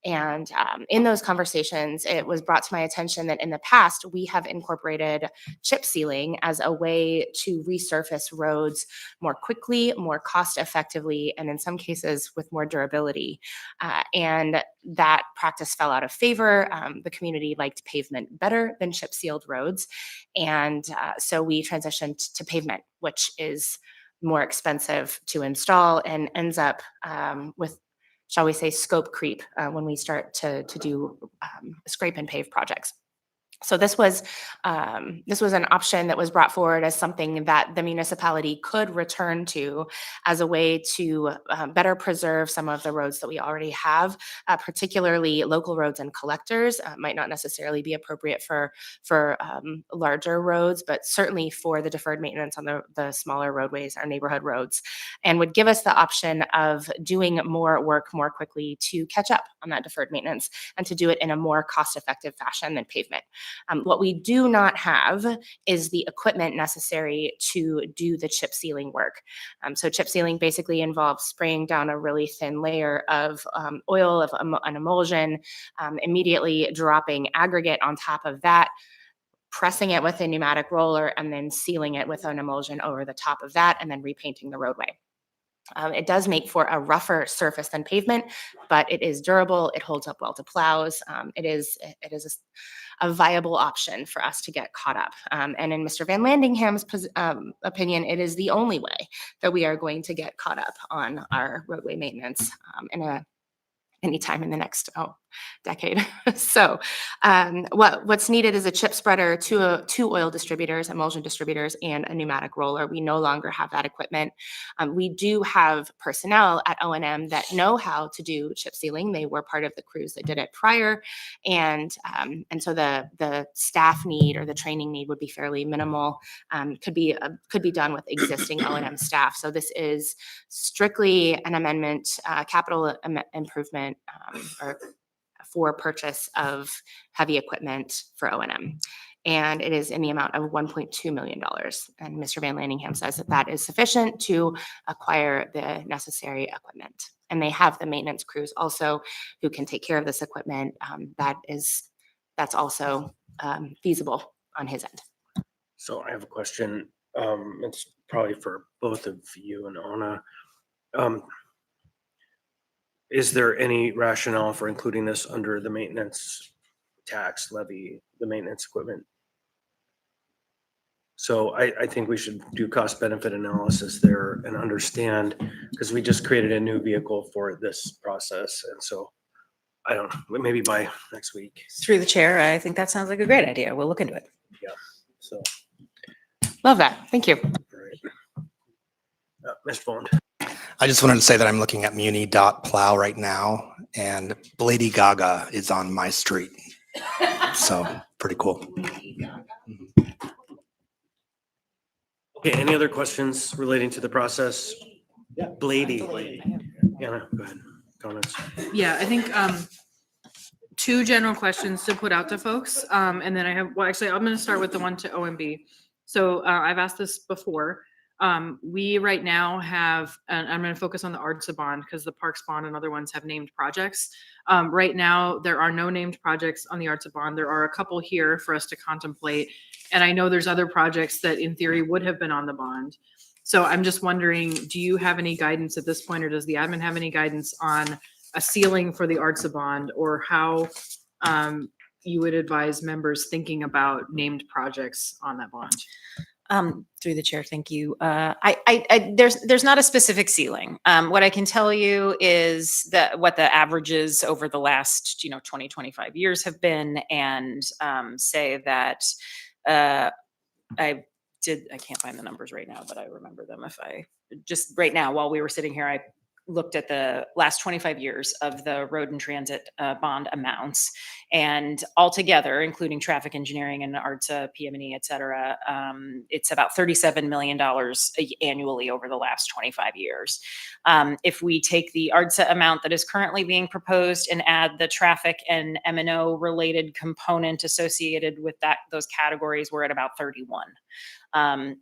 And in those conversations, it was brought to my attention that in the past, we have incorporated chip sealing as a way to resurface roads more quickly, more cost effectively, and in some cases with more durability. And that practice fell out of favor. The community liked pavement better than chip sealed roads. And so we transitioned to pavement, which is more expensive to install and ends up with, shall we say, scope creep when we start to do scrape and pave projects. So this was an option that was brought forward as something that the municipality could return to as a way to better preserve some of the roads that we already have, particularly local roads and collectors. Might not necessarily be appropriate for larger roads, but certainly for the deferred maintenance on the smaller roadways, our neighborhood roads, and would give us the option of doing more work more quickly to catch up on that deferred maintenance and to do it in a more cost-effective fashion than pavement. What we do not have is the equipment necessary to do the chip sealing work. So chip sealing basically involves spraying down a really thin layer of oil, of an emulsion, immediately dropping aggregate on top of that, pressing it with a pneumatic roller, and then sealing it with an emulsion over the top of that, and then repainting the roadway. It does make for a rougher surface than pavement, but it is durable. It holds up well to plows. It is a viable option for us to get caught up. And in Mr. Van Landingham's opinion, it is the only way that we are going to get caught up on our roadway maintenance anytime in the next decade. So what's needed is a chip spreader, two oil distributors, emulsion distributors, and a pneumatic roller. We no longer have that equipment. We do have personnel at O&M that know how to do chip sealing. They were part of the crews that did it prior. And so the staff need or the training need would be fairly minimal, could be done with existing O&M staff. So this is strictly an amendment, capital improvement, or for purchase of heavy equipment for O&M. And it is in the amount of $1.2 million. And Mr. Van Landingham says that that is sufficient to acquire the necessary equipment. And they have the maintenance crews also who can take care of this equipment. That is that's also feasible on his end. So I have a question. It's probably for both of you and Ona. Is there any rationale for including this under the maintenance tax levy, the maintenance equipment? So I think we should do cost benefit analysis there and understand, because we just created a new vehicle for this process. And so I don't know, maybe by next week. Through the chair, I think that sounds like a great idea. We'll look into it. Yeah, so, Love that. Thank you. right. Mr. Bond. I just wanted to say that I'm looking at muni.plow right now, and Lady Gaga is on my street. So pretty cool. Okay, any other questions relating to the process? Yeah. Blady. Anna, go ahead. Comments? Yeah, I think two general questions to put out to folks. And then I have, well, actually, I'm going to start with the one to OMB. So I've asked this before. We right now have, and I'm going to focus on the ARDSA bond because the Parks bond and other ones have named projects. Right now, there are no named projects on the ARDSA bond. There are a couple here for us to contemplate. And I know there's other projects that in theory would have been on the bond. So I'm just wondering, do you have any guidance at this point, or does the admin have any guidance on a ceiling for the ARDSA bond, or how you would advise members thinking about named projects on that bond? Through the chair, thank you. There's not a specific ceiling. What I can tell you is that what the averages over the last 20, 25 years have been, and say that I can't find the numbers right now, but I remember them. If I just right now, while we were sitting here, I looked at the last 25 years of the road and transit bond amounts, and altogether, including traffic engineering and ARDSA, PM&E, et cetera, it's about $37 million annually over the last 25 years. If we take the ARDSA amount that is currently being proposed and add the traffic and M&O related component associated with those categories, we're at about 31.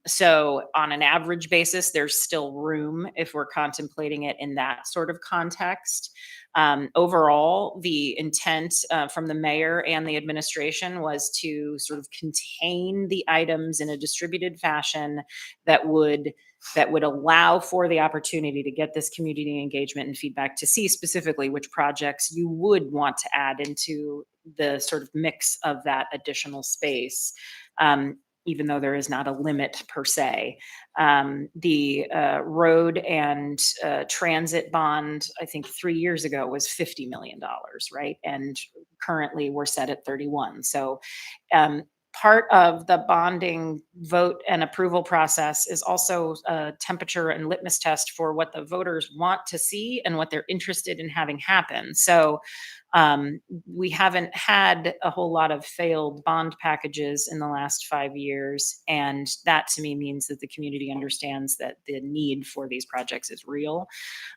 So on an average basis, there's still room if we're contemplating it in that sort of context. Overall, the intent from the mayor and the administration was to sort of contain the items in a distributed fashion that would allow for the opportunity to get this community engagement and feedback to see specifically which projects you would want to add into the sort of mix of that additional space. Even though there is not a limit per se. The road and transit bond, I think 3 years ago was $50 million, right? And currently we're set at 31. So part of the bonding vote and approval process is also a temperature and litmus test for what the voters want to see and what they're interested in having happen. So we haven't had a whole lot of failed bond packages in the last 5 years. And that to me means that the community understands that the need for these projects is real.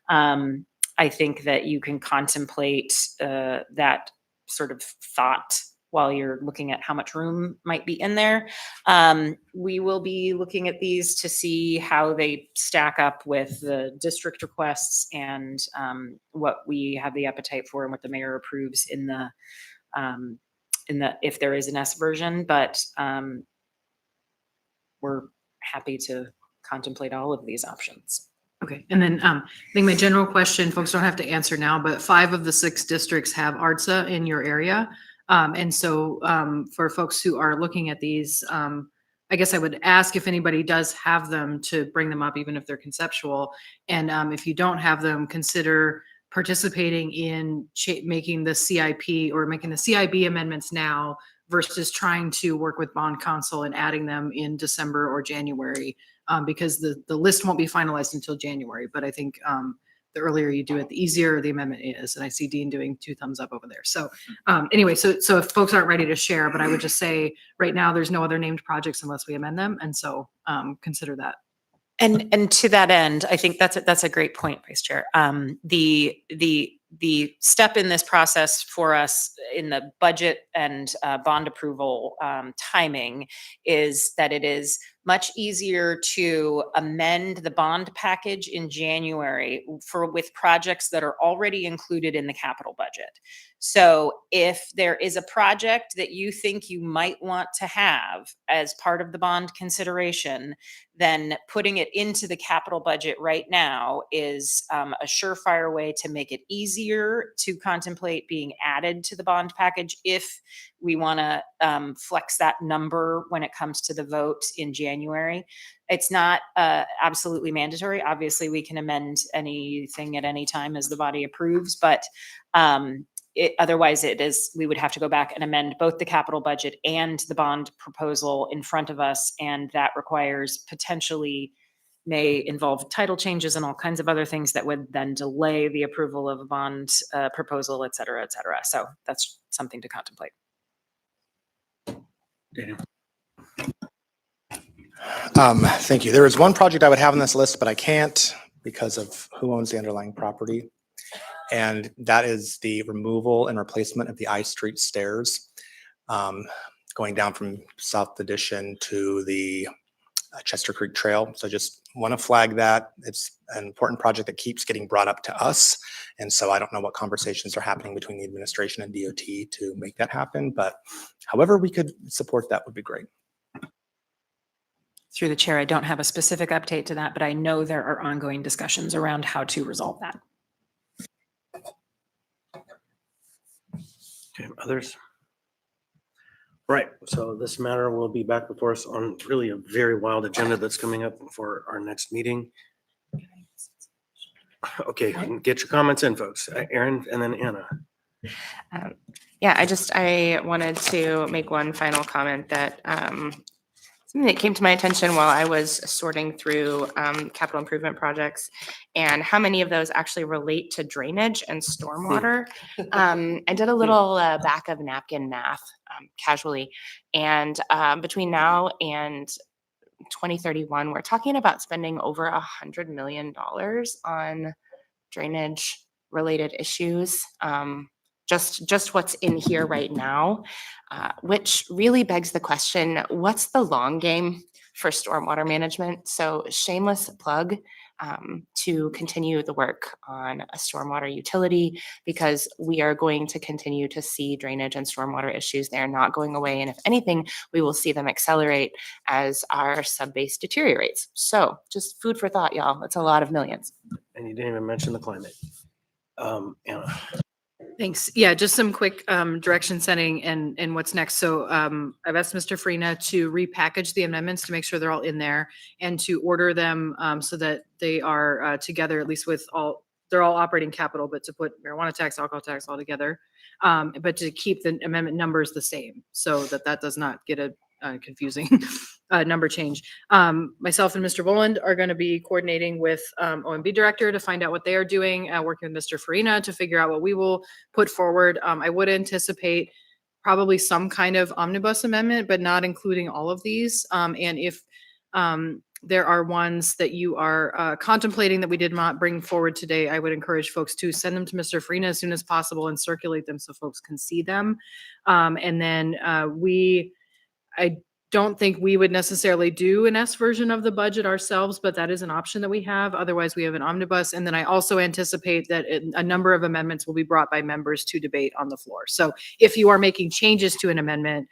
I think that you can contemplate that sort of thought while you're looking at how much room might be in there. We will be looking at these to see how they stack up with the district requests and what we have the appetite for and what the mayor approves in the if there is an S version, but we're happy to contemplate all of these options. Okay, and then I think my general question, folks don't have to answer now, but 5 of the 6 districts have ARDSA in your area. And so for folks who are looking at these, I guess I would ask if anybody does have them to bring them up, even if they're conceptual. And if you don't have them, consider participating in making the CIP or making the CIB amendments now versus trying to work with bond council and adding them in December or January, because the list won't be finalized until January. But I think the earlier you do it, the easier the amendment is. And I see Dean doing 2 thumbs up over there. So anyway, so if folks aren't ready to share, but I would just say right now there's no other named projects unless we amend them. And so consider that. And to that end, I think that's a great point, Vice Chair. The step in this process for us in the budget and bond approval timing is that it is much easier to amend the bond package in January with projects that are already included in the capital budget. So if there is a project that you think you might want to have as part of the bond consideration, then putting it into the capital budget right now is a surefire way to make it easier to contemplate being added to the bond package if we want to flex that number when it comes to the vote in January. It's not absolutely mandatory. Obviously, we can amend anything at any time as the body approves, but otherwise we would have to go back and amend both the capital budget and the bond proposal in front of us. And that requires potentially may involve title changes and all kinds of other things that would then delay the approval of a bond proposal, et cetera, et cetera. So that's something to contemplate. Thank you. There is one project I would have on this list, but I can't because of who owns the underlying property. And that is the removal and replacement of the I Street stairs going down from South Addition to the Chester Creek Trail. So just want to flag that. It's an important project that keeps getting brought up to us. And so I don't know what conversations are happening between the administration and DOT to make that happen, but however we could support that would be great. Through the chair, I don't have a specific update to that, but I know there are ongoing discussions around how to resolve that. Okay, others? Right, so this matter will be back before us on really a very wild agenda that's coming up for our next meeting. Okay, get your comments in, folks. Aaron and then Anna. Yeah, I wanted to make one final comment that something that came to my attention while I was sorting through capital improvement projects and how many of those actually relate to drainage and stormwater. I did a little back of napkin math casually, and between now and 2031, we're talking about spending over $100 million on drainage related issues. Just what's in here right now, which really begs the question, what's the long game for stormwater management? So shameless plug to continue the work on a stormwater utility, because we are going to continue to see drainage and stormwater issues. They're not going away. And if anything, we will see them accelerate as our subbase deteriorates. So just food for thought, y'all. That's a lot of millions. And you didn't even mention the climate. Anna. Thanks. Yeah, just some quick direction setting and what's next. So I've asked Mr. Farina to repackage the amendments to make sure they're all in there and to order them so that they are together, at least with they're all operating capital, but to put marijuana tax, alcohol tax all together, but to keep the amendment numbers the same so that does not get a confusing number change. Myself and Mr. Voland are going to be coordinating with OMB director to find out what they are doing, working with Mr. Farina to figure out what we will put forward. I would anticipate probably some kind of omnibus amendment, but not including all of these. And if there are ones that you are contemplating that we did not bring forward today, I would encourage folks to send them to Mr. Farina as soon as possible and circulate them so folks can see them. And then I don't think we would necessarily do an S version of the budget ourselves, but that is an option that we have. Otherwise, we have an omnibus. And then I also anticipate that a number of amendments will be brought by members to debate on the floor. So if you are making changes to an amendment,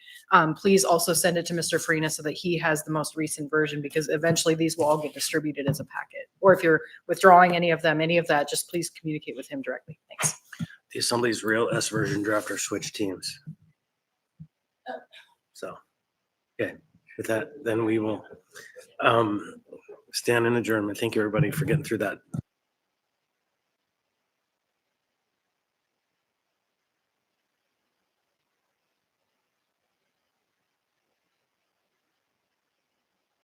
please also send it to Mr. Farina so that he has the most recent version, because eventually these will all get distributed as a packet. Or if you're withdrawing any of that, just please communicate with him directly. Thanks. The Assembly's real S version drafter switch teams. So. Okay, with that, then we will stand in adjournment. Thank you, everybody, for getting through that.